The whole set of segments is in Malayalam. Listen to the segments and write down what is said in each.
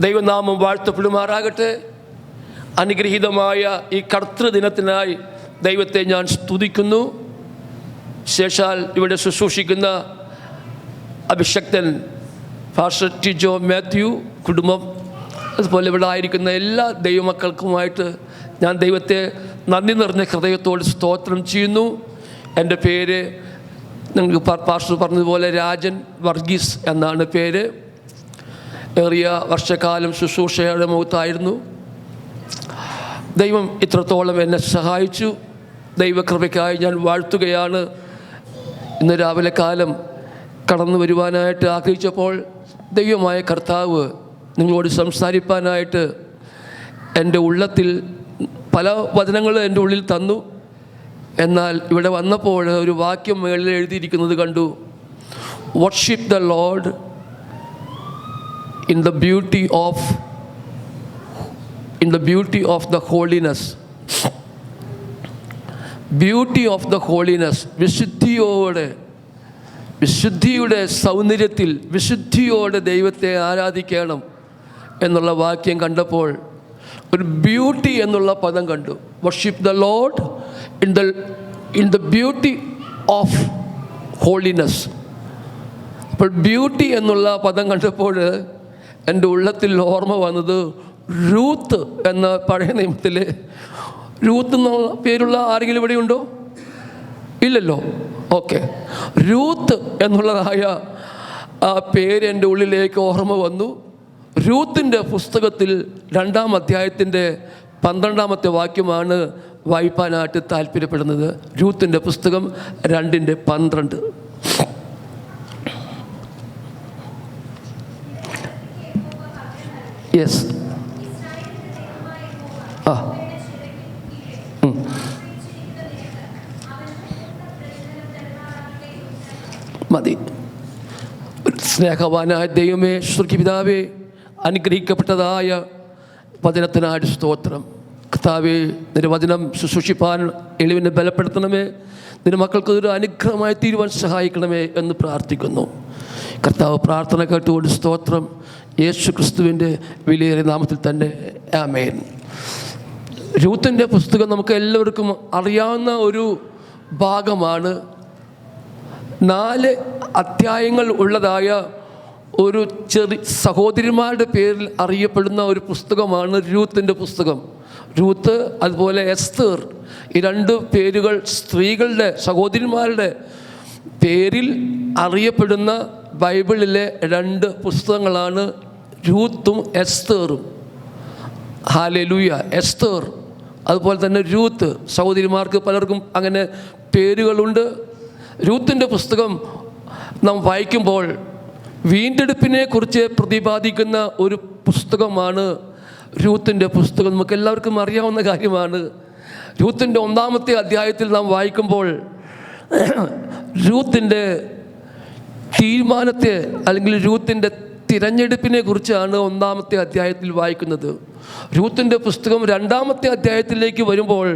ദൈവനാമം വാഴ്ത്തപ്പെടുമാറാകട്ടെ. അനുഗ്രഹീതമായ ഈ കർത്തൃദിനത്തിനായി ദൈവത്തെ ഞാൻ സ്തുതിക്കുന്നു. ശേഷാൽ ഇവിടെ ശുശ്രൂഷിക്കുന്ന അഭിഷക്തൻ ഫാസ്റ്റർ ടിജോ മാത്യു കുടുംബം, അതുപോലെ ഇവിടെ ആയിരിക്കുന്ന എല്ലാ ദൈവമക്കൾക്കുമായിട്ട് ഞാൻ ദൈവത്തെ നന്ദി നിറഞ്ഞ ഹൃദയത്തോട് സ്തോത്രം ചെയ്യുന്നു. എൻ്റെ പേര് നിങ്ങൾക്ക് പാസ്റ്റർ പറഞ്ഞതുപോലെ രാജൻ വർഗീസ് എന്നാണ് പേര്. ഏറിയ വർഷക്കാലം ശുശ്രൂഷയുടെ മുഖത്തായിരുന്നു. ദൈവം ഇത്രത്തോളം എന്നെ സഹായിച്ചു. ദൈവകൃപയ്ക്കായി ഞാൻ വാഴ്ത്തുകയാണ്. ഇന്ന് രാവിലെ കാലം കടന്നു വരുവാനായിട്ട് ആഗ്രഹിച്ചപ്പോൾ ദൈവമായ കർത്താവ് നിങ്ങളോട് സംസാരിപ്പാനായിട്ട് എൻ്റെ ഉള്ളത്തിൽ പല വചനങ്ങൾ എൻ്റെ ഉള്ളിൽ തന്നു. എന്നാൽ ഇവിടെ വന്നപ്പോൾ ഒരു വാക്യം മുകളിൽ എഴുതിയിരിക്കുന്നത് കണ്ടു. Worship the Lord in the beauty of the holiness. Beauty of the holiness. വിശുദ്ധിയുടെ സൗന്ദര്യത്തിൽ വിശുദ്ധിയോടെ ദൈവത്തെ ആരാധിക്കണം എന്നുള്ള വാക്യം കണ്ടപ്പോൾ ഒരു ബ്യൂട്ടി എന്നുള്ള പദം കണ്ടു. Worship the Lord in the beauty of holiness. അപ്പോൾ ബ്യൂട്ടി എന്നുള്ള പദം കണ്ടപ്പോൾ എൻ്റെ ഉള്ളത്തിൽ ഓർമ്മ വന്നത് രൂത്ത് എന്ന പഴയ നിയമത്തിൽ രൂത്ത് എന്ന പേരുള്ള ആരെങ്കിലും ഇവിടെ ഉണ്ടോ? ഇല്ലല്ലോ. ഓക്കെ, രൂത്ത് എന്നുള്ളതായ ആ പേര് എൻ്റെ ഉള്ളിലേക്ക് ഓർമ്മ വന്നു. രൂത്തിൻ്റെ പുസ്തകത്തിൽ 2-ാം അധ്യായത്തിൻ്റെ 12-ാമത്തെ വാക്യമാണ് വായിപ്പാനായിട്ട് താല്പര്യപ്പെടുന്നത്. രൂത്തിൻ്റെ പുസ്തകം 2:12. യെസ്, മതി. സ്നേഹവാനായ ദൈവമേ, സ്വർഗ്ഗപിതാവേ, അനുഗ്രഹിക്കപ്പെട്ടതായ വചനത്തിനായിട്ട് സ്തോത്രം. കർത്താവേ, നിന്റെ വചനം ശുശ്രൂഷിപ്പാൻ എളിവിനെ ബലപ്പെടുത്തണമേ. നിന്റെ മക്കൾക്ക് ഒരു അനുഗ്രഹമായി തീരുവാൻ സഹായിക്കണമേ എന്ന് പ്രാർത്ഥിക്കുന്നു. കർത്താവ് പ്രാർത്ഥന കേട്ടുകൊണ്ട് സ്തോത്രം. യേശു ക്രിസ്തുവിൻ്റെ വിലയേറിയ നാമത്തിൽ തന്നെ ആമേൻ. രൂത്തിൻ്റെ പുസ്തകം നമുക്ക് എല്ലാവർക്കും അറിയാവുന്ന ഒരു ഭാഗമാണ്. 4 അധ്യായങ്ങൾ ഉള്ളതായ ഒരു സഹോദരിമാരുടെ പേരിൽ അറിയപ്പെടുന്ന ഒരു പുസ്തകമാണ് രൂത്തിൻ്റെ പുസ്തകം. രൂത്ത് അതുപോലെ എസ്തർ, ഈ 2 പേരുകൾ സ്ത്രീകളുടെ സഹോദരിമാരുടെ പേരിൽ അറിയപ്പെടുന്ന ബൈബിളിലെ 2 പുസ്തകങ്ങളാണ് രൂത്തും എസ്തറും. ഹല്ലേലൂയ. എസ്തർ അതുപോലെ തന്നെ രൂത്ത്, സഹോദരിമാർക്ക് പലർക്കും അങ്ങനെ പേരുകളുണ്ട്. രൂത്തിൻ്റെ പുസ്തകം നാം വായിക്കുമ്പോൾ വീണ്ടെടുപ്പിനെ കുറിച്ച് പ്രതിപാദിക്കുന്ന ഒരു പുസ്തകമാണ് രൂത്തിൻ്റെ പുസ്തകം. നമുക്ക് എല്ലാവർക്കും അറിയാവുന്ന കാര്യമാണ്. രൂത്തിൻ്റെ 1-ാമത്തെ അധ്യായത്തിൽ നാം വായിക്കുമ്പോൾ രൂത്തിൻ്റെ തീരുമാനത്തെ അല്ലെങ്കിൽ രൂത്തിൻ്റെ തിരഞ്ഞെടുപ്പിനെ കുറിച്ചാണ് 1-ാമത്തെ അധ്യായത്തിൽ വായിക്കുന്നത്. രൂത്തിൻ്റെ പുസ്തകം 2-ാമത്തെ അധ്യായത്തിലേക്ക് വരുമ്പോൾ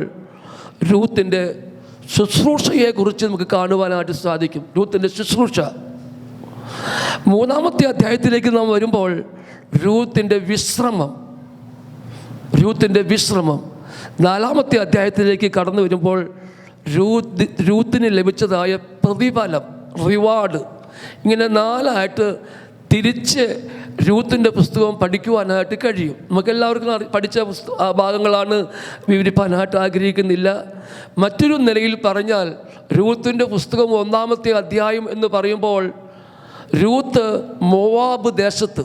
രൂത്തിൻ്റെ ശുശ്രൂഷയെക്കുറിച്ച് നമുക്ക് കാണുവാനായിട്ട് സാധിക്കും. രൂത്തിൻ്റെ ശുശ്രൂഷ. 3-ാമത്തെ അധ്യായത്തിലേക്ക് നാം വരുമ്പോൾ രൂത്തിൻ്റെ വിശ്രമം. 4-ാമത്തെ അധ്യായത്തിലേക്ക് കടന്നു വരുമ്പോൾ രൂത്തിന് ലഭിച്ചതായ പ്രതിഫലം, റിവാർഡ്. ഇങ്ങനെ 4ആയിട്ട് തിരിച്ച് രൂത്തിൻ്റെ പുസ്തകം പഠിക്കുവാനായിട്ട് കഴിയും. നമുക്കെല്ലാവർക്കും പഠിച്ച ഭാഗങ്ങളാണ്, വിവരിപ്പാനായിട്ട് ആഗ്രഹിക്കുന്നില്ല. മറ്റൊരു നിലയിൽ പറഞ്ഞാൽ രൂത്തിൻ്റെ പുസ്തകം 1-ാമത്തെ അധ്യായം എന്ന് പറയുമ്പോൾ രൂത്ത് മോവാബ് ദേശത്ത്,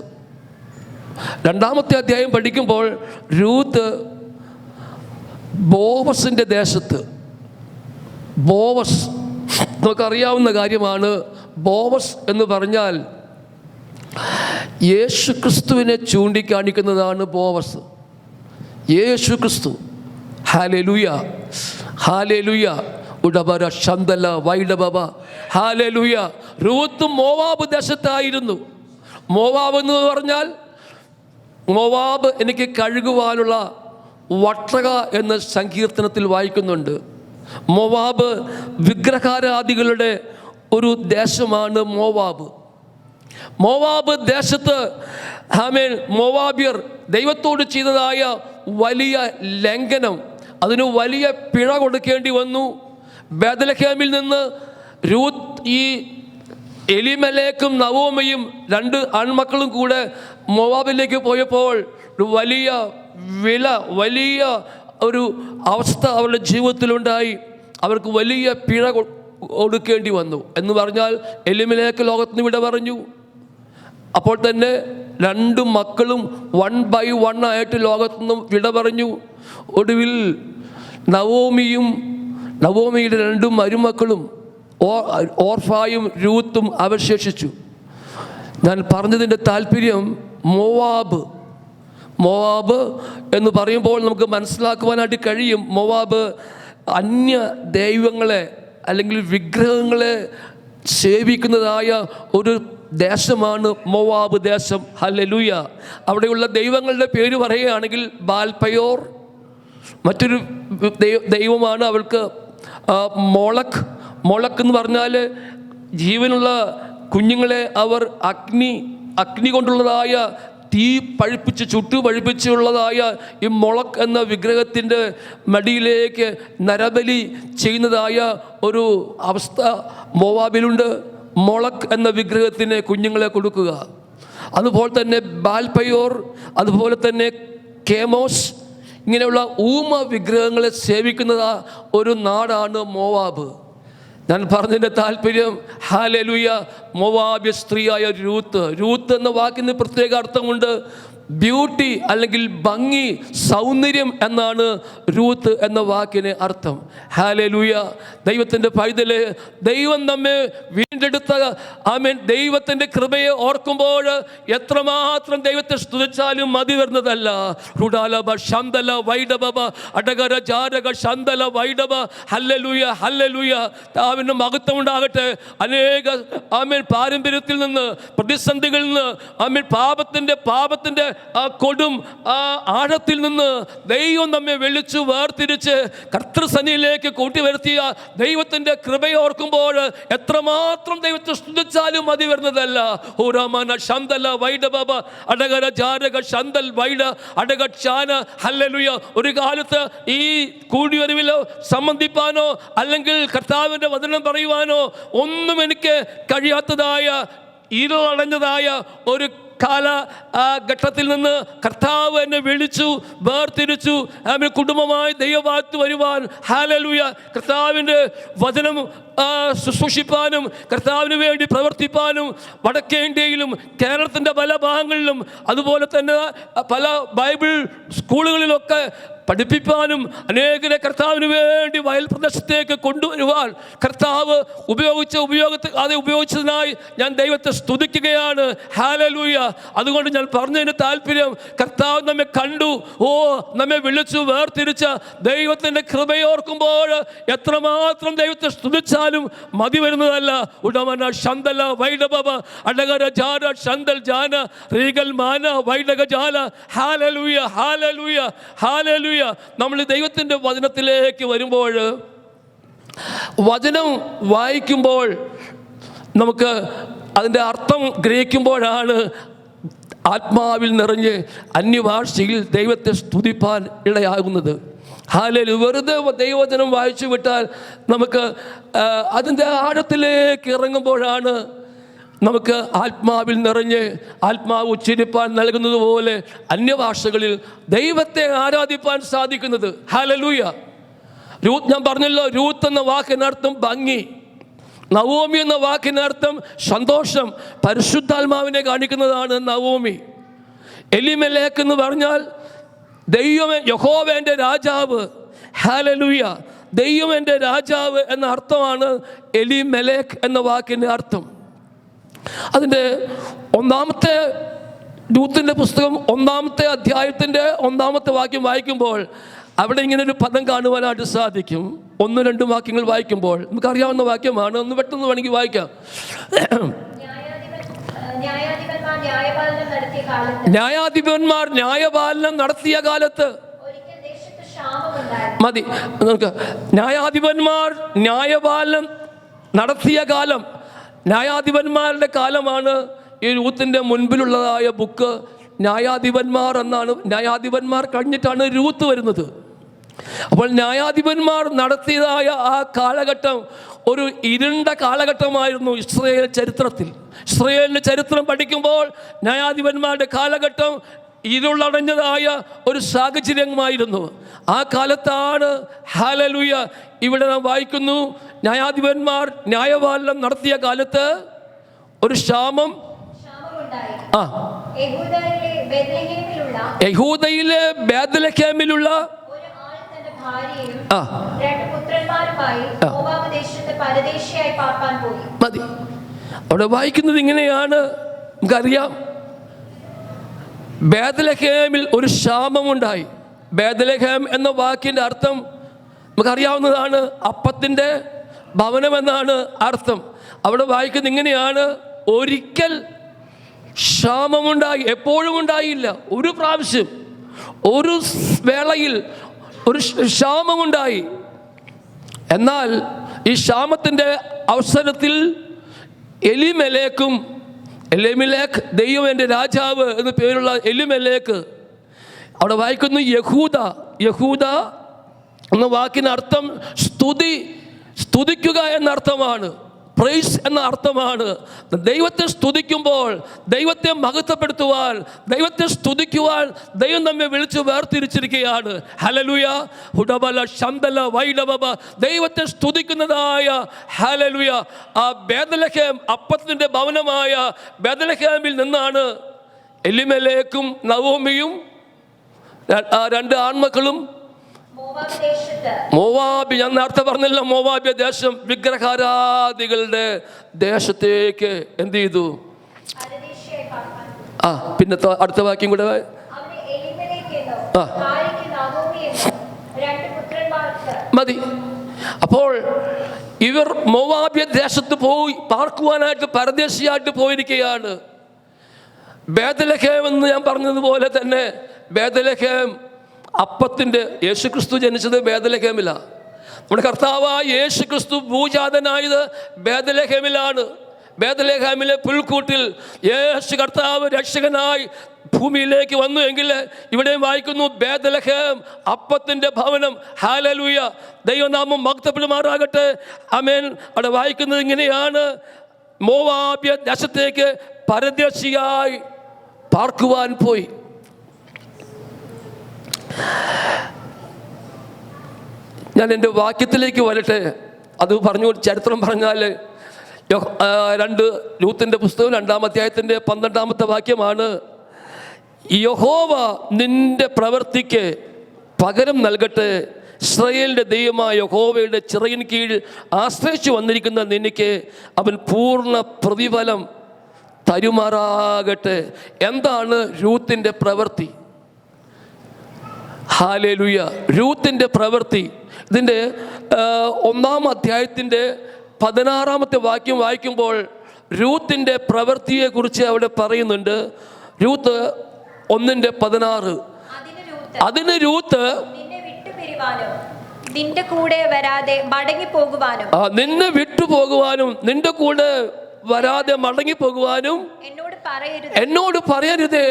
2-ാമത്തെ അധ്യായം പഠിക്കുമ്പോൾ രൂത്ത് ബോവസിൻ്റെ ദേശത്ത്. ബോവസ് നമുക്കറിയാവുന്ന കാര്യമാണ്. ബോവസ് എന്ന് പറഞ്ഞാൽ യേശു ക്രിസ്തുവിനെ ചൂണ്ടിക്കാണിക്കുന്നതാണ് ബോവസ്. യേശു ക്രിസ്തു. Hallelujah, hallelujah. ഉടബര ശന്തല വൈഡബബ. ഹല്ലേലൂയ. രൂത്ത് മോവാബ് ദേശത്തായിരുന്നു. മോവാബ് എന്ന് പറഞ്ഞാൽ, മോവാബ് എനിക്ക് കഴുകുവാനുള്ള വട്ടക എന്ന സങ്കീർത്തനത്തിൽ വായിക്കുന്നുണ്ട്. മോവാബ് വിഗ്രഹാരാധികളുടെ ഒരു ദേശമാണ് മോവാബ്. മോവാബ് ദേശത്ത് ആമേൻ, മോവാബ്യർ ദൈവത്തോട് ചെയ്തതായ വലിയ ലംഘനം, അതിന് വലിയ പിഴ കൊടുക്കേണ്ടി വന്നു. ബേത്ലഹേമിൽ നിന്ന് രൂത്ത് ഈ എലിമലേക്കും നവോമിയും 2 ആൺമക്കളും കൂടെ മോവാബിലേക്ക് പോയപ്പോൾ ഒരു വലിയ ഒരു അവസ്ഥ അവരുടെ ജീവിതത്തിലുണ്ടായി. അവർക്ക് വലിയ പിഴ കൊടുക്കേണ്ടി വന്നു. എന്ന് പറഞ്ഞാൽ എലിമലേക്ക് ലോകത്തിന് വിട പറഞ്ഞു. അപ്പോൾ തന്നെ 2 മക്കളും 1 by 1 ആയിട്ട് ലോകത്തുനിന്നും വിട പറഞ്ഞു. ഒടുവിൽ നവോമിയുടെ 2 മരുമക്കളും ഓർഫായും രൂത്തും അവശേഷിച്ചു. ഞാൻ പറഞ്ഞതിൻ്റെ താല്പര്യം, മോവാബ് എന്ന് പറയുമ്പോൾ നമുക്ക് മനസ്സിലാക്കുവാനായിട്ട് കഴിയും, മോവാബ് അന്യ ദൈവങ്ങളെ അല്ലെങ്കിൽ വിഗ്രഹങ്ങളെ സേവിക്കുന്നതായ ഒരു ദേശമാണ് മോവാബ് ദേശം. ഹല്ലേലൂയ. അവിടെയുള്ള ദൈവങ്ങളുടെ പേര് പറയുകയാണെങ്കിൽ ബാൽപയോർ, മറ്റൊരു ദൈവമാണ് അവൾക്ക് മോളക്ക് എന്ന് പറഞ്ഞാൽ ജീവനുള്ള കുഞ്ഞുങ്ങളെ അവർ അഗ്നി കൊണ്ടുള്ളതായ തീ ചുട്ടു പഴിപ്പിച്ചുള്ളതായ ഈ മൊളക്ക് എന്ന വിഗ്രഹത്തിൻ്റെ മടിയിലേക്ക് നരബലി ചെയ്യുന്നതായ ഒരു അവസ്ഥ മോവാബിലുണ്ട്. മൊളക്ക് എന്ന വിഗ്രഹത്തിന് കുഞ്ഞുങ്ങളെ കൊടുക്കുക. അതുപോലെ തന്നെ ബാൽപയോർ, അതുപോലെ തന്നെ കേമോസ്, ഇങ്ങനെയുള്ള വിഗ്രഹങ്ങളെ സേവിക്കുന്ന ഒരു നാടാണ് മോവാബ്. ഞാൻ പറഞ്ഞതിൻ്റെ താല്പര്യം, ഹല്ലേലൂയ, മോവാബ്യ സ്ത്രീയായ രൂത്ത് എന്ന വാക്കിന് പ്രത്യേക അർത്ഥമുണ്ട്. ബ്യൂട്ടി അല്ലെങ്കിൽ ഭംഗി, സൗന്ദര്യം എന്നാണ് രൂത്ത് എന്ന വാക്കിന് അർത്ഥം. ഹല്ലേലൂയ. ദൈവത്തിൻ്റെ പൈതല്, ദൈവം നമ്മെ വീണ്ടെടുത്ത ദൈവത്തിൻ്റെ കൃപയെ ഓർക്കുമ്പോൾ എത്രമാത്രം ദൈവത്തെ സ്തുതിച്ചാലും മതി വരുന്നതല്ല. റുഡാലബ ശന്തല വൈഡബ അടകര ജാരക ശന്തല വൈഡബ. Hallelujah, hallelujah. അവൻ്റെ മഹത്വം ഉണ്ടാകട്ടെ. അനേക പാരമ്പര്യത്തിൽ നിന്ന്, പ്രതിസന്ധികളിൽ നിന്ന്, പാപത്തിൻ്റെ ആ കൊടും ആഴത്തിൽ നിന്ന് ദൈവം നമ്മെ വിളിച്ചു വേർതിരിച്ച് കർത്തൃസന്നിധിയിലേക്ക് കൂട്ടിവരുത്തിയ ദൈവത്തിൻ്റെ കൃപയെ ഓർക്കുമ്പോൾ എത്രമാത്രം ദൈവത്തെ സ്തുതിച്ചാലും മതി വരുന്നതല്ല. ഹൂറാമന ശന്തല വൈഡബബ അടകര ജാരക ശന്തൽ വൈഡ അടക ചാന. ഹല്ലേലൂയ. ഒരു കാലത്ത് ഈ കൂടിവരവിലോ സംബന്ധിപ്പാനോ അല്ലെങ്കിൽ കർത്താവിൻ്റെ വചനം പറയുവാനോ ഒന്നും എനിക്ക് കഴിയാത്തതായ ഇരുളടഞ്ഞതായ ഒരു ഘട്ടത്തിൽ നിന്ന് കർത്താവ് എന്നെ വിളിച്ചു വേർതിരിച്ചു. കുടുംബമായി ദൈവഭാഗത്ത് വരുവാൻ, ഹല്ലേലൂയ, കർത്താവിൻ്റെ വചനം ശുശ്രൂഷിപ്പാനും കർത്താവിന് വേണ്ടി പ്രവർത്തിപ്പാനും വടക്കേ ഇന്ത്യയിലും കേരളത്തിൻ്റെ പല ഭാഗങ്ങളിലും അതുപോലെ തന്നെ പല ബൈബിൾ സ്കൂളുകളിലൊക്കെ പഠിപ്പിപ്പാനും അനേകരെ കർത്താവിന് വേണ്ടി വയൽ പ്രദേശത്തേക്ക് കൊണ്ടുവരുവാൻ കർത്താവ് ഉപയോഗിച്ചതിനായി ഞാൻ ദൈവത്തെ സ്തുതിക്കുകയാണ്. ഹല്ലേലൂയ. അതുകൊണ്ട് ഞാൻ പറഞ്ഞതിന് താല്പര്യം, കർത്താവ് നമ്മെ കണ്ടു, നമ്മെ വിളിച്ചു വേർതിരിച്ച ദൈവത്തിൻ്റെ കൃപയോർക്കുമ്പോൾ എത്രമാത്രം ദൈവത്തെ സ്തുതിച്ചാലും മതി വരുന്നതല്ല. ഉടമന ശന്തല വൈഡബബ അടകര ജാന ശന്തൽ ജാന റീഗൽ മാന വൈഡക ജാല. Hallelujah, hallelujah, hallelujah. നമ്മൾ ദൈവത്തിൻ്റെ വചനത്തിലേക്ക് വരുമ്പോൾ, വചനം വായിക്കുമ്പോൾ നമുക്ക് അതിൻ്റെ അർത്ഥം ഗ്രഹിക്കുമ്പോഴാണ് ആത്മാവിൽ നിറഞ്ഞ് അന്യഭാഷയിൽ ദൈവത്തെ സ്തുതിപ്പാൻ ഇടയാകുന്നത്. ഹല്ലേലൂയ. വെറുതെ ദൈവവചനം വായിച്ചു വിട്ടാൽ നമുക്ക് അതിൻ്റെ ആഴത്തിലേക്ക് ഇറങ്ങുമ്പോഴാണ് നമുക്ക് ആത്മാവിൽ നിറഞ്ഞ് ആത്മാവ് ഉച്ചരിപ്പാൻ നൽകുന്നത് പോലെ അന്യഭാഷകളിൽ ദൈവത്തെ ആരാധിപ്പാൻ സാധിക്കുന്നത്. ഹല്ലേലൂയ. ഞാൻ പറഞ്ഞല്ലോ, രൂത്ത് എന്ന വാക്കിനർത്ഥം ഭംഗി, നവോമി എന്ന വാക്കിനർത്ഥം സന്തോഷം, പരിശുദ്ധാത്മാവിനെ കാണിക്കുന്നതാണ് നവോമി. എലിമേലേക്ക് എന്ന് പറഞ്ഞാൽ യഹോവ എൻ്റെ രാജാവ്. ഹല്ലേലൂയ. ദൈവം എൻ്റെ രാജാവ് എന്ന അർത്ഥമാണ് എലിമേലേക്ക് എന്ന വാക്കിൻ്റെ അർത്ഥം. അതിൻ്റെ രൂത്തിന്റെ പുസ്തകം 1-ാമത്തെ അധ്യായത്തിൻ്റെ 1-ാമത്തെ വാക്യം വായിക്കുമ്പോൾ അവിടെ ഇങ്ങനെ ഒരു പദം കാണുവാനായിട്ട് സാധിക്കും. 1-2 വാക്യങ്ങൾ വായിക്കുമ്പോൾ നമുക്കറിയാവുന്ന വാക്യമാണ്. ഒന്ന് പെട്ടെന്ന് വേണമെങ്കിൽ വായിക്കാം. ന്യായാധിപന്മാർ ന്യായപാലനം നടത്തിയ കാലത്ത് മതി നമുക്ക്. ന്യായാധിപന്മാർ ന്യായപാലനം നടത്തിയ കാലം, ന്യായാധിപന്മാരുടെ കാലമാണ് ഈ രൂത്തിന്റെ മുൻപിലുള്ളതായ ബുക്ക് ന്യായാധിപന്മാർ എന്നാണ്. ന്യായാധിപന്മാർ കഴിഞ്ഞിട്ടാണ് രൂത്ത് വരുന്നത്. അപ്പോൾ ന്യായാധിപന്മാർ നടത്തിയതായ ആ കാലഘട്ടം ഒരു ഇരുണ്ട കാലഘട്ടമായിരുന്നു ഇസ്രായേൽ ചരിത്രത്തിൽ. ഇസ്രായേലിൻ്റെ ചരിത്രം പഠിക്കുമ്പോൾ ന്യായാധിപന്മാരുടെ കാലഘട്ടം ഇരുളടഞ്ഞതായ ഒരു സാഹചര്യമായിരുന്നു. ആ കാലത്താണ് ഹല്ലേലൂയ ഇവിടെ നാം വായിക്കുന്നു, ന്യായാധിപന്മാർ ന്യായപാലനം നടത്തിയ കാലത്ത് ഒരു ക്ഷാമം യഹൂദയിലെ ബേത്ലഹേമിലുള്ള മതി. അവിടെ വായിക്കുന്നത് ഇങ്ങനെയാണ്, നമുക്കറിയാം, ബേത്ലഹേമിൽ ഒരു ക്ഷാമമുണ്ടായി. ബേത്ലഹേം എന്ന വാക്കിൻ്റെ അർത്ഥം നമുക്കറിയാവുന്നതാണ്, അപ്പത്തിൻ്റെ ഭവനമെന്നാണ് അർത്ഥം. അവിടെ വായിക്കുന്നത് ഇങ്ങനെയാണ്, ഒരിക്കൽ ക്ഷാമമുണ്ടായി. എപ്പോഴും ഉണ്ടായില്ല, ഒരു പ്രാവശ്യം ഒരു വേളയിൽ ഒരു ക്ഷാമമുണ്ടായി. എന്നാൽ ഈ ക്ഷാമത്തിൻ്റെ അവസരത്തിൽ എലിമെലേക്ക്, ദൈവം എൻ്റെ രാജാവ് എന്ന പേരുള്ള എലിമെലേക്ക്, അവിടെ വായിക്കുന്നു യഹൂദ എന്ന വാക്കിന് അർത്ഥം സ്തുതിക്കുക എന്നർത്ഥമാണ്, പ്രൈസ് എന്ന അർത്ഥമാണ്. ദൈവത്തെ സ്തുതിക്കുമ്പോൾ, ദൈവത്തെ മഹത്വപ്പെടുത്തുവാൻ, ദൈവത്തെ സ്തുതിക്കുവാൻ ദൈവം നമ്മെ വിളിച്ച് വേർതിരിച്ചിരിക്കുകയാണ്. ഹല്ലേലൂയ ഹുഡബല ശന്തല വൈഡബബ, ദൈവത്തെ സ്തുതിക്കുന്നതായ ഹല്ലേലൂയ. ആ ബേത്ലഹേം, അപ്പത്തിൻ്റെ ഭവനമായ ബേത്ലഹേമിൽ നിന്നാണ് എലിമെലേക്കും നവോമിയും രണ്ട് ആൺമക്കളും മോവാബ്, ഞാൻ നേരത്തെ പറഞ്ഞില്ല, മോവാബ്യ ദേശം, വിഗ്രഹാരാധികളുടെ ദേശത്തേക്ക് എന്ത് ചെയ്തു? പിന്നെ അടുത്ത വാക്യം കൂടെ മതി. അപ്പോൾ ഇവർ മോവാബ്യ ദേശത്ത് പോയി പാർക്കുവാനായിട്ട് പരദേശിയായിട്ട് പോയിരിക്കുകയാണ്. ബേത്ലഹേം എന്ന് ഞാൻ പറഞ്ഞതുപോലെ തന്നെ ബേത്ലഹേം അപ്പത്തിൻ്റെ, യേശുക്രിസ്തു ജനിച്ചത് ബേത്ലഹേമിലാണ്. നമ്മുടെ കർത്താവായ യേശുക്രിസ്തു ഭൂജാതനായത് ബേത്ലഹേമിലാണ്. ബേത്ലഹേമിലെ പുൽക്കൂട്ടിൽ യേശു കർത്താവ് രക്ഷകനായി ഭൂമിയിലേക്ക് വന്നു എങ്കിൽ ഇവിടെ വായിക്കുന്നു ബേത്ലഹേം അപ്പത്തിൻ്റെ ഭവനം. ഹല്ലേലൂയ, ദൈവനാമം മഹത്വപ്പെടുമാറാകട്ടെ. ആമേൻ. അവിടെ വായിക്കുന്നത് ഇങ്ങനെയാണ്, മോവാബ്യ ദേശത്തേക്ക് പരദേശിയായി പാർക്കുവാൻ പോയി. ഞാൻ എൻ്റെ വാക്യത്തിലേക്ക് വരട്ടെ. അത് പറഞ്ഞു, ചരിത്രം പറഞ്ഞാൽ രൂത്തിന്റെ പുസ്തകം 2-ാം അധ്യായത്തിൻ്റെ 12-ാമത്തെ വാക്യമാണ്, യഹോവ നിന്റെ പ്രവൃത്തിക്ക് പകരം നൽകട്ടെ, ഇസ്രായേലിൻ്റെ ദൈവമായ യഹോവയുടെ ചിറകിൻ കീഴിൽ ആശ്രയിച്ചു വന്നിരിക്കുന്ന നിനക്ക് അവൻ പൂർണ്ണ പ്രതിഫലം തരുമാറാകട്ടെ. എന്താണ് രൂത്തിൻ്റെ പ്രവൃത്തി? ഹല്ലേലൂയ, രൂത്തിൻ്റെ പ്രവൃത്തി. ഇതിൻ്റെ 1-ാം അധ്യായത്തിൻ്റെ 16-ാമത്തെ വാക്യം വായിക്കുമ്പോൾ രൂത്തിൻ്റെ പ്രവൃത്തിയെക്കുറിച്ച് അവിടെ പറയുന്നുണ്ട്. രൂത്ത് 1:16. അതിന് രൂത്ത് നിന്റെ കൂടെ വരാതെ മടങ്ങി പോകുവാനും, നിന്നെ വിട്ടുപോകുവാനും നിന്റെ കൂടെ വരാതെ മടങ്ങി പോകുവാനും എന്നോട് പറയരുതേ.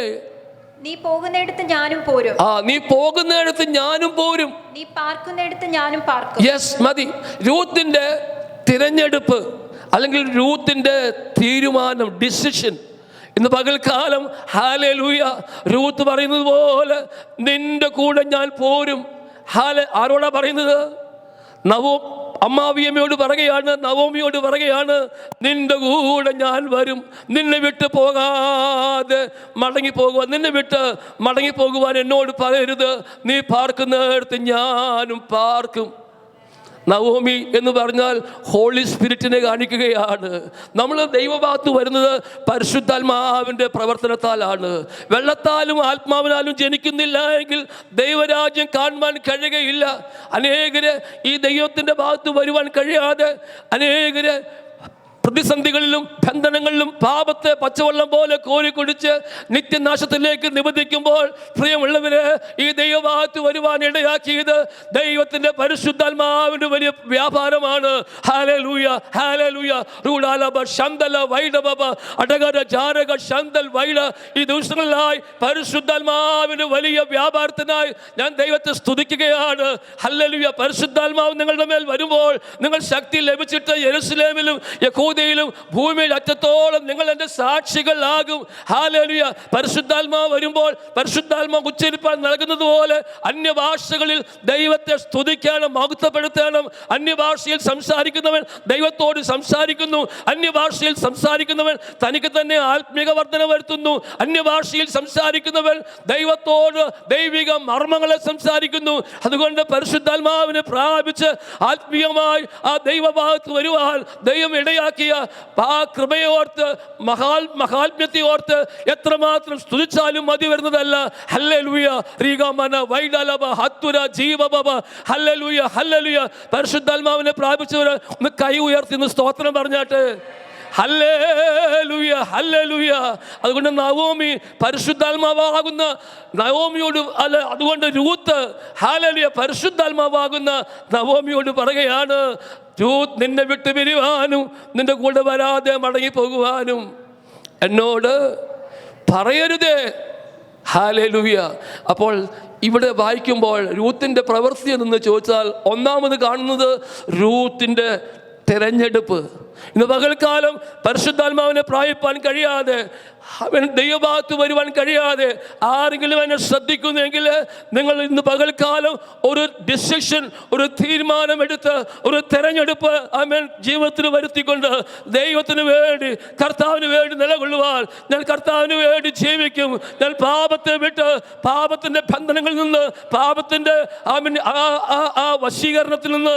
നീ പോകുന്നിടത്ത് ഞാനും പോരും. നീ പോകുന്നിടത്ത് ഞാനും പോരും. നീ പാർക്കുന്നിടത്ത് ഞാനും പാർക്കും. യെസ്, മതി. രൂത്തിന്റെ തിരഞ്ഞെടുപ്പ് അല്ലെങ്കിൽ രൂത്തിന്റെ തീരുമാനം, ഡിസിഷൻ. ഇന്ന് പകൽക്കാലം ഹല്ലേലൂയ, രൂത്ത് പറയുന്നത് പോലെ നിന്റെ കൂടെ ഞാൻ പോരും. ആരോടാ പറയുന്നത്? അമ്മാവിയമ്മയോട് പറയുകയാണ്, നവോമിയോട് പറയുകയാണ്, നിന്റെ കൂടെ ഞാൻ വരും. നിന്നെ വിട്ട് പോകാതെ മടങ്ങിപ്പോകുവാൻ, നിന്നെ വിട്ട് മടങ്ങിപ്പോകുവാൻ എന്നോട് പറയരുത്. നീ പാർക്കുന്നിടത്ത് ഞാനും പാർക്കും. നവോമി എന്ന് പറഞ്ഞാൽ ഹോളി സ്പിരിറ്റിനെ കാണിക്കുകയാണ്. നമ്മൾ ദൈവഭാഗത്ത് വരുന്നത് പരിശുദ്ധാത്മാവിൻ്റെ പ്രവർത്തനത്താലാണ്. വെള്ളത്താലും ആത്മാവിനാലും ജനിക്കുന്നില്ല എങ്കിൽ ദൈവരാജ്യം കാണുവാൻ കഴിയുകയില്ല. അനേകര് ഈ ദൈവത്തിൻ്റെ ഭാഗത്ത് വരുവാൻ കഴിയാതെ അനേകര് പ്രതിസന്ധികളിലും ബന്ധനങ്ങളിലും പാപത്തെ പച്ചവെള്ളം പോലെ കോരിക്കുടിച്ച് നിത്യനാശത്തിലേക്ക് നിബന്ധിക്കുമ്പോൾ പ്രിയമുള്ളവരെ, ഈ ദൈവഭാഗത്ത് വരുവാൻ ഇടയാക്കിയത് ദൈവത്തിന്റെ പരിശുദ്ധാത്മാവിന്റെ വലിയ വ്യാപാരമാണ്. Hallelujah, hallelujah. റൂഡാലബ ശന്തല വൈഡബബ അടകര ജാരക ശന്തൽ വൈഡ. ഈ ദിവസങ്ങളിലായി പരിശുദ്ധാത്മാവിന്റെ വലിയ വ്യാപാരത്തിനായി ഞാൻ ദൈവത്തെ സ്തുതിക്കുകയാണ്. ഹല്ലേലൂയ. പരിശുദ്ധാത്മാവ് നിങ്ങളുടെ മേൽ വരുമ്പോൾ നിങ്ങൾ ശക്തി ലഭിച്ചിട്ട് യെരൂശലേമിലും യഹൂദയിലും ഭൂമിയിൽ അറ്റത്തോളം നിങ്ങൾ എൻ്റെ സാക്ഷികളാകും. ഹല്ലേലൂയ. പരിശുദ്ധാത്മാവ് വരുമ്പോൾ പരിശുദ്ധാത്മാവ് ഉച്ചരിപ്പാൻ നൽകുന്നത് പോലെ അന്യഭാഷകളിൽ ദൈവത്തെ സ്തുതിക്കണം, മഹത്വപ്പെടുത്തണം. അന്യഭാഷയിൽ സംസാരിക്കുന്നവൻ ദൈവത്തോട് സംസാരിക്കുന്നു. അന്യഭാഷയിൽ സംസാരിക്കുന്നവൻ തനിക്ക് തന്നെ ആത്മീക വർധന വരുത്തുന്നു. അന്യഭാഷയിൽ സംസാരിക്കുന്നവൻ ദൈവത്തോട് ദൈവിക മർമ്മങ്ങളെ സംസാരിക്കുന്നു. അതുകൊണ്ട് പരിശുദ്ധാത്മാവിനെ പ്രാപിച്ച് ആത്മീയമായി ആ ദൈവഭാഗത്ത് വരുവാൻ ദൈവം ഇടയാക്കിയ ആ കൃപയോർത്ത് മഹാത്മ്യത്തെ ഓർത്ത് എത്രമാത്രം സ്തുതിച്ചാലും മതി വരുന്നതല്ല. ഹല്ലേലൂയ. റീഗമന വൈഡലബ ഹത്തുര ജീവബബ. Hallelujah, hallelujah. പരിശുദ്ധാത്മാവിനെ പ്രാപിച്ചവർ ഒന്ന് കൈ ഉയർത്തി ഒന്ന് സ്തോത്രം പറഞ്ഞാട്ട്. Hallelujah, hallelujah. അതുകൊണ്ട് നവോമി പരിശുദ്ധാത്മാവാകുന്ന നവോമിയോട് അല്ല, അതുകൊണ്ട് രൂത്ത് ഹല്ലേലൂയ പരിശുദ്ധാത്മാവാകുന്ന നവോമിയോട് പറയുകയാണ്, രൂത്ത് നിന്നെ വിട്ടു പിരിവാനും നിന്റെ കൂടെ വരാതെ മടങ്ങിപ്പോകുവാനും എന്നോട് പറയരുതേ. ഹല്ലേലൂയ. അപ്പോൾ ഇവിടെ വായിക്കുമ്പോൾ രൂത്തിൻ്റെ പ്രവൃത്തി എന്ന് ചോദിച്ചാൽ ഒന്നാമത് കാണുന്നത് രൂത്തിൻ്റെ തിരഞ്ഞെടുപ്പ്. ഇന്ന് പകൽക്കാലം പരിശുദ്ധാത്മാവിനെ പ്രാപിപ്പാൻ കഴിയാതെ, അവൻ ദൈവഭാഗത്ത് വരുവാൻ കഴിയാതെ ആരെങ്കിലും എന്നെ ശ്രദ്ധിക്കുന്നെങ്കിൽ നിങ്ങൾ ഇന്ന് പകൽക്കാലം ഒരു ഡിസിഷൻ, ഒരു തീരുമാനമെടുത്ത് ഒരു തിരഞ്ഞെടുപ്പ് അവൻ ജീവിതത്തിൽ വരുത്തിക്കൊണ്ട് ദൈവത്തിന് വേണ്ടി കർത്താവിന് വേണ്ടി നിലകൊള്ളുവാൻ ഞാൻ കർത്താവിന് വേണ്ടി ജീവിക്കും. ഞാൻ പാപത്തെ വിട്ട് പാപത്തിൻ്റെ ബന്ധനങ്ങളിൽ നിന്ന് പാപത്തിൻ്റെ ആ വശീകരണത്തിൽ നിന്ന്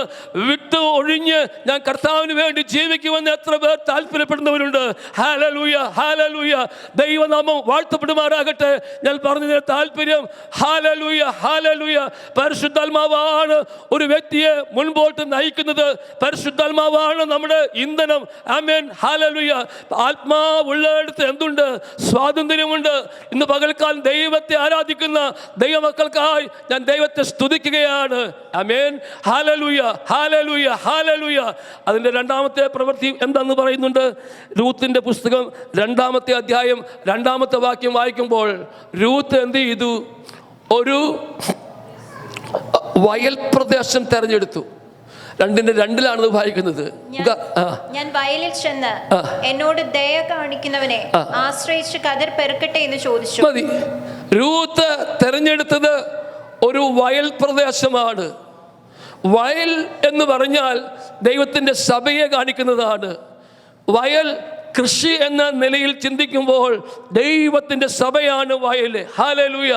വിട്ട് ഒഴിഞ്ഞ് ഞാൻ കർത്താവിന് വേണ്ടി ജീവിക്കുമെന്ന് എത്ര പേർ താല്പര്യപ്പെടുന്നവരുണ്ട്. Hallelujah, hallelujah. ദൈവനാമം വാഴ്ത്തപ്പെടുമാറാകട്ടെ. ഞാൻ പറഞ്ഞതിന് താല്പര്യം ഹല്ലേലൂയ, ഹല്ലേലൂയ. പരിശുദ്ധാത്മാവാണ് ഒരു വ്യക്തിയെ മുൻപോട്ട് നയിക്കുന്നത്. പരിശുദ്ധാത്മാവാണ് നമ്മുടെ ഇന്ധനം. ആമേൻ, ഹല്ലേലൂയ. ആത്മാവുള്ളിടത്ത് എന്തുണ്ട്? സ്വാതന്ത്ര്യമുണ്ട്. ഇന്ന് പകൽക്കാലം ദൈവത്തെ ആരാധിക്കുന്ന ദൈവമക്കൾക്കായി ഞാൻ ദൈവത്തെ സ്തുതിക്കുകയാണ്. ആമേൻ, ഹല്ലേലൂയ, ഹല്ലേലൂയ, ഹല്ലേലൂയ. അതിൻ്റെ രണ്ടാമത്തെ പ്രവൃത്തി എന്താണെന്ന് പറയുന്നുണ്ട്. രൂത്തിന്റെ പുസ്തകം 2-ാമത്തെ അധ്യായം 2-ാമത്തെ വാക്യം വായിക്കുമ്പോൾ രൂത്ത് എന്ത് ചെയ്തു? ഒരു വയൽ പ്രദേശം തെരഞ്ഞെടുത്തു. 2:2 വായിക്കുന്നത്. ഞാൻ വയലിൽ ചെന്ന് എന്നോട് ദയ കാണിക്കുന്നവനെ ആശ്രയിച്ച് കതിർ പെറുക്കട്ടെ എന്ന് ചോദിച്ചു. മതി. രൂത്ത് തെരഞ്ഞെടുത്തത് ഒരു വയൽ പ്രദേശമാണ്. വയൽ എന്ന് പറഞ്ഞാൽ ദൈവത്തിൻ്റെ സഭയെ കാണിക്കുന്നതാണ്. വയൽ കൃഷി എന്ന നിലയിൽ ചിന്തിക്കുമ്പോൾ ദൈവത്തിൻ്റെ സഭയാണ് വയൽ. ഹല്ലേലൂയ.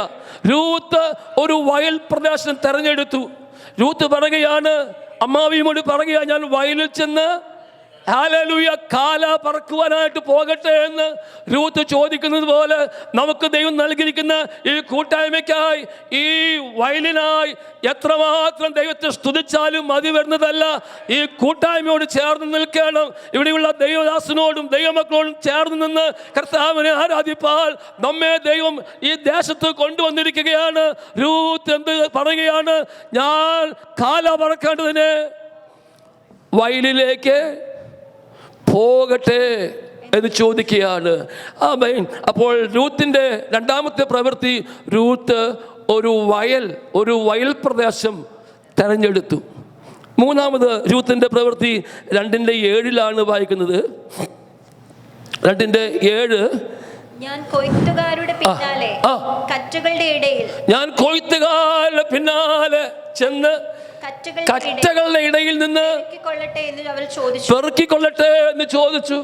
രൂത്ത് ഒരു വയൽ പ്രദേശം തെരഞ്ഞെടുത്തു. രൂത്ത് പറയുകയാണ്, അമ്മാവിയോട് പറയുക, ഞാൻ വയലിൽ ചെന്ന് ഹല്ലേലൂയ കാല പറക്കുവാനായിട്ട് പോകട്ടെ എന്ന് രൂത്ത് ചോദിക്കുന്നത് പോലെ നമുക്ക് ദൈവം നൽകിയിരിക്കുന്ന ഈ കൂട്ടായ്മയ്ക്കായി, ഈ വയലിനായി എത്രമാത്രം ദൈവത്തെ സ്തുതിച്ചാലും മതി വരുന്നതല്ല. ഈ കൂട്ടായ്മയോട് ചേർന്ന് നിൽക്കണം. ഇവിടെയുള്ള ദൈവദാസനോടും ദൈവമക്കളോടും ചേർന്ന് നിന്ന് കർത്താവിനെ ആരാധിപ്പാൽ നമ്മെ ദൈവം ഈ ദേശത്ത് കൊണ്ടുവന്നിരിക്കുകയാണ്. രൂത്ത് എന്ത് പറയുകയാണ്? ഞാൻ കാല പറക്കേണ്ടതിന് വയലിലേക്ക് പോകട്ടെ എന്ന് ചോദിക്കുകയാണ്. ആമേൻ. അപ്പോൾ രൂത്തിൻ്റെ രണ്ടാമത്തെ പ്രവൃത്തി, രൂത്ത് ഒരു വയൽ പ്രദേശം തെരഞ്ഞെടുത്തു. മൂന്നാമത് രൂത്തിൻ്റെ പ്രവൃത്തി 2:7 വായിക്കുന്നത്. 2:7 ഞാൻ കൊയ്ത്തുകാരുടെ പിന്നാലെ കറ്റകളുടെ ഇടയിൽ ചെന്ന് കറ്റകളുടെ ഇടയിൽ നിന്ന് പെറുക്കിക്കൊള്ളട്ടെ എന്ന് ചോദിച്ചു.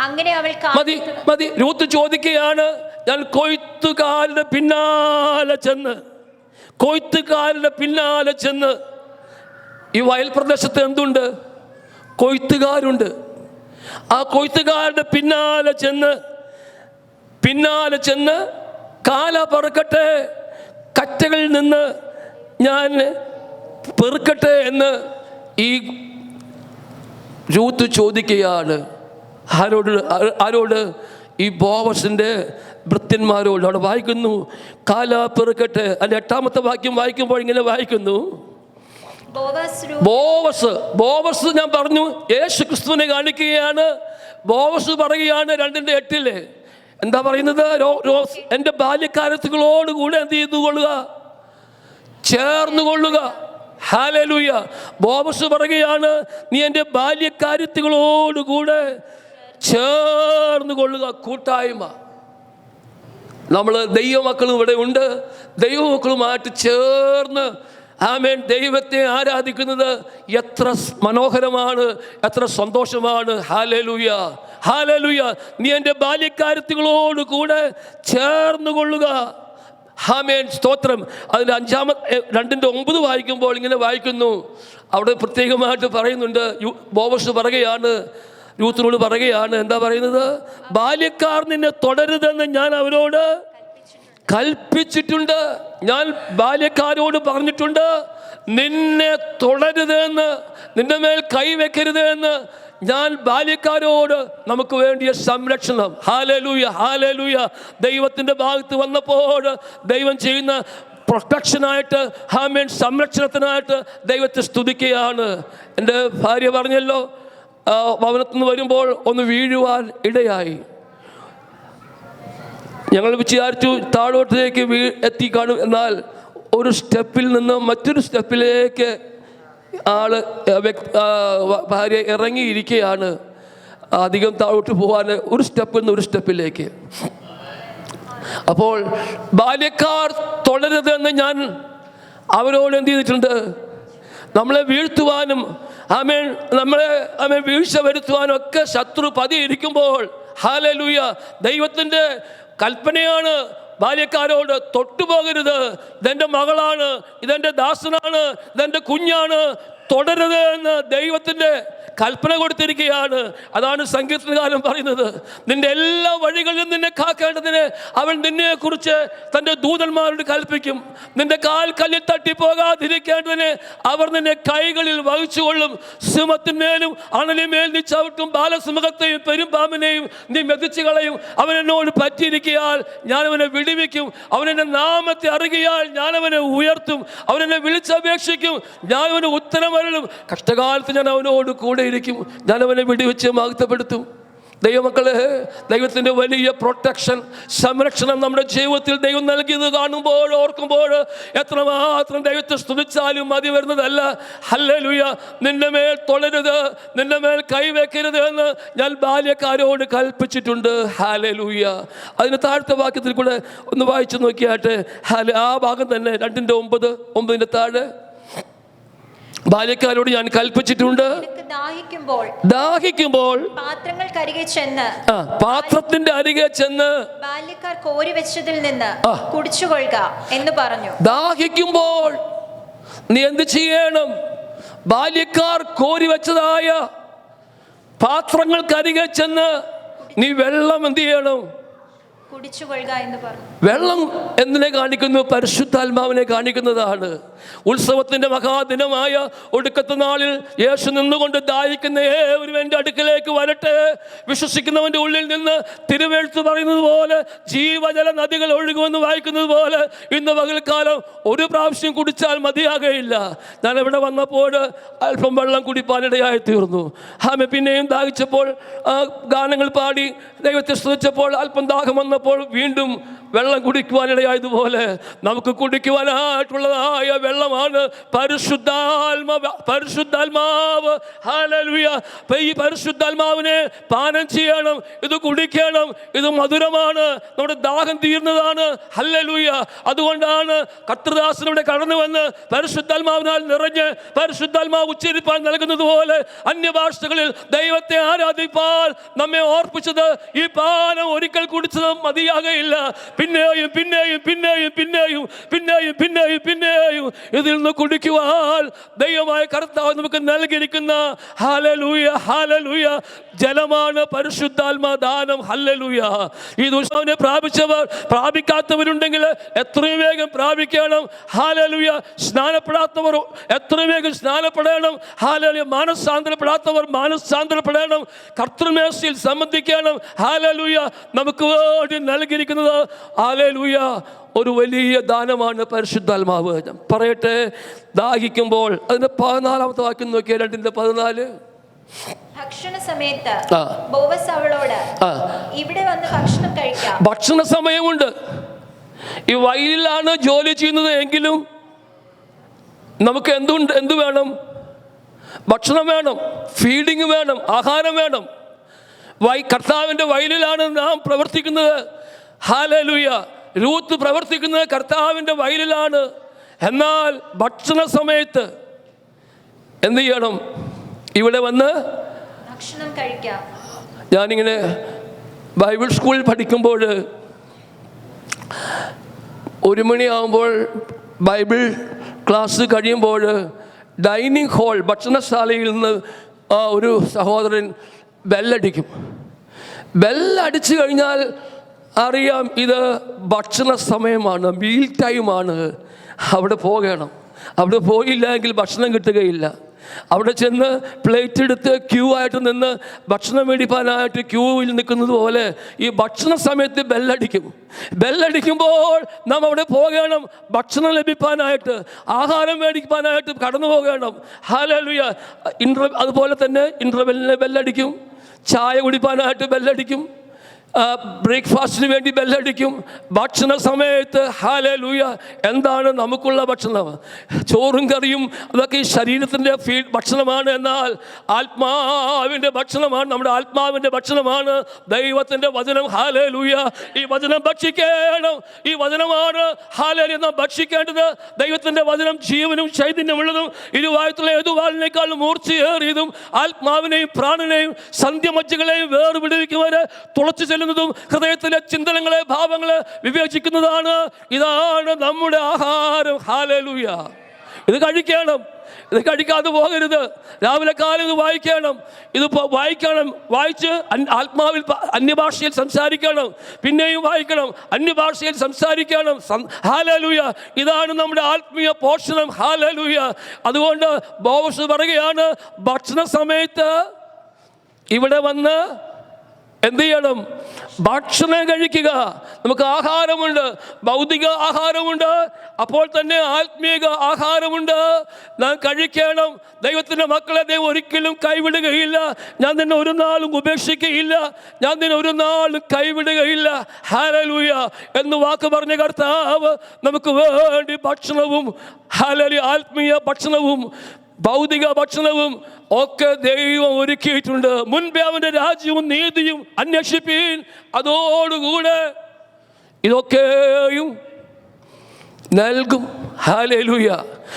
അങ്ങനെ അവൾ മതി. രൂത്ത് ചോദിക്കുകയാണ്, ഞാൻ കൊയ്ത്തുകാരുടെ പിന്നാലെ ചെന്ന് ഈ വയൽ പ്രദേശത്ത് എന്തുണ്ട്? കൊയ്ത്തുകാരുണ്ട്. ആ കൊയ്ത്തുകാരുടെ പിന്നാലെ ചെന്ന് കാല പറക്കട്ടെ, കറ്റകളിൽ നിന്ന് ഞാൻ പെറുക്കട്ടെ എന്ന് ഈ രൂത്ത് ചോദിക്കുകയാണ്. ആരോട്? ഈ ബോവസിൻ്റെ ഭൃത്യന്മാരോട്. അവിടെ വായിക്കുന്നു, കാല പെറുക്കട്ടെ. അതിൻ്റെ 8ാമത്തെ വാക്യം വായിക്കുമ്പോൾ ഇങ്ങനെ വായിക്കുന്നു, ബോവസ് ഞാൻ പറഞ്ഞു യേശു ക്രിസ്തുവിനെ കാണിക്കുകയാണ്. ബോവസ് പറയുകയാണ് 2:8 എന്താ പറയുന്നത്? എൻ്റെ ബാല്യക്കാരത്തുകളോടുകൂടെ എന്ത് ചെയ്തു കൊള്ളുക? ചേർന്നുകൊള്ളുക. ഹല്ലേലൂയ. ബോവസ് പറയുകയാണ്, നീ എൻ്റെ ബാല്യക്കാരത്തുകളോടുകൂടെ ചേർന്ന് കൊള്ളുക. കൂട്ടായ്മ. നമ്മൾ ദൈവമക്കളും ഇവിടെ ഉണ്ട്. ദൈവമക്കളുമായിട്ട് ചേർന്ന് ആമേൻ ദൈവത്തെ ആരാധിക്കുന്നത് എത്ര മനോഹരമാണ്, എത്ര സന്തോഷമാണ്. Hallelujah, hallelujah. നീ എൻ്റെ ബാല്യക്കാരത്തികളോട് കൂടെ ചേർന്ന് കൊള്ളുക. ആമേൻ, സ്തോത്രം. അതിൻ്റെ 2:9 വായിക്കുമ്പോൾ ഇങ്ങനെ വായിക്കുന്നു, അവിടെ പ്രത്യേകമായിട്ട് പറയുന്നുണ്ട്. ബോവസ് പറയുകയാണ്, യൂത്തിനോട് പറയുകയാണ്, എന്താ പറയുന്നത്? ബാല്യക്കാർ നിന്നെ തുടരുതെന്ന് ഞാൻ അവരോട് കൽപ്പിച്ചിട്ടുണ്ട്. ഞാൻ ബാല്യക്കാരോട് പറഞ്ഞിട്ടുണ്ട്, നിന്നെ തുടരുതെന്ന്, നിന്റെ മേൽ കൈവെക്കരുത് എന്ന് ഞാൻ ബാല്യക്കാരോട്. നമുക്ക് വേണ്ടിയ സംരക്ഷണം. Hallelujah, hallelujah. ദൈവത്തിൻ്റെ ഭാഗത്ത് വന്നപ്പോൾ ദൈവം ചെയ്യുന്ന പ്രൊട്ടക്ഷനായിട്ട്, ആമേൻ, സംരക്ഷണത്തിനായിട്ട് ദൈവത്തെ സ്തുതിക്കുകയാണ്. എൻ്റെ ഭാര്യ പറഞ്ഞല്ലോ, ഭവനത്തിൽ നിന്ന് വരുമ്പോൾ ഒന്ന് വീഴുവാൻ ഇടയായി. ഞങ്ങൾ വിചാരിച്ചു താഴോട്ടേക്ക് എത്തിക്കാണും. എന്നാൽ ഒരു സ്റ്റെപ്പിൽ നിന്ന് മറ്റൊരു സ്റ്റെപ്പിലേക്ക് ഭാര്യ ഇറങ്ങിയിരിക്കുകയാണ്. അധികം താഴോട്ട് പോകാൻ ഒരു സ്റ്റെപ്പിൽ നിന്ന് ഒരു സ്റ്റെപ്പിലേക്ക്. അപ്പോൾ ബാല്യക്കാർ തുടരുതെന്ന് ഞാൻ അവരോട് എന്ത് ചെയ്തിട്ടുണ്ട്? നമ്മളെ വീഴ്ത്തുവാനും നമ്മളെ വീഴ്ച വരുത്തുവാനും ഒക്കെ ശത്രു പതിയിരിക്കുമ്പോൾ, ഹല്ലേലൂയ, ദൈവത്തിൻ്റെ കൽപ്പനയാണ് ബാല്യക്കാരോട്, തൊട്ടുപോകരുത്. ഇതെൻ്റെ മകളാണ്, ഇതെൻ്റെ ദാസനാണ്, ഇതെൻ്റെ കുഞ്ഞാണ്, തുടരുത് എന്ന് ദൈവത്തിൻ്റെ കൽപ്പന കൊടുത്തിരിക്കുകയാണ്. അതാണ് സങ്കീർത്തനകാരൻ പറയുന്നത്, നിന്റെ എല്ലാ വഴികളിലും നിന്നെ കാക്കേണ്ടതിന് അവൻ നിന്നെക്കുറിച്ച് തൻ്റെ ദൂതന്മാരോട് കൽപ്പിക്കും. നിന്റെ കാൽ കല്ലിൽ തട്ടിപ്പോകാതിരിക്കേണ്ടതിന് അവർ നിന്നെ കൈകളിൽ വഹിച്ചുകൊള്ളും. സിംഹത്തിന്മേലും അണലിന്മേൽ നീ ചവിട്ടും, ബാലസിംഹത്തെയും പെരുമ്പാമ്പിനെയും നീ മെതിച്ചു കളയും. അവൻ എന്നോട് പറ്റിയിരിക്കയാൽ ഞാൻ അവനെ വിടുവിക്കും. അവനെൻ്റെ നാമത്തെ അറിയിയാൽ ഞാൻ അവനെ ഉയർത്തും. അവനെന്നെ വിളിച്ചപേക്ഷിക്കും, ഞാൻ അവന് ഉത്തരം അരുളും. കഷ്ടകാലത്ത് ഞാൻ അവനോട് കൂടെ ഇരിക്കും, ഞാൻ അവനെ വെടിവെച്ച് മഹത്വപ്പെടുത്തും. ദൈവമക്കളെ, ദൈവത്തിൻ്റെ വലിയ പ്രൊട്ടക്ഷൻ, സംരക്ഷണം നമ്മുടെ ജീവിതത്തിൽ ദൈവം നൽകിയത് കാണുമ്പോൾ, ഓർക്കുമ്പോൾ എത്രമാത്രം ദൈവത്തെ സ്തുതിച്ചാലും മതി വരുന്നതല്ല. ഹല്ലേലൂയ. നിന്റെ മേൽ തുടരുത്, നിന്റെ മേൽ കൈവെക്കരുത് എന്ന് ഞാൻ ബാല്യക്കാരോട് കൽപ്പിച്ചിട്ടുണ്ട്. ഹല്ലേലൂയ. അതിന് താഴത്തെ വാക്യത്തിൽ കൂടെ ഒന്ന് വായിച്ചു നോക്കിയാട്ടെ. ആ ഭാഗം തന്നെ 2:9 താഴെ. ബാല്യക്കാരോട് ഞാൻ കൽപ്പിച്ചിട്ടുണ്ട്, ദാഹിക്കുമ്പോൾ പാത്രത്തിന്റെ അരികെ ചെന്ന് ബാല്യക്കാർ കോരി വെച്ചതിൽ നിന്ന് കുടിച്ചുകൊള്ളുക എന്ന് പറഞ്ഞു. ദാഹിക്കുമ്പോൾ നീ എന്ത് ചെയ്യണം? ബാല്യക്കാർ കോരി വെച്ചതായ പാത്രങ്ങൾക്കരികെ ചെന്ന് നീ വെള്ളം എന്ത് ചെയ്യണം? കുടിച്ചുകൊള്ളുക എന്ന് പറഞ്ഞു. വെള്ളം എന്തിനെ കാണിക്കുന്നു? പരിശുദ്ധാത്മാവിനെ കാണിക്കുന്നതാണ്. ഉത്സവത്തിന്റെ മഹാദിനമായ ഒടുക്കത്തെ നാളിൽ യേശു നിന്നുകൊണ്ട് ദാഹിക്കുന്ന ഏവരും എൻ്റെ അടുക്കലേക്ക് വരട്ടെ. വിശ്വസിക്കുന്നവൻ്റെ ഉള്ളിൽ നിന്ന് തിരുവെഴുത്ത് പറയുന്നത് പോലെ ജീവജല നദികൾ ഒഴുകുമെന്ന് വായിക്കുന്നത് പോലെ ഇന്ന് പകൽക്കാലം ഒരു പ്രാവശ്യം കുടിച്ചാൽ മതിയാകയില്ല. ഞാൻ ഇവിടെ വന്നപ്പോൾ അല്പം വെള്ളം കുടിപ്പാനിടയായി തീർന്നു. പിന്നെയും ദാഹിച്ചപ്പോൾ ഗാനങ്ങൾ പാടി ദൈവത്തെ സ്തുതിച്ചപ്പോൾ അല്പം ദാഹം വന്നപ്പോൾ വീണ്ടും വെള്ളം കുടിക്കുവാനിടയായതുപോലെ നമുക്ക് കുടിക്കുവാനായിട്ടുള്ളതായ വെള്ളമാണ് പരിശുദ്ധാത്മാവ്. ഹല്ലേലൂയ. ഈ പരിശുദ്ധാത്മാവിനെ പാനം ചെയ്യണം, ഇത് കുടിക്കണം, ഇത് മധുരമാണ്, നമ്മുടെ ദാഹം തീർന്നതാണ്. ഹല്ലേലൂയ. അതുകൊണ്ടാണ് കർത്തൃദാസനിവിടെ കടന്നു വന്ന് പരിശുദ്ധാത്മാവിനാൽ നിറഞ്ഞ് പരിശുദ്ധാത്മാവ് ഉച്ചരിപ്പാൻ നൽകുന്നത് പോലെ അന്യഭാഷകളിൽ ദൈവത്തെ ആരാധിപ്പാൻ നമ്മെ ഓർപ്പിച്ചത്. ഈ പാനം ഒരിക്കൽ കുടിച്ചത് മതിയാകയില്ല. പിന്നെയും പിന്നെയും പിന്നെയും പിന്നെയും പിന്നെയും പിന്നെയും പിന്നെയും ഇതിൽ നിന്ന് കുടിക്കുവാൻ ദൈവമായ കർത്താവ് നമുക്ക് നൽകിയിരിക്കുന്ന ഹല്ലേലൂയ ഹല്ലേലൂയ ജലമാണ് പരിശുദ്ധാത്മാ ദാനം. ഹല്ലേലൂയ. ഈ ദുഷ്ടാവിനെ പ്രാപിച്ചവർ പ്രാപിക്കാത്തവരുണ്ടെങ്കിൽ എത്രയും വേഗം പ്രാപിക്കണം. ഹല്ലേലൂയ. സ്നാനപ്പെടാത്തവർ എത്രയും വേഗം സ്നാനപ്പെടണം. ഹല്ലേലൂയ. മാനസാന്തരപ്പെടാത്തവർ മാനസാന്തരപ്പെടണം. കർത്തൃമേശയിൽ സംബന്ധിക്കണം. ഹല്ലേലൂയ. നമുക്ക് വേണ്ടി നൽകിയിരിക്കുന്നത് ഹല്ലേലൂയ ഒരു വലിയ ദാനമാണ് പരിശുദ്ധാത്മാവ്. പറയട്ടെ, ദാഹിക്കുമ്പോൾ അതിന്റെ 14-ാമത്തെ വാക്യം നോക്കിയ 2:14. ഭക്ഷണ സമയത്ത് ബോവസ് അവളോട് ഇവിടെ വന്ന് ഭക്ഷണം കഴിക്കാം. ഭക്ഷണ സമയമുണ്ട്. ഈ വയലിലാണ് ജോലി ചെയ്യുന്നത് എങ്കിലും നമുക്ക് എന്ത് വേണം? ഭക്ഷണം വേണം, ഫീഡിങ് വേണം, ആഹാരം വേണം. കർത്താവിൻ്റെ വയലിലാണ് നാം പ്രവർത്തിക്കുന്നത്. ഹല്ലേലൂയ. രൂത്ത് പ്രവർത്തിക്കുന്നത് കർത്താവിൻ്റെ വയലിലാണ്. എന്നാൽ ഭക്ഷണ സമയത്ത് എന്ത് ചെയ്യണം? ഇവിടെ വന്ന് ഭക്ഷണം കഴിക്കാം. ഞാനിങ്ങനെ ബൈബിൾ സ്കൂളിൽ പഠിക്കുമ്പോൾ 1 മണിയാകുമ്പോൾ ബൈബിൾ ക്ലാസ് കഴിയുമ്പോൾ ഡൈനിങ് ഹാൾ ഭക്ഷണശാലയിൽ നിന്ന് ഒരു സഹോദരൻ ബെല്ലടിക്കും. ബെല്ലടിച്ചു കഴിഞ്ഞാൽ അറിയാം ഇത് ഭക്ഷണ സമയമാണ്, മീൽ ടൈമാണ്. അവിടെ പോകണം. അവിടെ പോയില്ലെങ്കിൽ ഭക്ഷണം കിട്ടുകയില്ല. അവിടെ ചെന്ന് പ്ലേറ്റ് എടുത്ത് ക്യൂ ആയിട്ട് നിന്ന് ഭക്ഷണം മേടിക്കാനായിട്ട് ക്യൂവിൽ നിൽക്കുന്നത് പോലെ ഈ ഭക്ഷണ സമയത്ത് ബെല്ലടിക്കും. ബെല്ലടിക്കുമ്പോൾ നാം അവിടെ പോകണം. ഭക്ഷണം ലഭിക്കാനായിട്ട്, ആഹാരം മേടിക്കാനായിട്ട് കടന്നു പോകണം. ഹല്ലേലൂയ. അതുപോലെ തന്നെ ഇൻ്റർവെല്ലിന് ബെല്ലടിക്കും, ചായ കുടിക്കാനായിട്ട് ബെല്ലടിക്കും, ബ്രേക്ക്ഫാസ്റ്റിന് വേണ്ടി ബെല്ലടിക്കും. ഭക്ഷണ സമയത്ത് ഹല്ലേലൂയ എന്താണ് നമുക്കുള്ള ഭക്ഷണം? ചോറും കറിയും അതൊക്കെ ഈ ശരീരത്തിൻ്റെ ഭക്ഷണമാണ്. എന്നാൽ ആത്മാവിൻ്റെ ഭക്ഷണമാണ്, നമ്മുടെ ആത്മാവിൻ്റെ ഭക്ഷണമാണ് ദൈവത്തിൻ്റെ വചനം. ഹല്ലേലൂയ. ഈ വചനം ഭക്ഷിക്കണം. ഈ വചനമാണ് ഹല്ലേലൂയ നാം ഭക്ഷിക്കേണ്ടത്. ദൈവത്തിൻ്റെ വചനം ജീവനും ചൈതന്യമുള്ളതും ഇരുവായത്തുള്ള ഏതുവാളിനേക്കാളും മൂർച്ചയേറിയതും ആത്മാവിനെയും പ്രാണനെയും സന്ധ്യമജ്ജകളെയും വേർപിടിവെക്കുവരെ തുളച്ചു ചെല്ലുന്നതും ഹൃദയത്തിലെ ചിന്തനങ്ങളെ ഭാവങ്ങളെ വിവേചിക്കുന്നതാണ്. ഇതാണ് നമ്മുടെ ആഹാരം. ഹല്ലേലൂയ. ഇത് കഴിക്കണം. ഇത് കഴിക്കാതെ പോകരുത്. രാവിലെ കാലം ഇത് വായിക്കണം. ഇത് വായിക്കണം. വായിച്ച് ആത്മാവിൽ അന്യഭാഷയിൽ സംസാരിക്കണം. പിന്നെയും വായിക്കണം, അന്യഭാഷയിൽ സംസാരിക്കണം. ഹല്ലേലൂയ. ഇതാണ് നമ്മുടെ ആത്മീയ പോഷണം. ഹല്ലേലൂയ. അതുകൊണ്ട് ബോവസ് പറയുകയാണ്, ഭക്ഷണ സമയത്ത് ഇവിടെ വന്ന് എന്ത് ചെയ്യണം? ഭക്ഷണം കഴിക്കുക. നമുക്ക് ആഹാരമുണ്ട്, ഭൗതിക ആഹാരമുണ്ട്, അപ്പോൾ തന്നെ ആത്മീക ആഹാരമുണ്ട്. നാം കഴിക്കണം. ദൈവത്തിൻ്റെ മക്കളെ ദൈവം ഒരിക്കലും കൈവിടുകയില്ല. ഞാൻ നിന്നെ ഒരു നാളും ഉപേക്ഷിക്കുകയില്ല, ഞാൻ നിന്നെ ഒരു നാളും കൈവിടുകയില്ല. ഹല്ലേലൂയ എന്ന് വാക്ക് പറഞ്ഞ കർത്താവ് നമുക്ക് വേണ്ടി ഭക്ഷണവും ഹല്ലേലൂയ ആത്മീയ ഭക്ഷണവും ഭൗതിക ഭക്ഷണവും ഒക്കെ ദൈവം ഒരുക്കിയിട്ടുണ്ട്. മുൻപേ അവൻ്റെ രാജ്യവും നീതിയും അന്വേഷിപ്പീൻ, അതോടുകൂടെ ഇതൊക്കെയും നൽകും. ഹല്ലേലൂയ.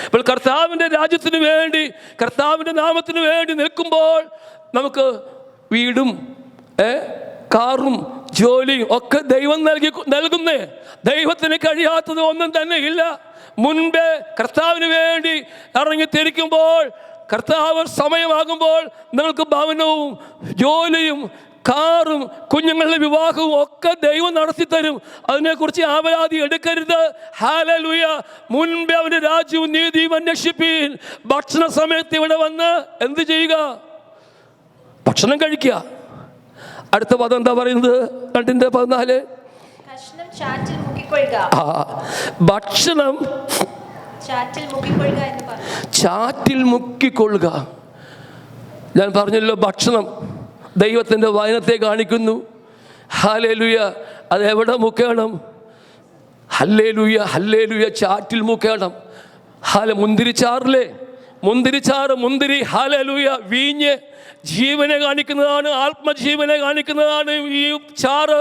അപ്പോൾ കർത്താവിൻ്റെ രാജ്യത്തിന് വേണ്ടി, കർത്താവിൻ്റെ നാമത്തിന് വേണ്ടി നിൽക്കുമ്പോൾ നമുക്ക് വീടും കാറും ജോലിയും ഒക്കെ ദൈവം നൽകുന്നേ. ദൈവത്തിന് കഴിയാത്തത് ഒന്നും തന്നെ ഇല്ല. മുൻപേ കർത്താവിന് വേണ്ടി ഇറങ്ങിത്തിരിക്കുമ്പോൾ, കർത്താവ് സമയമാകുമ്പോൾ നിങ്ങൾക്ക് ഭവനവും ജോലിയും കാറും കുഞ്ഞുങ്ങളുടെ വിവാഹവും ഒക്കെ ദൈവം നടത്തിത്തരും. അതിനെക്കുറിച്ച് ആവലാതി എടുക്കരുത്. ഹല്ലേലൂയ. മുൻപേ അവൻ്റെ രാജ്യവും നീതിയും അന്വേഷിപ്പീൻ. ഭക്ഷണ സമയത്ത് ഇവിടെ വന്ന് എന്ത് ചെയ്യുക? ഭക്ഷണം കഴിക്കുക. അടുത്ത പദം എന്താ പറയുന്നത്? 2:14. ഭക്ഷണം ചാറ്റിൽ മുക്കിക്കൊള്ളുക. ഞാൻ പറഞ്ഞല്ലോ, ഭക്ഷണം ദൈവത്തിൻ്റെ വചനത്തെ കാണിക്കുന്നു. ഹല്ലേലൂയ. അത് എവിടെ മുക്കണം? ഹല്ലേലൂയ ഹല്ലേലൂയ ചാറ്റിൽ മുക്കണം. മുന്തിരിച്ചാറിലെ മുന്തിരി, ഹല്ലേലൂയ വീഞ്ഞ് ജീവനെ കാണിക്കുന്നതാണ്, ആത്മജീവനെ കാണിക്കുന്നതാണ് ഈ ചാറ്.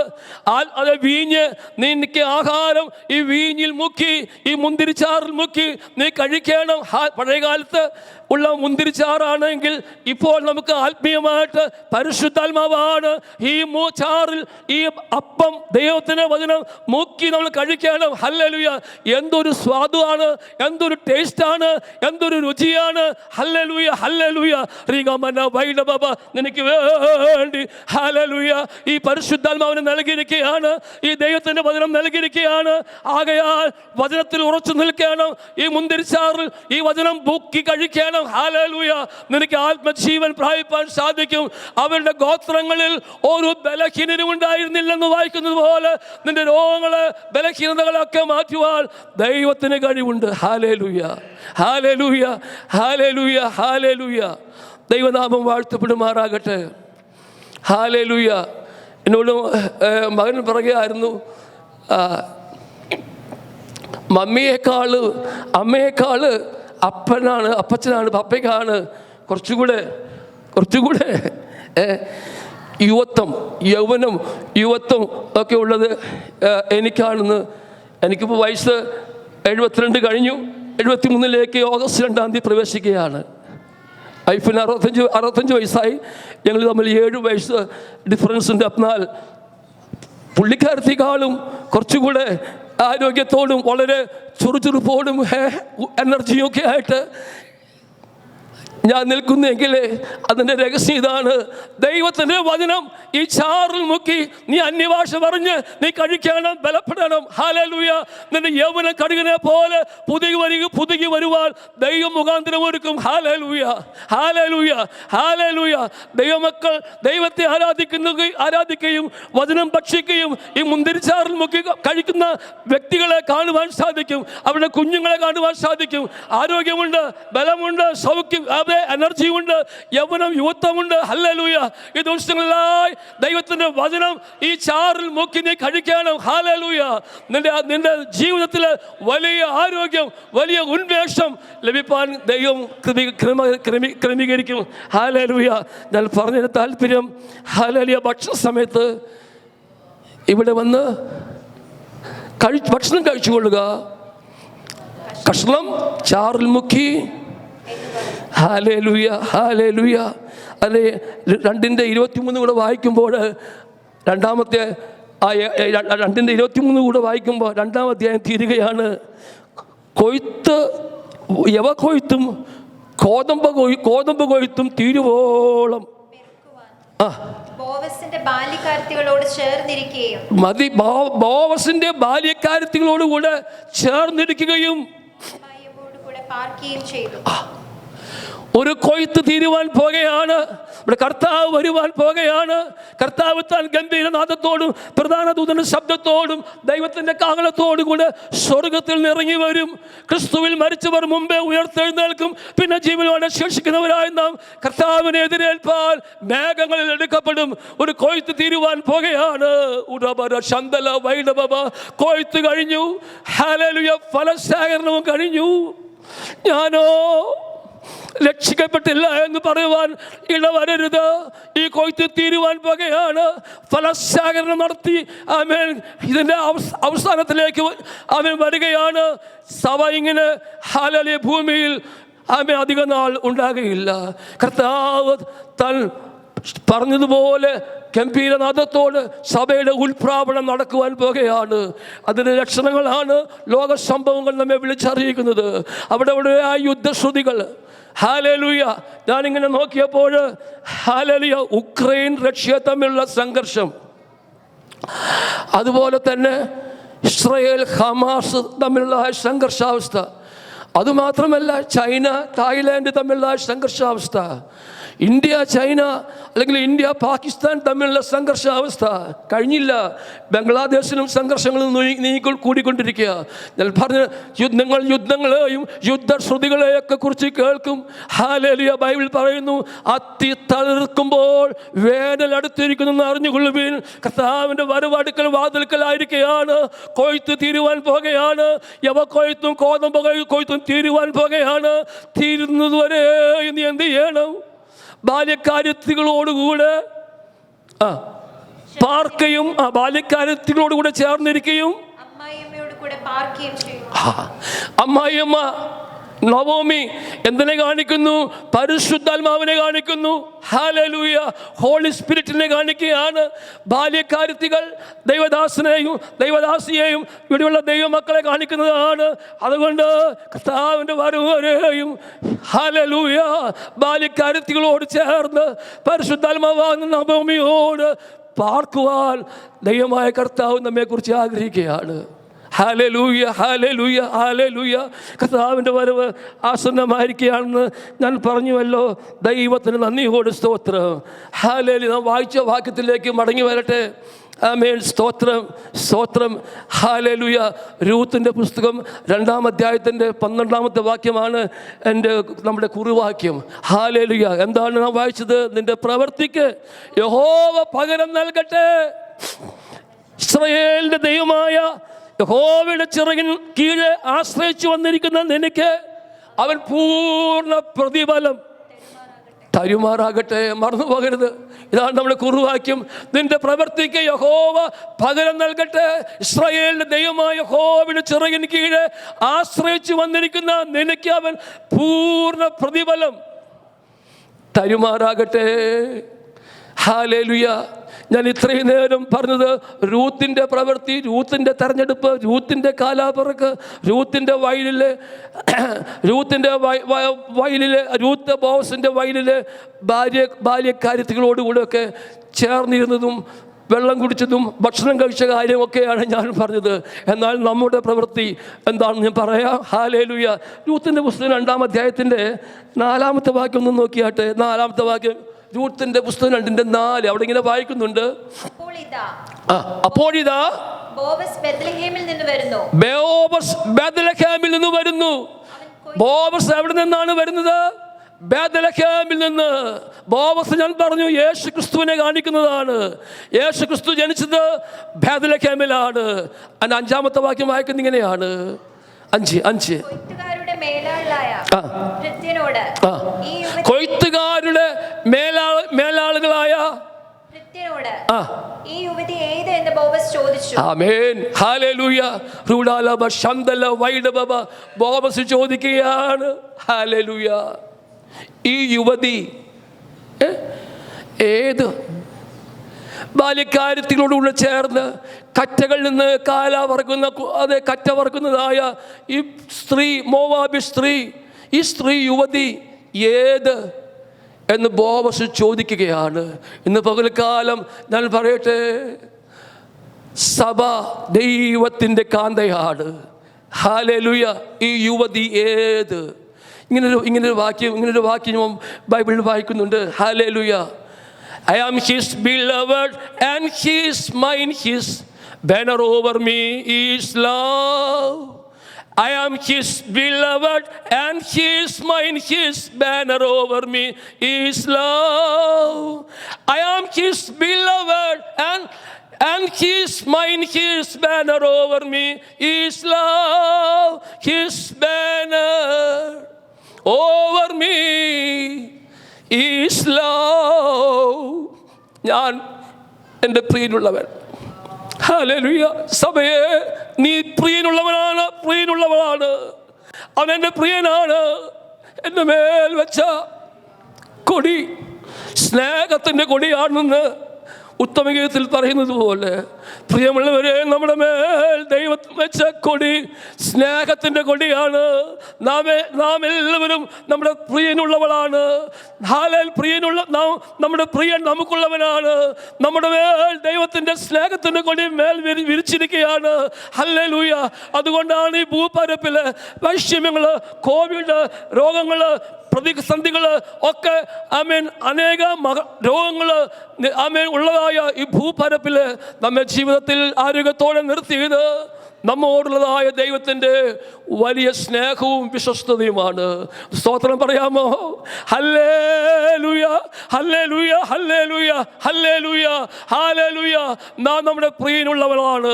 അത് വീഞ്ഞ്, നിനക്ക് ആഹാരം ഈ വീഞ്ഞിൽ മുക്കി, ഈ മുന്തിരിച്ചാറിൽ മുക്കി നീ കഴിക്കണം. പഴയകാലത്ത് ഉള്ള മുന്തിരിച്ചാറാണെങ്കിൽ ഇപ്പോൾ നമുക്ക് ആത്മീയമായിട്ട് പരിശുദ്ധാത്മാവാണ് ഈ ചാറിൽ ഈ അപ്പം ദൈവത്തിൻ്റെ വചനം മുക്കി നമ്മൾ കഴിക്കണം. ഹല്ലേലൂയ! എന്തൊരു സ്വാദാണ്, എന്തൊരു ടേസ്റ്റാണ്, എന്തൊരു രുചിയാണ്. Hallelujah, hallelujah. റീഗമന വൈഡബബ നിനക്ക് വേണ്ടി ഹല്ലേലൂയ ഈ പരിശുദ്ധാത്മാവിനെ നൽകിയിരിക്കുകയാണ്, ഈ ദൈവത്തിൻ്റെ വചനം നൽകിയിരിക്കുകയാണ്. ആകയാൽ വചനത്തിൽ ഉറച്ചു നിൽക്കണം. ഈ മുന്തിരിച്ചാറിൽ ഈ വചനം മുക്കി കഴിക്കണം. ഹല്ലേലൂയ! നിനക്ക് ആത്മജീവൻ പ്രാപിപ്പാൻ സാധിക്കും. അവരുടെ ഗോത്രങ്ങളിൽ ഒരു ബലഹീനരും ഉണ്ടായിരുന്നില്ലെന്ന് വായിക്കുന്നത് പോലെ നിന്റെ രോഗങ്ങള്, ബലഹീനതകളൊക്കെ മാറ്റുവാൻ ദൈവത്തിന് കഴിവുണ്ട്. Hallelujah, hallelujah, hallelujah, hallelujah. ദൈവനാമം വാഴ്ത്തപ്പെടുമാറാകട്ടെ. ഹല്ലേലൂയ. എന്നോട് മകൻ പറയുകയായിരുന്നു, അമ്മയേക്കാള് അപ്പച്ചനാണ്, പപ്പയ്ക്കാണ് കുറച്ചുകൂടെ യുവത്വം ഒക്കെ ഉള്ളത് എനിക്കാണെന്ന്. എനിക്കിപ്പോൾ വയസ്സ് 72 കഴിഞ്ഞു. 73 ഓഗസ്റ്റ് 2 പ്രവേശിക്കുകയാണ്. വൈഫിന് 65 വയസ്സായി. ഞങ്ങൾ തമ്മിൽ 7 വയസ്സ് ഡിഫറൻസ് ഉണ്ട്. എന്നാൽ പുള്ളിക്കാരത്തേക്കാളും കുറച്ചുകൂടെ ആരോഗ്യത്തോടും വളരെ ചുറുചുറുപ്പോടും എനർജിയും ഒക്കെ ആയിട്ട് ഞാൻ നിൽക്കുന്നെങ്കിൽ അതിൻ്റെ രഹസ്യം ഇതാണ്. ദൈവത്തിൻ്റെ വചനം ഈ ചാറിൽ മുക്കി നീ അന്യഭാഷ പറഞ്ഞ് നീ കഴിക്കണം, ബലപ്പെടണം. ഹല്ലേലൂയ. നിന്റെ യൗവനം കടുകിനെ പോലെ പുതുകി വരുവാൻ ദൈവം മുഖാന്തരം ഒരുക്കും. Hallelujah, hallelujah, hallelujah. ദൈവമക്കൾ ദൈവത്തെ ആരാധിക്കുകയും വചനം ഭക്ഷിക്കുകയും ഈ മുന്തിരിച്ചാറിൽ മുക്കി കഴിക്കുന്ന വ്യക്തികളെ കാണുവാൻ സാധിക്കും. അവരുടെ കുഞ്ഞുങ്ങളെ കാണുവാൻ സാധിക്കും. ആരോഗ്യമുണ്ട്, ബലമുണ്ട്, സൗഖ്യം, എനർജി ഉണ്ട്, യൗവനം, യുവത്വമുണ്ട്. ഹല്ലേലൂയ. ഈ ദിവസങ്ങളിലായി ദൈവത്തിന്റെ വചനം ഈ ചാറിൽ മുക്കി നീ കഴിക്കണം. ഹല്ലേലൂയ. നിന്റെ ജീവിതത്തിൽ വലിയ ആരോഗ്യം, വലിയ ഉന്മേഷം ലഭിപ്പാൻ ദൈവം ക്രമീകരിക്കും. ഹല്ലേലൂയ. ഞാൻ പറഞ്ഞതിന് താല്പര്യം, ഹല്ലേലൂയ, ഭക്ഷണ സമയത്ത് ഇവിടെ വന്ന് ഭക്ഷണം കഴിച്ചുകൊള്ളുക. കഷ്ണം ചാറിൽ മുക്കി. Hallelujah, hallelujah. അല്ലെ 2:23 കൂടെ വായിക്കുമ്പോൾ 2:23 കൂടെ വായിക്കുമ്പോൾ 2-ാം അധ്യായം തീരുകയാണ്. യവക്കൊയ്ത്തും കോതമ്പ് കൊയ്ത്തും തീരുവോളം ബോവസിന്റെ ബാല്യക്കാരത്തികളോട് ചേർന്നിരിക്കുകയും പാർക്കുകയും ചെയ്തു. ഒരു കൊയ്ത്ത് തീരുവാൻ പോകുകയാണ്. ഇവിടെ കർത്താവ് വരുവാൻ പോകുകയാണ്. കർത്താവ് താൻ ഗംഭീരനാദത്തോടും പ്രധാന ദൂതന്റെ ശബ്ദത്തോടും ദൈവത്തിന്റെ കാഹളത്തോടും കൂടെ സ്വർഗത്തിൽ നിറങ്ങി വരും. ക്രിസ്തുവിൽ മരിച്ചവർ മുമ്പേ ഉയർത്തെഴുന്നേൽക്കും. പിന്നെ ജീവനോടെ ശേഷിക്കുന്നവരായി നാം കർത്താവിനെ എതിരേൽപ്പാൻ മേഘങ്ങളിൽ എടുക്കപ്പെടും. ഒരു കൊയ്ത്ത് തീരുവാൻ പോകുകയാണ്. കൊയ്ത്ത് കഴിഞ്ഞു. ഹല്ലേലൂയ. ഫലശേഖരണവും കഴിഞ്ഞു. ഞാനോ രക്ഷിക്കപ്പെട്ടില്ല എന്ന് പറയുവാൻ ഇടവരരുത്. ഈ കൊയ്ത്ത് തീരുവാൻ പോകുകയാണ്. ഫലശേഖരണം നടത്തി ആമേൻ ഇതിൻ്റെ അവസാനത്തിലേക്ക് ആമേൻ വരികയാണ്. സഭ ഇങ്ങനെ ഹല്ലേലൂയ ഭൂമിയിൽ ആമേൻ അധിക നാൾ ഉണ്ടാകുകയില്ല. കർത്താവ് താൻ പറഞ്ഞതുപോലെ ഗംഭീരനാദത്തോട് സഭയുടെ ഉൽപ്രാപണം നടക്കുവാൻ പോകുകയാണ്. അതിൻ്റെ ലക്ഷണങ്ങളാണ് ലോക സംഭവങ്ങൾ നമ്മെ വിളിച്ചറിയിക്കുന്നത്. അവിടെ ആ യുദ്ധശ്രുതികൾ. ഹല്ലേലൂയ. ഞാനിങ്ങനെ നോക്കിയപ്പോൾ ഹല്ലേലൂയ ഉക്രൈൻ റഷ്യ തമ്മിലുള്ള സംഘർഷം, അതുപോലെ തന്നെ ഇസ്രായേൽ ഹമാസ് തമ്മിലുള്ള സംഘർഷാവസ്ഥ, അതുമാത്രമല്ല ചൈന തായ്ലാൻഡ് തമ്മിലുള്ള സംഘർഷാവസ്ഥ, ഇന്ത്യ ചൈന അല്ലെങ്കിൽ ഇന്ത്യ പാകിസ്ഥാൻ തമ്മിലുള്ള സംഘർഷാവസ്ഥ കഴിഞ്ഞില്ല. ബംഗ്ലാദേശിലും സംഘർഷങ്ങൾ കൂടിക്കൊണ്ടിരിക്കുക. ഞാൻ പറഞ്ഞ യുദ്ധങ്ങളെയും യുദ്ധശ്രുതികളെയൊക്കെ കുറിച്ച് കേൾക്കും. ഹല്ലേലൂയ. ബൈബിൾ പറയുന്നു, അത്തി തളിർക്കുമ്പോൾ വേനൽ അടുത്തിരിക്കുന്നു അറിഞ്ഞുകൊള്ളുവിൻ. കർത്താവിൻ്റെ വരവടുക്കൽ വാതിൽക്കലായിരിക്കുകയാണ്. കൊയ്ത്ത് തീരുവാൻ പോകുകയാണ്. യവക്കൊയ്ത്തും കോതമ്പ് കൊയ്ത്തും തീരുവാൻ പോകുകയാണ്. തീരുന്നതുവരെ ഇനി എന്ത് ചെയ്യണം? ബാല്യക്കാര്യത്തികളോടുകൂടെ പാർക്കുകയും ബാല്യക്കാര്യത്തികളോടുകൂടെ ചേർന്നിരിക്കുകയും അമ്മായിയമ്മയോട് കൂടെ പാർക്കുകയും ചെയ്യും. അമ്മായിയമ്മ നവോമി എന്തിനെ കാണിക്കുന്നു? പരിശുദ്ധാത്മാവിനെ കാണിക്കുന്നു. ഹല്ലേലൂയ, ഹോളി സ്പിരിറ്റിനെ കാണിക്കുകയാണ്. ബാല്യക്കാരത്തികൾ ദൈവദാസനെയും ദൈവദാസിയെയും ഇവിടെയുള്ള ദൈവമക്കളെ കാണിക്കുന്നതാണ്. അതുകൊണ്ട് കർത്താവിൻ്റെ വരവരെയും ഹല്ലേലൂയ ബാല്യക്കാരത്തികളോട് ചേർന്ന് പരിശുദ്ധാത്മാവാകുന്ന നവോമിയോട് പാർക്കുവാൻ ദൈവമായ കർത്താവ് നമ്മെക്കുറിച്ച് ആഗ്രഹിക്കുകയാണ്. Hallelujah, hallelujah, hallelujah. കർത്താവിൻ്റെ വരവ് ആസന്നമായിരിക്കുകയാണെന്ന് ഞാൻ പറഞ്ഞുവല്ലോ. ദൈവത്തിന് നന്ദിയോട് സ്തോത്രം. ഹല്ലേലൂയ. നാം വായിച്ച വാക്യത്തിലേക്ക് മടങ്ങി വരട്ടെ. ആമേൻ, സ്തോത്രം, സ്തോത്രം. ഹല്ലേലൂയ. രൂത്തിന്റെ പുസ്തകം 2-ാം അധ്യായത്തിൻ്റെ 12-ാമത്തെ വാക്യമാണ് നമ്മുടെ കുറുവാക്യം. ഹല്ലേലൂയ. എന്താണ് നാം വായിച്ചത്? നിന്റെ പ്രവൃത്തിക്ക് യഹോവ പകരം നൽകട്ടെ. ഇസ്രായേലിന്റെ ദൈവമായ യഹോവയുടെ ചിറകിൻ കീഴെ ആശ്രയിച്ചു വന്നിരിക്കുന്ന നിനക്ക് അവൻ പൂർണ്ണ പ്രതിഫലം തരുമാറാകട്ടെ. മറന്നു പോകരുത്. ഇതാണ് നമ്മുടെ കുറുവാക്യം. നിന്റെ പ്രവൃത്തിക്ക് യഹോവ പകരം നൽകട്ടെ. ഇസ്രായേലിന്റെ ദൈവമായ യഹോവയുടെ ചിറകിൻ കീഴെ ആശ്രയിച്ചു വന്നിരിക്കുന്ന നിനക്ക് അവൻ പൂർണ്ണ പ്രതിഫലം തരുമാറാകട്ടെ. ഹല്ലേലൂയ. ഞാൻ ഇത്രയും നേരം പറഞ്ഞത് രൂത്തിൻ്റെ പ്രവൃത്തി, രൂത്തിൻ്റെ തെരഞ്ഞെടുപ്പ്, രൂത്തിൻ്റെ കാലാപിറക്ക്, രൂത്തിൻ്റെ വയലിലെ രൂത്ത് ബോസിൻ്റെ വയലിലെ ബാല്യക്കാര്യത്തികളോടുകൂടെയൊക്കെ ചേർന്നിരുന്നതും വെള്ളം കുടിച്ചതും ഭക്ഷണം കഴിച്ച കാര്യമൊക്കെയാണ് ഞാൻ പറഞ്ഞത്. എന്നാൽ നമ്മുടെ പ്രവൃത്തി എന്താണെന്ന് ഞാൻ പറയാം. ഹല്ലേലൂയ. രൂത്തിൻ്റെ പുസ്തകം 2-ാം അധ്യായത്തിൻ്റെ 4-ാമത്തെ വാക്യം ഒന്ന് നോക്കിയാട്ടെ. 4-ാമത്തെ വാക്യം, രൂത്തിന്റെ പുസ്തകം 2:4 അവിടെ ഇങ്ങനെ വായിക്കുന്നുണ്ട്. അപ്പോഴിതാ ബോവസ് ബേത്ലഹേമിൽ നിന്ന് വരുന്നു. ബോവസ് എവിടെ നിന്നാണ് വരുന്നത്? ബേത്ലഹേമിൽ നിന്ന്. ബോവസ് ഞാൻ പറഞ്ഞു യേശു ക്രിസ്തുവിനെ കാണിക്കുന്നതാണ്. യേശു ക്രിസ്തു ജനിച്ചത് ബേത്ലഹേമിലാണ്. 5-ാമത്തെ വാക്യം വായിക്കുന്നത് ഇങ്ങനെയാണ്. 5 കൊയ്ത്തുകാരുടെ മേലാളുകളായ ഈ യുവതി ഏത് എന്ന് ബോവസ് ചോദിച്ചു. ആമേൻ, ഹല്ലേലൂയ. റൂഡാലബ ശന്തല വൈഡബബ ബോവസ് ചോദിക്കുകയാണ്. ഹല്ലേലൂയ. ഈ യുവതി ഏത് ബാല്യക്കാര്യത്തിനോടുകൂടെ ചേർന്ന് കറ്റകളിൽ നിന്ന് കാല വറക്കുന്ന കറ്റ വറക്കുന്നതായ ഈ സ്ത്രീ, മോവാബി സ്ത്രീ, ഈ സ്ത്രീ യുവതി ഏത് എന്ന് ബോവസ് ചോദിക്കുകയാണ്. ഇന്ന് പകൽക്കാലം ഞാൻ പറയട്ടെ, സഭ ദൈവത്തിൻ്റെ കാന്തയാണ്. ഹല്ലേലൂയ. ഈ യുവതി ഏത്? ഇങ്ങനൊരു വാക്യം ബൈബിളിൽ വായിക്കുന്നുണ്ട്. Hallelujah. I am his beloved and his mine, his banner over me is love. I am his beloved and his mine, his banner over me is love. I am his beloved and his mine, his banner over me is love. His banner over me is love. ഞാൻ എൻ്റെ പ്രിയനുള്ളവൻ. ഹല്ലേലൂയ. സഭയെ നീ പ്രിയനുള്ളവളാണ്. അവൻ എൻ്റെ പ്രിയനാണ്. എൻ്റെ മേൽ വെച്ച കൊടി സ്നേഹത്തിൻ്റെ കൊടിയാണെന്ന് ഉത്തമഗീതത്തിൽ പറയുന്നത് പോലെ, പ്രിയമുള്ളവരെ, നമ്മുടെ മേൽ ദൈവം വെച്ച കൊടി സ്നേഹത്തിൻ്റെ കൊടിയാണ്. നാം എല്ലാവരും നമ്മുടെ പ്രിയനുള്ളവളാണ്. നമ്മുടെ പ്രിയൻ നമുക്കുള്ളവനാണ്. നമ്മുടെ മേൽ ദൈവത്തിൻ്റെ സ്നേഹത്തിൻ്റെ കൊടി മേൽ വിരിച്ചിരിക്കുകയാണ്. ഹല്ലേലൂയ. അതുകൊണ്ടാണ് ഈ ഭൂപരപ്പില് വൈഷമ്യങ്ങൾ, കോവിഡ് രോഗങ്ങൾ, പ്രതിസന്ധികൾ ഒക്കെ അനേക രോഗങ്ങൾ ഉള്ളതായ ഈ ഭൂപരപ്പിൽ നമ്മെ ജീവിതത്തിൽ ആരോഗ്യത്തോടെ നിർത്തിയത് നമ്മോടുള്ളതായ ദൈവത്തിൻ്റെ വലിയ സ്നേഹവും വിശ്വസ്തതയുമാണ്. സ്തോത്രം പറയാമോ? Hallelujah, hallelujah, hallelujah, hallelujah, hallelujah. നാം നമ്മുടെ പ്രിയനുള്ളവളാണ്.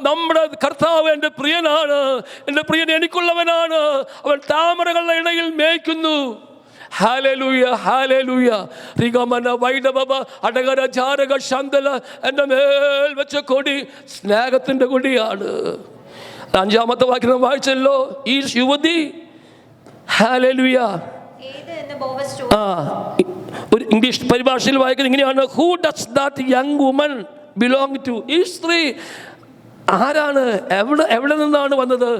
നമ്മുടെ കർത്താവ് എൻ്റെ പ്രിയനാണ്. എൻ്റെ പ്രിയൻ എനിക്കുള്ളവനാണ്. അവൻ താമരകളുടെ ഇടയിൽ മേയ്ക്കുന്നു. Hallelujah, hallelujah. റിഗമന വൈഡബബ അടകര ജാരക ശന്തല എൻ്റെ മേൽ വെച്ച കൊടി സ്നേഹത്തിൻ്റെ കൊടിയാണ്. 5-ാമത്തെ വാക്യം വായിച്ചല്ലോ. ഈ യുവതി ഹല്ലേലൂയ ഒരു ഇംഗ്ലീഷ് പരിഭാഷയിൽ വായിക്കുന്നത് ഇങ്ങനെയാണ്: who does that young woman belong to? ഈ സ്ത്രീ ആരാണ്? എവിടെ നിന്നാണ് വന്നത്?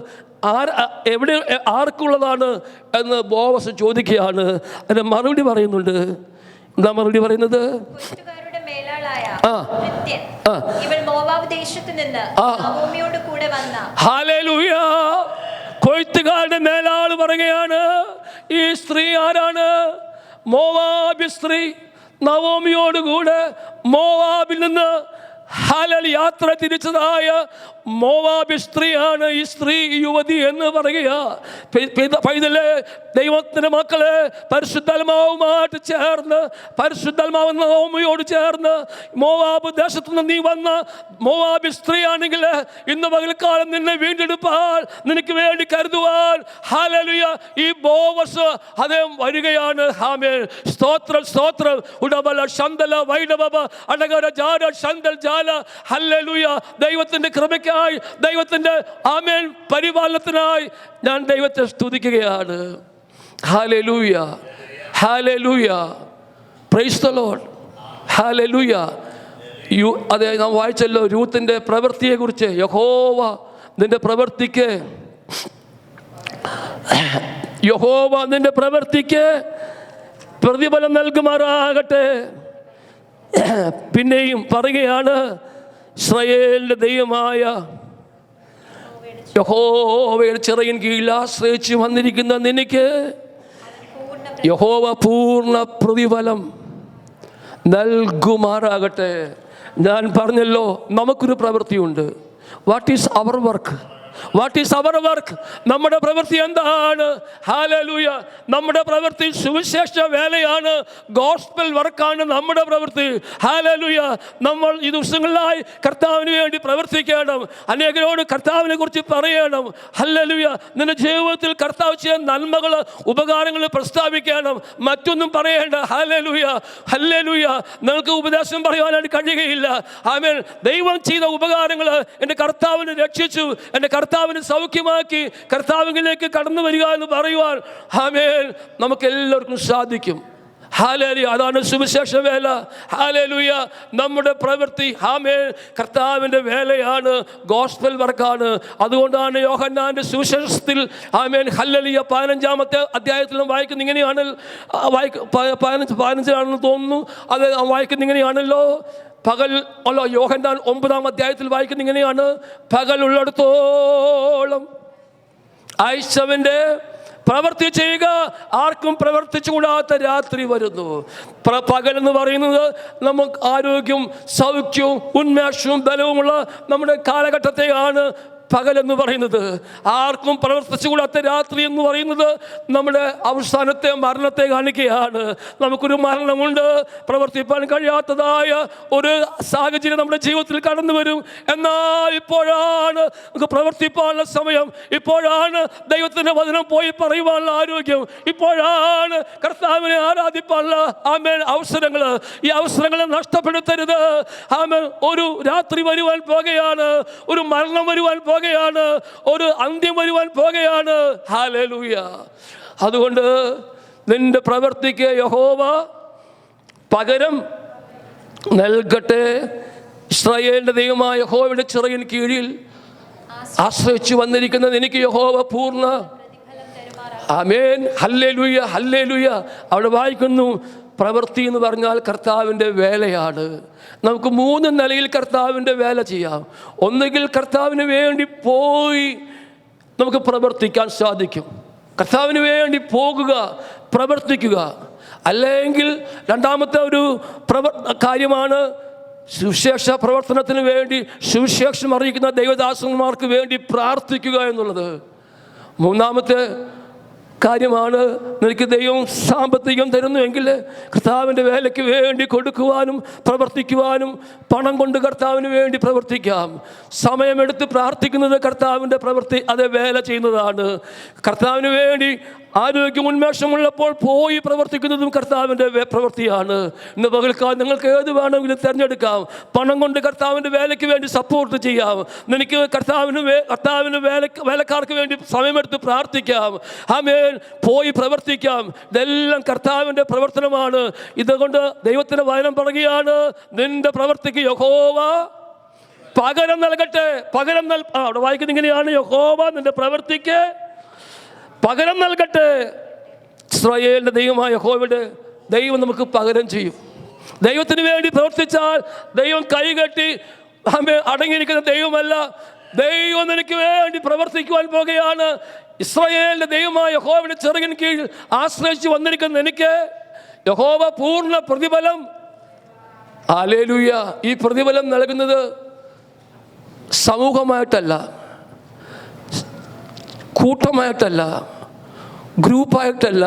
എവിടെ ആർക്കുള്ളതാണ് എന്ന് ബോവസ് ചോദിക്കുകയാണ്. അതിന് മറുപടി പറയുന്നുണ്ട്. എന്താ മറുപടി പറയുന്നത്? ഹല്ലേലൂയ. കൊയ്ത്തുകാരുടെ മേലാൾ പറയുകയാണ്, ഈ സ്ത്രീ ആരാണ്? മോവാബി സ്ത്രീ, നവോമിയോടുകൂടെ മോവാബിൽ നിന്ന് യാത്ര തിരിച്ചതായ മോവാബി സ്ത്രീയാണ് ഈ സ്ത്രീ, യുവതി എന്ന് പറയുക. പൈതലേ, ദൈവത്തിന്റെ മക്കളെ, പരിശുദ്ധാത്മാവുമായിട്ട് ചേർന്ന്, പരിശുദ്ധാത്മാവ് നവോമിയോട് ചേർന്ന് മോവാബ് ദേശത്തു നിന്ന് നീ വന്ന മോവാബി സ്ത്രീയാണെങ്കിൽ ഇന്ന് പകൽക്കാലം നിന്നെ വീണ്ടെടുപ്പാൻ, നിനക്ക് വേണ്ടി കരുതുവാൻ ഹല്ലേലൂയ ഈ ബോവസ് അദ്ദേഹം വരികയാണ്. ആമേൻ. സ്തോത്രം, സ്തോത്രം. ഉടബല ശന്തല വൈഡബബ അടകര ജാര ശന്തൽ ജാല. ഹല്ലേലൂയ. ദൈവത്തിന്റെ കൃപയ്ക്കായി, ദൈവത്തിന്റെ ആമേൻ പരിപാലനത്തിനായി ഞാൻ ദൈവത്തെ സ്തുതിക്കുകയാണ്. Hallelujah, hallelujah. Praise the Lord. Hallelujah. അതെ, നാം വായിച്ചല്ലോ രൂത്തിന്റെ പ്രവൃത്തിയെ കുറിച്ച്. യഹോവ നിന്റെ പ്രവൃത്തിക്ക്, യഹോവ നിന്റെ പ്രവൃത്തിക്ക് പ്രതിഫലം നൽകുമാറാകട്ടെ. പിന്നെയും പറയുകയാണ്, ഇസ്രായേലിന്റെ ദൈവമായ യഹോവയുടെ ചിറയിൻ കീഴിൽ ആശ്രയിച്ച് വന്നിരിക്കുന്ന നിനക്ക് യഹോവ പൂർണ്ണ പ്രതിഫലം നൽകുമാറാകട്ടെ. ഞാൻ പറഞ്ഞല്ലോ, നമുക്കൊരു പ്രവൃത്തിയുണ്ട്. What is our work? What is our work? നമ്മുടെ പ്രവൃത്തി എന്താണ്? ഹല്ലേലൂയ. നമ്മുടെ പ്രവൃത്തി സുവിശേഷ വേലയാണ്, ഗോസ്പൽ വർക്കാണ് നമ്മുടെ പ്രവൃത്തി. ഹല്ലേലൂയ. നമ്മൾ ഈ ദിവസങ്ങളിലായി കർത്താവിന് വേണ്ടി പ്രവർത്തിക്കണം. അനേകരോട് കർത്താവിനെ കുറിച്ച് പറയണം. ഹല്ലേലൂയ. നിന്റെ ജീവിതത്തിൽ കർത്താവ് ചെയ്ത നന്മകൾ, ഉപകാരങ്ങൾ പ്രസ്താവിക്കണം, മറ്റൊന്നും പറയേണ്ട. Hallelujah, hallelujah. നിങ്ങൾക്ക് ഉപദേശം പറയുവാനായിട്ട് കഴിയുകയില്ല. ആമേൻ. ദൈവം ചെയ്ത ഉപകാരങ്ങൾ, എൻ്റെ കർത്താവിനെ രക്ഷിച്ചു, എൻ്റെ കർത്താവിനെ സൗഖ്യമാക്കി, കർത്താവിലേക്ക് കടന്നു വരിക എന്ന് പറയുവാൻ ആമേൻ നമുക്ക് എല്ലാവർക്കും സാധിക്കും. ഹല്ലേലൂയ. അതാണ് സുവിശേഷ വേല. ഹല്ലേലൂയ. നമ്മുടെ പ്രവൃത്തി ആമേൻ കർത്താവിൻ്റെ വേലയാണ്, ഗോസ്പൽ വർക്കാണ്. അതുകൊണ്ടാണ് യോഹന്നാന്റെ സുവിശേഷത്തിൽ ആമേൻ ഹല്ലേലൂയ 15-ാമത്തെ അധ്യായത്തിലും വായിക്കുന്ന ഇങ്ങനെയാണ്, 15-ാണെന്ന് തോന്നുന്നു. അത് വായിക്കുന്ന ഇങ്ങനെയാണല്ലോ, പകൽ അല്ല, യോഹന്നാൻ 9-ാം അധ്യായത്തിൽ വായിക്കുന്ന ഇങ്ങനെയാണ്: പകലുള്ളിടത്തോളം ഐസവന്റെ പ്രവൃത്തി ചെയ്യുക, ആർക്കും പ്രവർത്തിച്ചുകൂടാത്ത രാത്രി വരുന്നു. പകലെന്ന് പറയുന്നത് നമുക്ക് ആരോഗ്യവും സൗഖ്യവും ഉന്മേഷവും ബലവുമുള്ള നമ്മുടെ കാലഘട്ടത്തെയാണ് പകലെന്ന് പറയുന്നത്. ആർക്കും പ്രവർത്തിച്ചുകൂടാത്ത രാത്രി എന്ന് പറയുന്നത് നമ്മുടെ അവസാനത്തെ മരണത്തെ കാണിക്കുകയാണ്. നമുക്കൊരു മരണമുണ്ട്, പ്രവർത്തിപ്പാൻ കഴിയാത്തതായ ഒരു സാഹചര്യം നമ്മുടെ ജീവിതത്തിൽ കടന്നു വരും. എന്നാൽ ഇപ്പോഴാണ് നമുക്ക് പ്രവർത്തിപ്പാനുള്ള സമയം, ഇപ്പോഴാണ് ദൈവത്തിൻ്റെ വചനം പോയി പറയുവാനുള്ള ആരോഗ്യം, ഇപ്പോഴാണ് കർത്താവിനെ ആരാധിപ്പാനുള്ള ആമേൻ അവസരങ്ങൾ. ഈ അവസരങ്ങളെ നഷ്ടപ്പെടുത്തരുത്. ആമേൻ. ഒരു രാത്രി വരുവാൻ പോകുകയാണ്, ഒരു മരണം വരുവാൻ പോകുകയാണ്, ഒരു അന്ത്യം വരുവാൻ പോകുകയാണ്. ഹല്ലേലൂയ. അതുകൊണ്ട് നിന്റെ പ്രവൃത്തിക്ക് യഹോവ പകരം നൽകട്ടെ. ഇസ്രായേലിന്റെ ദൈവമായ യഹോവയുടെ ചിറകിൻ കീഴിൽ ആശ്രയിച്ചു വന്നിരിക്കുന്നത് എനിക്ക് യഹോവ പൂർണ്ണ ആമേൻ. Hallelujah, hallelujah. അവിടെ വായിക്കുന്നു, പ്രവൃത്തി എന്ന് പറഞ്ഞാൽ കർത്താവിൻ്റെ വേലയാണ്. നമുക്ക് 3 നിലയിൽ കർത്താവിൻ്റെ വേല ചെയ്യാം. ഒന്നുകിൽ കർത്താവിന് വേണ്ടി പോയി നമുക്ക് പ്രവർത്തിക്കാൻ സാധിക്കും, കർത്താവിന് വേണ്ടി പോകുക, പ്രവർത്തിക്കുക. അല്ലെങ്കിൽ രണ്ടാമത്തെ ഒരു കാര്യമാണ് സുവിശേഷ പ്രവർത്തനത്തിന് വേണ്ടി, സുവിശേഷം അറിയിക്കുന്ന ദൈവദാസന്മാർക്ക് വേണ്ടി പ്രാർത്ഥിക്കുക എന്നുള്ളത്. മൂന്നാമത്തെ കാര്യമാണ്. നിനക്ക് ദൈവം സാമ്പത്തികം തരുന്നുവെങ്കിൽ കർത്താവിൻ്റെ വേലയ്ക്ക് വേണ്ടി കൊടുക്കുവാനും പ്രവർത്തിക്കുവാനും പണം കൊണ്ട് കർത്താവിന് വേണ്ടി പ്രവർത്തിക്കാം. സമയമെടുത്ത് പ്രാർത്ഥിക്കുന്നത് കർത്താവിൻ്റെ പ്രവൃത്തി, അത് വേല ചെയ്യുന്നതാണ്. കർത്താവിന് വേണ്ടി ആരോഗ്യം ഉന്മേഷമുള്ളപ്പോൾ പോയി പ്രവർത്തിക്കുന്നതും കർത്താവിൻ്റെ പ്രവൃത്തിയാണ്. ഇന്ന് പകൽക്കാലം നിങ്ങൾക്ക് ഏത് വേണമെങ്കിലും തിരഞ്ഞെടുക്കാം. പണം കൊണ്ട് കർത്താവിൻ്റെ വേലയ്ക്ക് വേണ്ടി സപ്പോർട്ട് ചെയ്യാം. നിനക്ക് കർത്താവിന് വേലക്കാർക്ക് വേണ്ടി സമയമെടുത്ത് പ്രാർത്ഥിക്കാം. ആമേൻ. പോയി പ്രവർത്തിക്കാം. ഇതെല്ലാം കർത്താവിൻ്റെ പ്രവർത്തനമാണ്. ഇതുകൊണ്ട് ദൈവത്തിൻ്റെ വചനം പറയുകയാണ്, നിന്റെ പ്രവൃത്തിക്ക് യഹോവ പകരം നൽകട്ടെ. അവിടെ വായിക്കുന്നത് ഇങ്ങനെയാണ്, യഹോവ നിന്റെ പ്രവൃത്തിക്ക് പകരം നൽകട്ടെ. ഇസ്രായേലിൻ്റെ ദൈവമായ യഹോവയുടെ ദൈവം നമുക്ക് പകരം ചെയ്യും. ദൈവത്തിന് വേണ്ടി പ്രവർത്തിച്ചാൽ ദൈവം കൈകെട്ടി അടങ്ങിയിരിക്കുന്ന ദൈവമല്ല. ദൈവം നിനക്ക് വേണ്ടി പ്രവർത്തിക്കുവാൻ പോകുകയാണ്. ഇസ്രായേലിൻ്റെ ദൈവമായ യഹോവയുടെ ചിറകിൻ കീഴിൽ ആശ്രയിച്ച് വന്നിരിക്കുന്ന എനിക്ക് യഹോവ പൂർണ്ണ പ്രതിഫലം, ഹല്ലേലൂയ, ഈ പ്രതിഫലം നൽകുന്നത് സമൂഹമായിട്ടല്ല, കൂട്ടമായിട്ടല്ല, ഗ്രൂപ്പായിട്ടല്ല,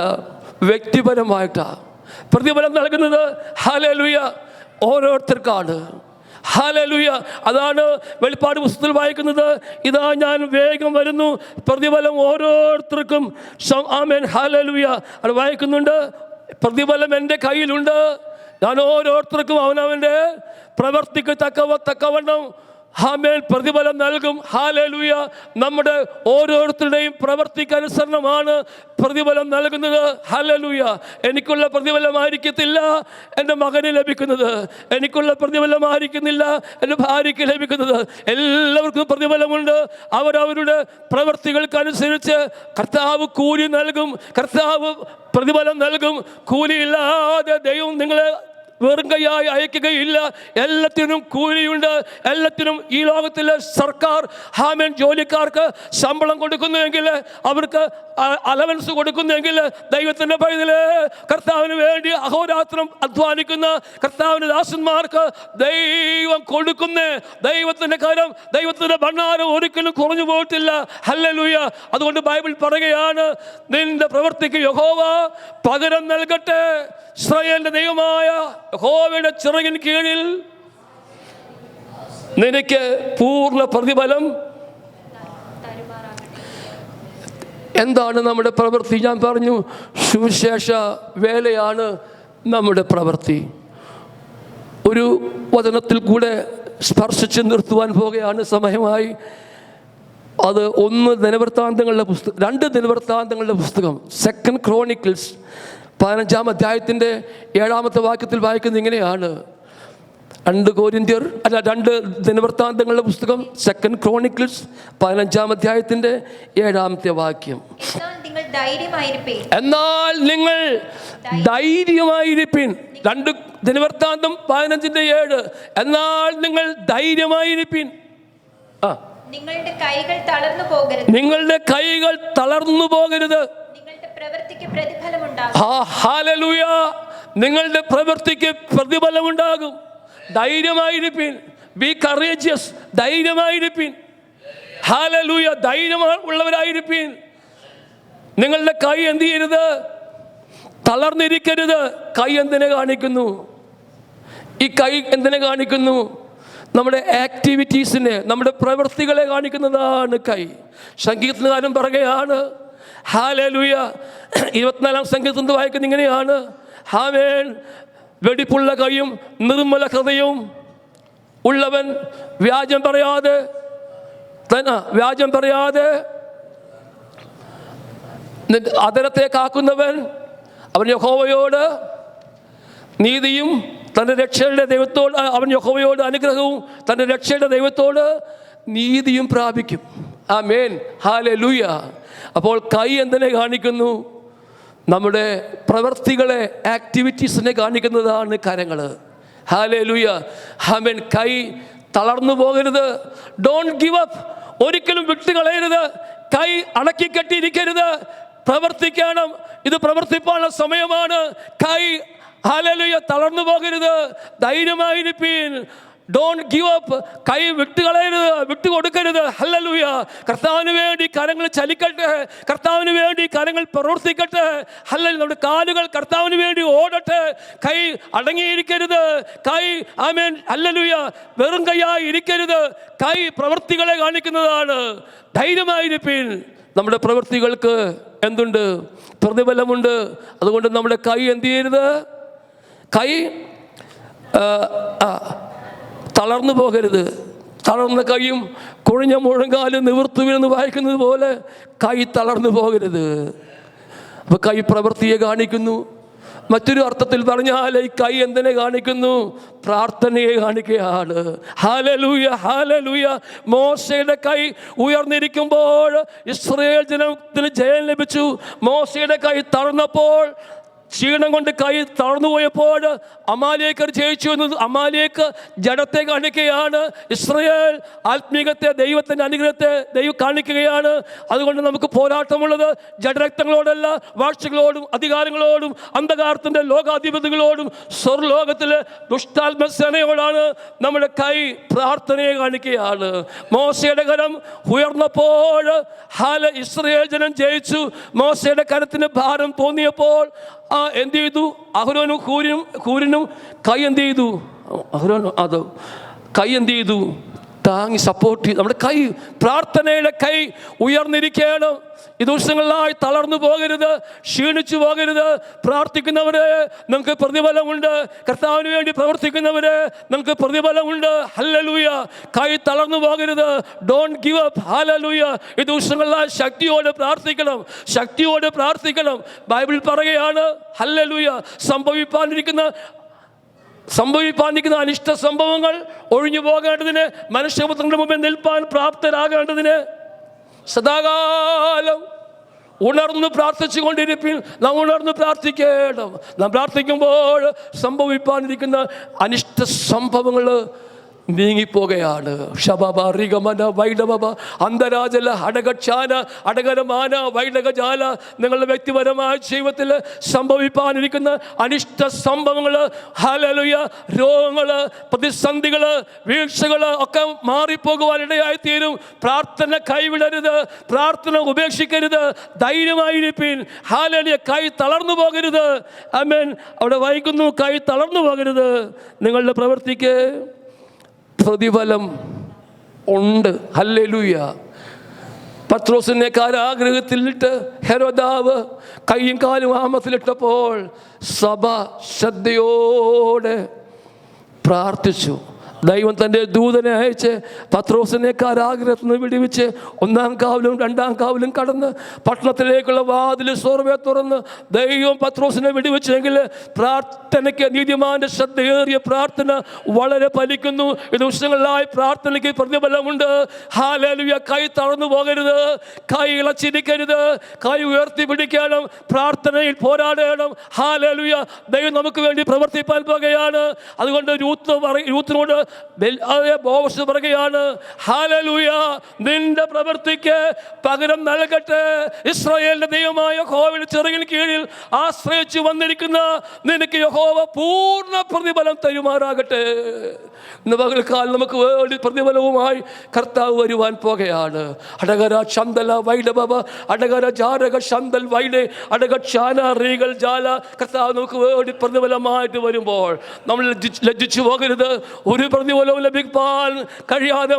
വ്യക്തിപരമായിട്ടാണ് പ്രതിഫലം നൽകുന്നത്. ഹല്ലേലൂയ, ഓരോരുത്തർക്കാണ്. ഹല്ലേലൂയ. അതാണ് വെളിപ്പാട് പുസ്തകത്തിൽ വായിക്കുന്നത്, ഇതാ ഞാൻ വേഗം വരുന്നു, പ്രതിഫലം ഓരോരുത്തർക്കും. ആമേൻ. ഹല്ലേലൂയ. അത് വായിക്കുന്നുണ്ട്, പ്രതിഫലം എൻ്റെ കയ്യിലുണ്ട്, ഞാൻ ഓരോരുത്തർക്കും അവനവൻ്റെ പ്രവർത്തിക്ക് തക്കവണ്ണം ആമേൻ പ്രതിഫലം നൽകും. ഹല്ലേലൂയ. നമ്മുടെ ഓരോരുത്തരുടെയും പ്രവർത്തിക്കനുസരണമാണ് പ്രതിഫലം നൽകുന്നത്. ഹല്ലേലൂയ. എനിക്കുള്ള പ്രതിഫലമായിരിക്കത്തില്ല എൻ്റെ മകന് ലഭിക്കുന്നത്, എനിക്കുള്ള പ്രതിഫലമായിരിക്കുന്നില്ല എൻ്റെ ഭാര്യയ്ക്ക് ലഭിക്കുന്നത്. എല്ലാവർക്കും പ്രതിഫലമുണ്ട്. അവരവരുടെ പ്രവർത്തികൾക്കനുസരിച്ച് കർത്താവ് കൂലി നൽകും, കർത്താവ് പ്രതിഫലം നൽകും. കൂലിയില്ലാതെ ദൈവം നിങ്ങളെ വെറും കൈയായി അയക്കുകയില്ല. എല്ലാത്തിനും കൂലിയുണ്ട്. എല്ലാത്തിനും ഈ ലോകത്തിലെ സർക്കാർ ആമേൻ ജോലിക്കാർക്ക് ശമ്പളം കൊടുക്കുന്നുവെങ്കിൽ, അവർക്ക് അലവൻസ് കൊടുക്കുന്നുവെങ്കിൽ, ദൈവത്തിൻ്റെ പൈതല് കർത്താവിന് വേണ്ടി അഹോരാത്രം അധ്വാനിക്കുന്ന കർത്താവിൻ്റെ ദാസന്മാർക്ക് ദൈവം കൊടുക്കുന്ന ദൈവത്തിൻ്റെ കരം, ദൈവത്തിൻ്റെ ഭണ്ഡാരം ഒരിക്കലും കുറഞ്ഞു പോയിട്ടില്ല. ഹല്ലേലൂയ. അതുകൊണ്ട് ബൈബിൾ പറയുകയാണ്, നിന്റെ പ്രവൃത്തിക്ക് യഹോവ പകരം നൽകട്ടെ. ഇസ്രായേലിന്റെ ദൈവമായ യഹോവയുടെ ചിറകിൻ കീഴിൽ നിനക്ക് പൂർണ്ണ പ്രതിഫലം. എന്താണ് നമ്മുടെ പ്രവൃത്തി? ഞാൻ പറഞ്ഞു, സുവിശേഷ വേലയാണ് നമ്മുടെ പ്രവൃത്തി. ഒരു വചനത്തിൽ കൂടെ സ്പർശിച്ച് നിർത്തുവാൻ പോകുകയാണ്, സമയമായി. അത് 1 ദിനവൃത്താന്തങ്ങളുടെ പുസ്തകം, 2 ദിനവൃത്താന്തങ്ങളുടെ പുസ്തകം, 2 ക്രോണിക്കിൾസ് 15-ാം അധ്യായത്തിൻ്റെ 7-ാമത്തെ വാക്യത്തിൽ വായിക്കുന്നത് ഇങ്ങനെയാണ്. 2 ദിനവൃത്താന്തങ്ങളുടെ പുസ്തകം, 2 ക്രോണിക്കിൾസ് 15-ാം അധ്യായത്തിൻ്റെ 7-ാമത്തെ വാക്യം. എന്നാൽ നിങ്ങൾ ധൈര്യമായിരിപ്പിൻ. 2 ദിനവൃത്താന്തം 15-7. എന്നാൽ നിങ്ങൾ ധൈര്യമായിരിപ്പിൻ. നിങ്ങളുടെ കൈകൾ തളർന്നു പോകരുത്. നിങ്ങളുടെ കൈകൾ തളർന്നു പോകരുത്. ഹല്ലേലൂയ. നിങ്ങളുടെ പ്രവൃത്തിക്ക് പ്രതിഫലമുണ്ടാകും. ധൈര്യമായിരിപ്പിൻ. Be courageous. ധൈര്യമായിരിപ്പിൻ. ഹല്ലേലൂയ. ധൈര്യമുള്ളവരായിരിപ്പിൻ. നിങ്ങളുടെ കൈ എന്ത് ചെയ്യരുത്? തളർന്നിരിക്കരുത്. കൈ എന്തിനെ കാണിക്കുന്നു? ഈ കൈ എന്തിനെ കാണിക്കുന്നു? നമ്മുടെ ആക്ടിവിറ്റീസിനെ, നമ്മുടെ പ്രവൃത്തികളെ കാണിക്കുന്നതാണ് കൈ. സംഗീതകാരൻ പറയുകയാണ്, ഹല്ലേലൂയ, 24-ാം സങ്കീർത്തനത്തിൽ വായിക്കുന്നത് ഇങ്ങനെയാണ്, ആമേൻ, വെടിപ്പുള്ള കൈയും നിർമ്മല ഹൃദയവും ഉള്ളവൻ വ്യാജം പറയാതെ അതരത്തെ കാക്കുന്നവൻ അവൻ യഹോവയോട് നീതിയും തൻ്റെ രക്ഷയുടെ ദൈവത്തോട്, അവൻ യഹോവയോട് അനുഗ്രഹവും തൻ്റെ രക്ഷയുടെ ദൈവത്തോട് നീതിയും പ്രാപിക്കും. ആമേൻ. ഹല്ലേലൂയ. അപ്പോൾ കൈ എന്തിനെ കാണിക്കുന്നു? നമ്മുടെ പ്രവർത്തികളെ, ആക്ടിവിറ്റീസിനെ കാണിക്കുന്നതാണ് കരങ്ങൾ. ഹല്ലേലൂയ. ആമേൻ. കൈ തളർന്നു പോകരുത്. Don't give up. ഒരിക്കലും വിട്ടുകളയരുത്. കൈ അടക്കിക്കെട്ടിയിരിക്കരുത്. പ്രവർത്തിക്കണം. ഇത് പ്രവർത്തിപ്പാനുള്ള സമയമാണ്. കൈ ഹല്ലേലൂയ തളർന്നു പോകരുത്. ധൈര്യമായിരിപ്പീൻ. Don't give up. കൈ വിട്ടുകളയരുത്, വിട്ടുകൊടുക്കരുത്. ഹല്ലേലൂയ. കർത്താവിന് വേണ്ടി കരങ്ങൾ ചലിക്കട്ടെ, കർത്താവിന് വേണ്ടി കരങ്ങൾ പ്രവർത്തിക്കട്ടെ. ഹല്ലേലൂയ. നമ്മുടെ കാലുകൾ കർത്താവിന് വേണ്ടി ഓടട്ടെ. കൈ അടങ്ങിയിരിക്കരുത്. കൈ ആമേൻ ഹല്ലേലൂയ വെറും കൈയായി ഇരിക്കരുത്. കൈ പ്രവൃത്തികളെ കാണിക്കുന്നതാണ്. ധൈര്യമായിരിപ്പിൻ. നമ്മുടെ പ്രവൃത്തികൾക്ക് എന്തുണ്ട്? പ്രതിഫലമുണ്ട്. അതുകൊണ്ട് നമ്മുടെ കൈ എന്ത് ചെയ്യരുത്? കൈ തളർന്നു പോകരുത്. തളർന്ന കൈയും കുഴഞ്ഞ മുഴങ്കാലും നിവർത്തു വീണെന്ന് വായിക്കുന്നത് പോലെ കൈ തളർന്നു പോകരുത്. അപ്പോൾ കൈ പ്രവൃത്തിയെ കാണിക്കുന്നു. മറ്റൊരു അർത്ഥത്തിൽ പറഞ്ഞാൽ ഈ കൈ എന്തിനെ കാണിക്കുന്നു? പ്രാർത്ഥനയെ കാണിക്കുകയാണ്. Hallelujah, hallelujah. മോശയുടെ കൈ ഉയർന്നിരിക്കുമ്പോൾ ഇസ്രായേൽ ജനത്തിന് ജയം ലഭിച്ചു. മോശയുടെ കൈ തളർന്നപ്പോൾ, ക്ഷീണം കൊണ്ട് കൈ തളർന്നു പോയപ്പോൾ അമാലേക്കർ ജയിച്ചു എന്നത് അമാലേക്ക് ജഡത്തെ കാണിക്കുകയാണ്. ഇസ്രായേൽ ആത്മീകത്തെ, ദൈവത്തിൻ്റെ അനുഗ്രഹത്തെ ദൈവം കാണിക്കുകയാണ്. അതുകൊണ്ട് നമുക്ക് പോരാട്ടമുള്ളത് ജഡരക്തങ്ങളോടല്ല, വാഴ്ചകളോടും അധികാരങ്ങളോടും അന്ധകാരത്തിൻ്റെ ലോകാധിപതികളോടും സ്വർലോകത്തിലെ ദുഷ്ടാത്മസേനയോടാണ്. നമ്മുടെ കൈ പ്രാർത്ഥനയെ കാണിക്കുകയാണ്. മോശയുടെ കരം ഉയർന്നപ്പോൾ ഇസ്രായേൽ ജനം ജയിച്ചു. മോശയുടെ കരത്തിന് ഭാരം തോന്നിയപ്പോൾ എന്ത് ചെയ്തു? അഹരോനും ഹൂരിനും കൈ എന്ത് ചെയ്തു? കൈ എന്ത് ചെയ്തു? താങ്ങി സപ്പോർട്ട് ചെയ്തു. നമ്മുടെ കൈ, പ്രാർത്ഥനയുടെ കൈ ഉയർന്നിരിക്കണം. ഈ ദിവസങ്ങളിലായി തളർന്നു പോകരുത്, ക്ഷീണിച്ചു പോകരുത്. പ്രാർത്ഥിക്കുന്നവരെ നമുക്ക് പ്രതിഫലമുണ്ട്. കർത്താവിന് വേണ്ടി പ്രവർത്തിക്കുന്നവരെ നമുക്ക് പ്രതിഫലമുണ്ട്. ഹല്ലേലൂയ. കൈ തളർന്നു പോകരുത്. Don't give up. ഹല്ലേലൂയ. ഈ ദിവസങ്ങളിലായി ശക്തിയോടെ പ്രാർത്ഥിക്കണം, ശക്തിയോടെ പ്രാർത്ഥിക്കണം. ബൈബിൾ പറയുകയാണ് ഹല്ലേലൂയ, സംഭവിപ്പാനിരിക്കുന്ന അനിഷ്ട സംഭവങ്ങൾ ഒഴിഞ്ഞു പോകേണ്ടതിന്, മനുഷ്യപുത്രന്റെ മുമ്പിൽ നിൽപ്പാൻ പ്രാപ്തരാകേണ്ടതിന് സദാകാലം ഉണർന്ന് പ്രാർത്ഥിച്ചു കൊണ്ടിരിപ്പിൻ. നാം ഉണർന്ന് പ്രാർത്ഥിക്കണം. നാം പ്രാർത്ഥിക്കുമ്പോൾ സംഭവിപ്പാനിരിക്കുന്ന അനിഷ്ട സംഭവങ്ങൾ നീങ്ങിപ്പോകുകയാണ്. ഷബബ റിഗമന വൈഡബ അന്തരാജല അടകക്ഷാന അടകരമാന വൈഡകജാല. നിങ്ങളുടെ വ്യക്തിപരമായ ജീവിതത്തിൽ സംഭവിപ്പാനിരിക്കുന്ന അനിഷ്ട സംഭവങ്ങൾ, ഹല്ലേലൂയ, രോഗങ്ങൾ, പ്രതിസന്ധികൾ, വീഴ്ചകൾ ഒക്കെ മാറിപ്പോകുവാനിടയായിത്തീരും. പ്രാർത്ഥന കൈവിടരുത്, പ്രാർത്ഥന ഉപേക്ഷിക്കരുത്. ധൈര്യമായിരിപ്പിൻ. ഹല്ലേലൂയ. കൈ തളർന്നു പോകരുത്. ആമേൻ. അവിടെ വായിക്കുന്നു, കൈ തളർന്നു പോകരുത്. നിങ്ങളുടെ പ്രവൃത്തിക്ക് പ്രതിഫലം ഉണ്ട്. ഹല്ലേലൂയ. പത്രോസിനെ കാരാഗ്രഹത്തിലിട്ട് ഹെരോദാവ് കൈയും കാലും ആമത്തിലിട്ടപ്പോൾ സഭ ശ്രദ്ധയോടെ പ്രാർത്ഥിച്ചു. ദൈവം തൻ്റെ ദൂതനെ അയച്ച് പത്രോസിനെ കാരാഗ്രഹത്തിൽ നിന്ന് വിടുവിച്ച് 1-ാം കാവലും 2-ാം കാവലും കടന്ന് പട്ടണത്തിലേക്കുള്ള വാതിൽ സ്വർവേ തുറന്ന് ദൈവം പത്രോസിനെ വിടുവിച്ചെങ്കിൽ പ്രാർത്ഥനയ്ക്ക്, നീതിമാന്റെ ശ്രദ്ധയേറിയ പ്രാർത്ഥന വളരെ ഫലിക്കുന്നു. ഈ ദിവസങ്ങളിലായി പ്രാർത്ഥനയ്ക്ക് പ്രതിഫലമുണ്ട്. ഹല്ലേലൂയ. കൈ തളർന്നു പോകരുത്, കൈ ഇളച്ചിരിക്കരുത്, കൈ ഉയർത്തി പിടിക്കണം, പ്രാർത്ഥനയിൽ പോരാടണം. ഹല്ലേലൂയ. ദൈവം നമുക്ക് വേണ്ടി പ്രവർത്തിപ്പാൻ പോകുകയാണ്. അതുകൊണ്ട് യൂത്തിനോട് ബോവസ് പറയുകയാണ്, ഹല്ലേലൂയ, നിന്റെ പ്രവൃത്തിക്ക് പകരം നൽകട്ടെ. ഇസ്രായേലിന്റെ ദൈവമായ യഹോവയുടെ ചിറകിൻ കീഴിൽ ആശ്രയിച്ചു വന്നിരിക്കുന്ന നിനക്ക് യഹോവ പൂർണ്ണ പ്രതിഫലം തരുമാറാകട്ടെ. ഇന്ന് പകൽക്കാലം നമുക്ക് വേണ്ടി പ്രതിഫലവുമായി കർത്താവ് വരുവാൻ പോകുകയാണ്. അടകര ചന്ദല വൈഡബ അടകര ജാരക ശന്തൽ വൈഡെ അടക ക്ഷാന റീകൾ ജാല. കർത്താവ് നമുക്ക് വേണ്ടി പ്രതിഫലമായിട്ട് വരുമ്പോൾ നമ്മൾ ലജ്ജിച്ചു പോകരുത്. ഒരു പ്രതിഫലവും ലഭിക്കാൻ കഴിയാതെ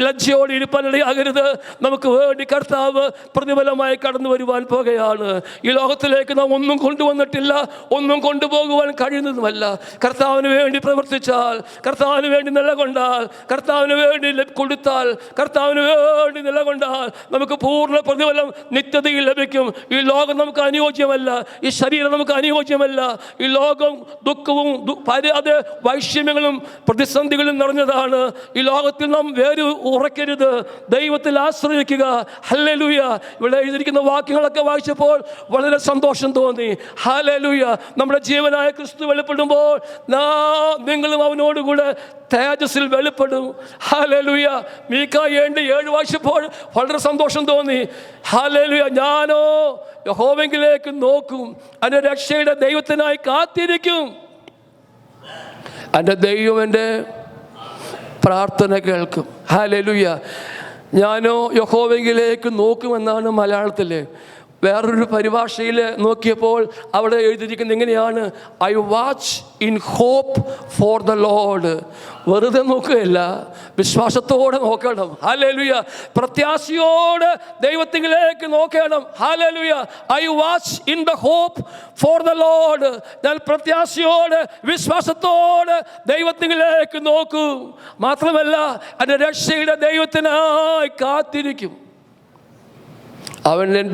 ലജ്ജയോടെ ഇരിപ്പാനിടയാകരുത്. നമുക്ക് വേണ്ടി കർത്താവ് പ്രതിഫലമായി കടന്നു വരുവാൻ പോകുകയാണ്. ഈ ലോകത്തിലേക്ക് നാം ഒന്നും കൊണ്ടുവന്നിട്ടില്ല, ഒന്നും കൊണ്ടുപോകുവാൻ കഴിയുന്നതുമല്ല. കർത്താവിന് വേണ്ടി പ്രവർത്തിച്ചാൽ, കർത്താവിന് വേണ്ടി നിലകൊണ്ടാൽ, കർത്താവിന് വേണ്ടി കൊടുത്താൽ, കർത്താവിന് വേണ്ടി നിലകൊണ്ടാൽ നമുക്ക് പൂർണ്ണ പ്രതിഫലം നിത്യതയിൽ ലഭിക്കും. ഈ ലോകം നമുക്ക് അനുയോജ്യമല്ല, ഈ ശരീരം നമുക്ക് അനുയോജ്യമല്ല. ഈ ലോകം ദുഃഖവും അത് വൈഷമ്യങ്ങളും പ്രതിസന്ധികളും നിറഞ്ഞതാണ്. ഈ ലോകത്തിൽ നാം വേര് ഉറക്കരുത്, ദൈവത്തിൽ ആശ്രയിക്കുക. ഹല്ലേലൂയ. ഇവിടെ എഴുതിയിരിക്കുന്ന വാക്യങ്ങളൊക്കെ വായിച്ചപ്പോൾ വളരെ സന്തോഷം തോന്നി. ഹല്ലേലൂയ. നമ്മുടെ ജീവനായ ക്രിസ്തു വെളിപ്പെടുമ്പോൾ നിങ്ങളും അവനോടുകൂടെ തേജസ്സിൽ വെളിപ്പെടും. ഹല്ലേലൂയ. മീഖാ 7 വായിച്ചപ്പോൾ വളരെ സന്തോഷം തോന്നി. ഹല്ലേലൂയ. ഞാനോ യഹോവയിലേക്ക് നോക്കും, അതിന്റെ രക്ഷയുടെ ദൈവത്തിനായി കാത്തിരിക്കും. എൻ്റെ ദൈവം എൻ്റെ പ്രാർത്ഥന കേൾക്കും. ഹല്ലേലൂയ. ഞാനോ യഹോവയിലേക്ക് നോക്കുമെന്നാണ് മലയാളത്തിൽ. വേറൊരു പരിഭാഷയിൽ നോക്കിയപ്പോൾ അവിടെ എഴുതിയിരിക്കുന്നത് ഇങ്ങനെയാണ്: I watch in hope for the Lord. വെറുതെ നോക്കുകയല്ല, വിശ്വാസത്തോടെ നോക്കണം. ഹല്ലേലൂയ. പ്രത്യാശയോടെ ദൈവത്തിലേക്ക് നോക്കണം. ഹല്ലേലൂയ. I watch in the hope for the Lord. ഞാൻ പ്രത്യാശയോടെ വിശ്വാസത്തോടെ ദൈവത്തിലേക്ക് നോക്കൂ. മാത്രമല്ല, എൻ്റെ രക്ഷയുടെ ദൈവത്തിനായി കാത്തിരിക്കും.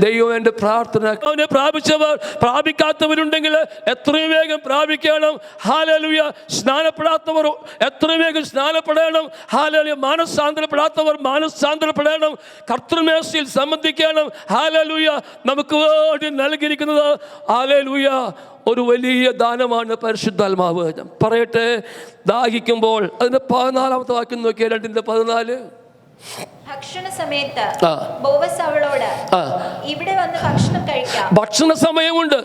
ദൈവം എൻ്റെ പ്രാർത്ഥന അവനെ പ്രാപിച്ചവർ പ്രാപിക്കാത്തവരുണ്ടെങ്കിൽ എത്രയും വേഗം പ്രാപിക്കണം. ഹല്ലേലൂയ. സ്നാനപ്പെടാത്തവർ എത്രയും വേഗം സ്നാനപ്പെടണം. ഹല്ലേലൂയ. മാനസാന്തരപ്പെടാത്തവർ മാനസാന്തരപ്പെടണം. കർത്തൃമേശയിൽ സംബന്ധിക്കണം. ഹല്ലേലൂയ. നമുക്ക് വേണ്ടി നൽകിയിരിക്കുന്നത് ഹല്ലേലൂയ ഒരു വലിയ ദാനമാണ് പരിശുദ്ധാത്മാവ്. പറയട്ടെ, ദാഹിക്കുമ്പോൾ അതിൻ്റെ 14-ാമത്തെ വാക്യം നോക്കിയാൽ 2:14. ഭക്ഷണ സമയത്ത് ബോവസ് അവളോട്, ഇവിടെ വന്ന് ഭക്ഷണം കഴിക്കാം. ഭക്ഷണ സമയമുണ്ട്.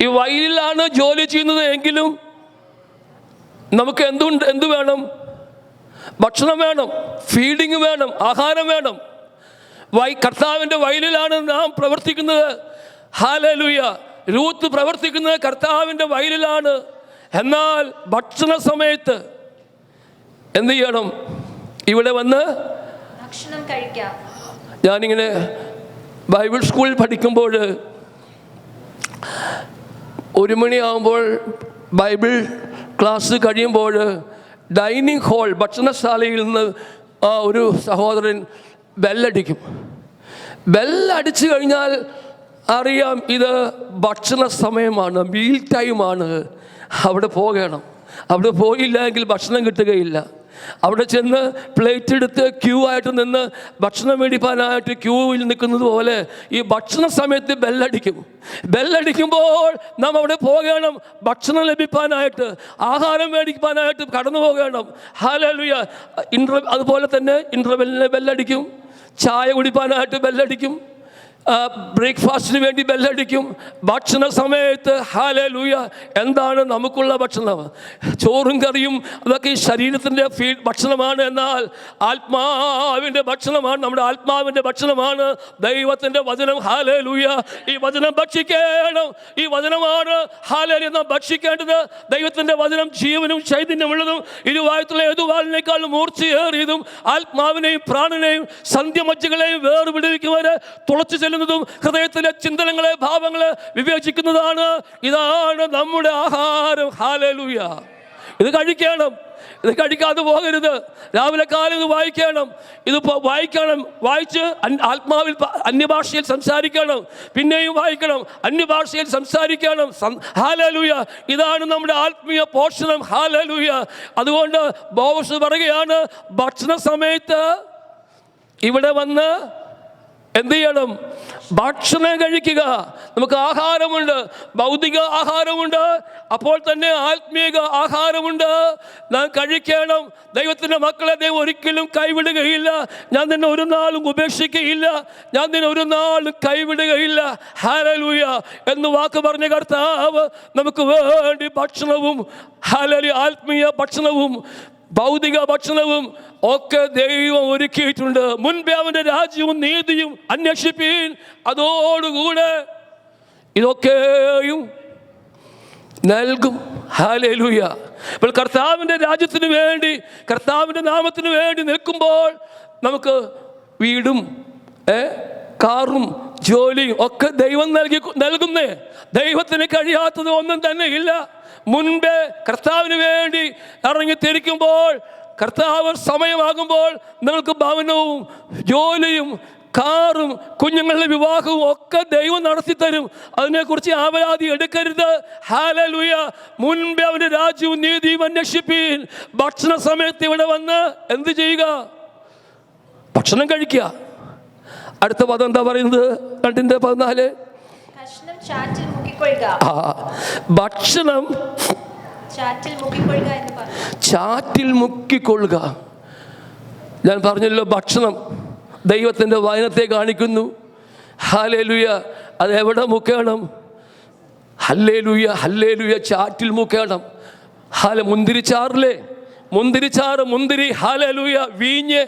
ഈ വയലിലാണ് ജോലി ചെയ്യുന്നത് എങ്കിലും നമുക്ക് എന്ത് വേണം? ഭക്ഷണം വേണം, ഫീഡിങ് വേണം, ആഹാരം വേണം. കർത്താവിൻ്റെ വയലിലാണ് നാം പ്രവർത്തിക്കുന്നത്. ഹല്ലേലൂയ. രൂത്ത് പ്രവർത്തിക്കുന്നത് കർത്താവിൻ്റെ വയലിലാണ്. എന്നാൽ ഭക്ഷണ സമയത്ത് എന്ത് ചെയ്യണം? ഇവിടെ വന്ന് ഭക്ഷണം കഴിക്കാം. ഞാനിങ്ങനെ ബൈബിൾ സ്കൂളിൽ പഠിക്കുമ്പോൾ 1 മണിയാകുമ്പോൾ ബൈബിൾ ക്ലാസ് കഴിയുമ്പോൾ ഡൈനിങ് ഹാൾ ഭക്ഷണശാലയിൽ നിന്ന് ഒരു സഹോദരൻ ബെല്ലടിക്കും. ബെല്ലടിച്ചു കഴിഞ്ഞാൽ അറിയാം ഇത് ഭക്ഷണ സമയമാണ്, മീൽ ടൈമാണ്. അവിടെ പോകണം. അവിടെ പോയില്ലെങ്കിൽ ഭക്ഷണം കിട്ടുകയില്ല. അവിടെ ചെന്ന് പ്ലേറ്റ് എടുത്ത് ക്യൂ ആയിട്ട് നിന്ന് ഭക്ഷണം മേടിക്കാനായിട്ട് ക്യൂവിൽ നിൽക്കുന്നത് പോലെ ഈ ഭക്ഷണ സമയത്ത് ബെല്ലടിക്കും. ബെല്ലടിക്കുമ്പോൾ നാം അവിടെ പോകണം. ഭക്ഷണം ലഭിക്കാനായിട്ട്, ആഹാരം മേടിക്കാനായിട്ട് കടന്നു പോകണം. ഹല്ലേലൂയ. അതുപോലെ തന്നെ ഇൻ്റർവെല്ലിന് ബെല്ലടിക്കും, ചായ കുടിക്കാനായിട്ട് ബെല്ലടിക്കും, ബ്രേക്ക്ഫാസ്റ്റിന് വേണ്ടി ബെല്ലടിക്കും. ഭക്ഷണ സമയത്ത് ഹല്ലേലൂയ എന്താണ് നമുക്കുള്ള ഭക്ഷണം? ചോറും കറിയും അതൊക്കെ ഈ ശരീരത്തിൻ്റെ ഭക്ഷണമാണ്. എന്നാൽ ആത്മാവിൻ്റെ ഭക്ഷണമാണ്, നമ്മുടെ ആത്മാവിൻ്റെ ഭക്ഷണമാണ് ദൈവത്തിൻ്റെ വചനം. ഹല്ലേലൂയ. ഈ വചനം ഭക്ഷിക്കണം. ഈ വചനമാണ് ഹല്ലേലൂയ നാം ഭക്ഷിക്കേണ്ടത്. ദൈവത്തിൻ്റെ വചനം ജീവനും ചൈതന്യമുള്ളതും ഇരുവായത്തുള്ള ഏതുവാളിനേക്കാളും മൂർച്ചയേറിയതും ആത്മാവിനെയും പ്രാണനെയും സന്ധ്യമജ്ജകളെയും വേർപിടിവെക്കുവരെ തുളച്ചു ചെല്ലുന്നതും ഹൃദയത്തിലെ ചിന്തനങ്ങളെ ഭാവങ്ങളെ വിവേചിക്കുന്നതാണ്. ഇതാണ് നമ്മുടെ ആഹാരം. ഹല്ലേലൂയ. ഇത് കഴിക്കണം. ഇത് കഴിക്കാതെ പോകരുത്. രാവിലെ കാലം ഇത് വായിക്കണം. ഇത് വായിക്കണം. വായിച്ച് ആത്മാവിൽ അന്യഭാഷയിൽ സംസാരിക്കണം. പിന്നെയും വായിക്കണം, അന്യഭാഷയിൽ സംസാരിക്കണം. ഹല്ലേലൂയ. ഇതാണ് നമ്മുടെ ആത്മീയ പോഷണം. ഹല്ലേലൂയ. അതുകൊണ്ട് ബോവസ് പറയുകയാണ്, ഭക്ഷണ സമയത്ത് ഇവിടെ വന്ന് എന്ത് ചെയ്യണം? ഭക്ഷണം കഴിക്കുക. നമുക്ക് ആഹാരമുണ്ട്, ഭൗതിക ആഹാരമുണ്ട്, അപ്പോൾ തന്നെ ആത്മീക ആഹാരമുണ്ട്. നാം കഴിക്കണം. ദൈവത്തിൻ്റെ മക്കളെ ദൈവം ഒരിക്കലും കൈവിടുകയില്ല. ഞാൻ നിന്നെ ഒരു നാളും ഉപേക്ഷിക്കുകയില്ല, ഞാൻ നിന്നെ ഒരു നാളും കൈവിടുകയില്ല. ഹല്ലേലൂയ എന്ന് വാക്ക് പറഞ്ഞ കർത്താവ് നമുക്ക് വേണ്ടി ഭക്ഷണവും ഹല്ലേലൂയ ആത്മീയ ഭക്ഷണവും ഭൗതിക ഭക്ഷണവും ഒക്കെ ദൈവം ഒരുക്കിയിട്ടുണ്ട്. മുൻപേ അവൻ്റെ രാജ്യവും നീതിയും അന്വേഷിപ്പീൻ, അതോടുകൂടെ ഇതൊക്കെയും നൽകും. ഹല്ലേലൂയ. അപ്പോൾ കർത്താവിൻ്റെ രാജ്യത്തിന് വേണ്ടി, കർത്താവിൻ്റെ നാമത്തിന് വേണ്ടി നിൽക്കുമ്പോൾ നമുക്ക് വീടും കാറും ജോലിയും ഒക്കെ ദൈവം നൽകുന്നേ. ദൈവത്തിന് കഴിയാത്തത് ഒന്നും തന്നെ ഇല്ല. മുൻപേ കർത്താവിന് വേണ്ടി ഇറങ്ങിത്തിരിക്കുമ്പോൾ, കർത്താവ് സമയമാകുമ്പോൾ നിങ്ങൾക്ക് ഭവനവും ജോലിയും കാറും കുഞ്ഞുങ്ങളുടെ വിവാഹവും ഒക്കെ ദൈവം നടത്തിത്തരും. അതിനെക്കുറിച്ച് ആവലാതി എടുക്കരുത്. ഹല്ലേലൂയ. മുൻപേ അവൻ്റെ രാജ്യവും നീതിയും അന്വേഷിപ്പീൻ. ഭക്ഷണ സമയത്ത് ഇവിടെ വന്ന് എന്ത് ചെയ്യുക? ഭക്ഷണം കഴിക്കുക. അടുത്ത പദം എന്താ പറയുന്നത്? 2:14. ഭക്ഷണം ചാറ്റിൽ മുക്കിക്കൊള്ളുക. ഞാൻ പറഞ്ഞല്ലോ, ഭക്ഷണം ദൈവത്തിൻ്റെ വചനത്തെ കാണിക്കുന്നു. ഹല്ലേലൂയ. അതെവിടെ മുക്കണം? Hallelujah, hallelujah. ചാറ്റിൽ മുക്കണം. മുന്തിരിച്ചാറിലെ മുന്തിരി ഹല്ലേലൂയ, വീഞ്ഞ്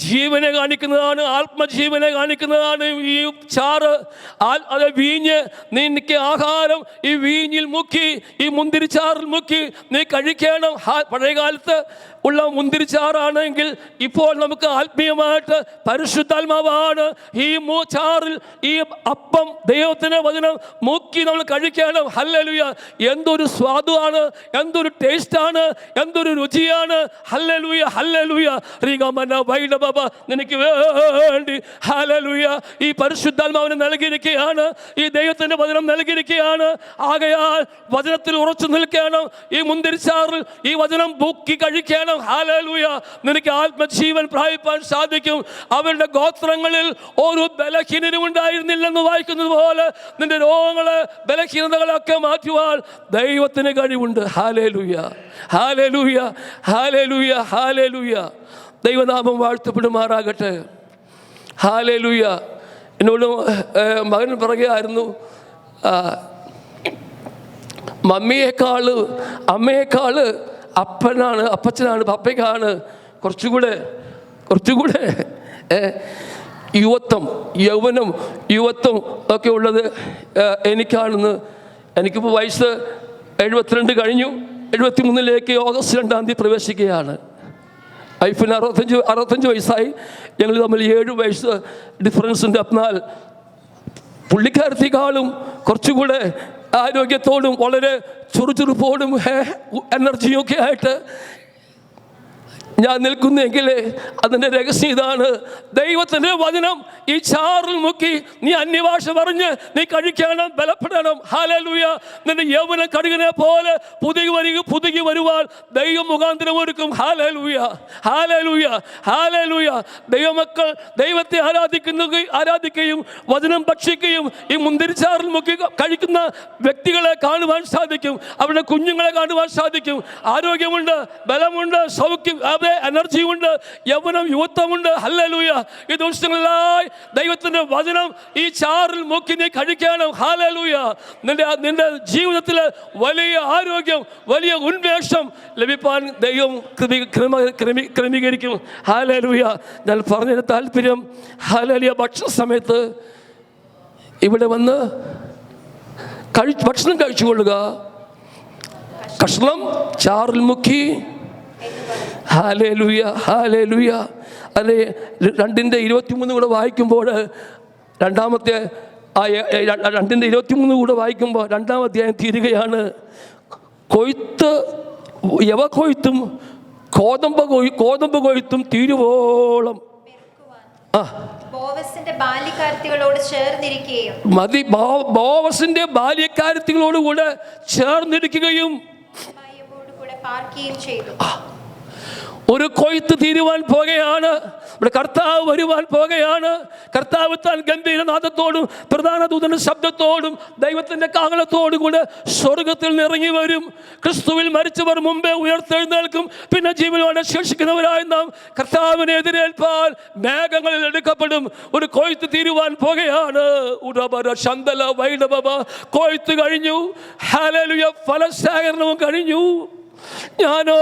ജീവനെ കാണിക്കുന്നതാണ്, ആത്മജീവനെ കാണിക്കുന്നതാണ് ഈ ചാറ്. അത് വീഞ്ഞ്, നിനക്ക് ആഹാരം ഈ വീഞ്ഞിൽ മുക്കി, ഈ മുന്തിരിച്ചാറിൽ മുക്കി നീ കഴിക്കണം. പഴയകാലത്ത് ഉള്ള മുന്തിരിച്ചാറാണെങ്കിൽ ഇപ്പോൾ നമുക്ക് ആത്മീയമായിട്ട് പരിശുദ്ധാത്മാവാണ് ഈ ചാറിൽ ഈ അപ്പം ദൈവത്തിൻ്റെ വചനം മുക്കി നമ്മൾ കഴിക്കണം. ഹല്ലേലൂയ, എന്തൊരു സ്വാദാണ്, എന്തൊരു ടേസ്റ്റാണ്, എന്തൊരു രുചിയാണ്. Hallelujah, hallelujah. റീഗമന വൈഡബബ നിനക്ക് വേണ്ടി ഹല്ലേലൂയ ഈ പരിശുദ്ധാത്മാവിനെ നൽകിയിരിക്കുകയാണ്, ഈ ദൈവത്തിൻ്റെ വചനം നൽകിയിരിക്കുകയാണ്. ആകയാൽ വചനത്തിൽ ഉറച്ചു നിൽക്കണം. ഈ മുന്തിരിച്ചാറിൽ ഈ വചനം മുക്കി കഴിക്കണം. ഹല്ലേലൂയ, നിനക്ക് ആത്മജീവൻ പ്രാപിപ്പാൻ സാധിക്കും. അവരുടെ ഗോത്രങ്ങളിൽ ഒരു ബലഹീനരും ഉണ്ടായിരുന്നില്ലെന്ന് വായിക്കുന്നത് പോലെ നിന്റെ രോഗങ്ങള്, ബലഹീനതകളൊക്കെ മാറ്റുവാൻ ദൈവത്തിന് കഴിവുണ്ട്. Hallelujah, hallelujah, hallelujah, hallelujah. ദൈവനാമം വാഴ്ത്തപ്പെടുമാറാകട്ടെ. ഹല്ലേലൂയ. എന്നോട് മകൻ പറയുകയായിരുന്നു, അമ്മയേക്കാള് അപ്പച്ചനാണ്, പപ്പയ്ക്കാണ് കുറച്ചുകൂടെ യുവത്വം ഒക്കെ ഉള്ളത് എനിക്കാണെന്ന്. എനിക്കിപ്പോൾ വയസ്സ് 72 കഴിഞ്ഞു. 73 ഓഗസ്റ്റ് 2 പ്രവേശിക്കുകയാണ്. വൈഫിന് 65 വയസ്സായി. ഞങ്ങൾ തമ്മിൽ 7 വയസ്സ് ഡിഫറൻസ് ഉണ്ട്. എന്നാൽ പുള്ളിക്കാരത്തേക്കാളും കുറച്ചുകൂടെ ആരോഗ്യത്തോടും വളരെ ചുറുചുറുപ്പോടും എനർജിയൊക്കെ ആയിട്ട് ഞാൻ നിൽക്കുന്നെങ്കിൽ അതിൻ്റെ രഹസ്യം ഇതാണ്. ദൈവത്തിൻ്റെ വചനം ഈ ചാറിൽ മുക്കി നീ അന്യഭാഷ പറഞ്ഞ് നീ കഴിക്കണം, ബലപ്പെടണം. ഹല്ലേലൂയ. നിന്റെ യൗവനം കടുകിനെ പോലെ പുതുകി വരുവാൻ ദൈവം മുഖാന്തരം ഒരുക്കും. Hallelujah, hallelujah, hallelujah. ദൈവമക്കൾ ദൈവത്തെ ആരാധിക്കുകയും വചനം ഭക്ഷിക്കുകയും ഈ മുന്തിരിച്ചാറിൽ മുക്കി കഴിക്കുന്ന വ്യക്തികളെ കാണുവാൻ സാധിക്കും. അവരുടെ കുഞ്ഞുങ്ങളെ കാണുവാൻ സാധിക്കും. ആരോഗ്യമുണ്ട്, ബലമുണ്ട്, സൗഖ്യം, എനർജി ഉണ്ട്, യൗവനം, യുവത്വമുണ്ട്. ഹല്ലേലൂയ. ഈ ദിവസങ്ങളിലായി ദൈവത്തിന്റെ വചനം ഈ ചാറിൽ മുക്കി നീ കഴിക്കണം. ഹല്ലേലൂയ. നിന്റെ ജീവിതത്തിൽ വലിയ ആരോഗ്യം, വലിയ ഉന്മേഷം ലഭിപ്പാൻ ദൈവം ക്രമീകരിക്കും. ഹല്ലേലൂയ. ഞാൻ പറഞ്ഞതിന് താല്പര്യം, ഹല്ലേലൂയ, ഭക്ഷണ സമയത്ത് ഇവിടെ വന്ന് ഭക്ഷണം കഴിച്ചുകൊള്ളുക. കഷ്ണം ചാറിൽ മുക്കി. Hallelujah, hallelujah. അല്ലെ 2:23 കൂടെ വായിക്കുമ്പോൾ 2:23 കൂടെ വായിക്കുമ്പോൾ 2-ാം അധ്യായം തീരുകയാണ്. യവക്കൊയ്ത്തും കോതമ്പ് കൊയ്ത്തും തീരുവോളം ബോവസിന്റെ ബാല്യക്കാരത്തികളോട് ചേർന്നിരിക്കുകയും പാർക്കുകയും ചെയ്തു. ഒരു കൊയ്ത്ത് തീരുവാൻ പോകുകയാണ്. ഇവിടെ കർത്താവ് വരുവാൻ പോകുകയാണ്. കർത്താവ് താൻ ഗംഭീരനാദത്തോടും പ്രധാന ദൂതന്റെ ശബ്ദത്തോടും ദൈവത്തിന്റെ കാഹളത്തോടും കൂടെ സ്വർഗത്തിൽ നിറങ്ങി വരും. ക്രിസ്തുവിൽ മരിച്ചവർ മുമ്പേ ഉയർത്തെഴുന്നേൽക്കും. പിന്നെ ജീവനോടെ ശേഷിക്കുന്നവരായി നാം കർത്താവിനെ എതിരേൽപ്പാൻ മേഘങ്ങളിൽ എടുക്കപ്പെടും. ഒരു കൊയ്ത്ത് തീരുവാൻ പോകുകയാണ്. കൊയ്ത്ത് കഴിഞ്ഞു. ഹല്ലേലൂയ. ഫലശേഖരണവും കഴിഞ്ഞു. ഞാനോ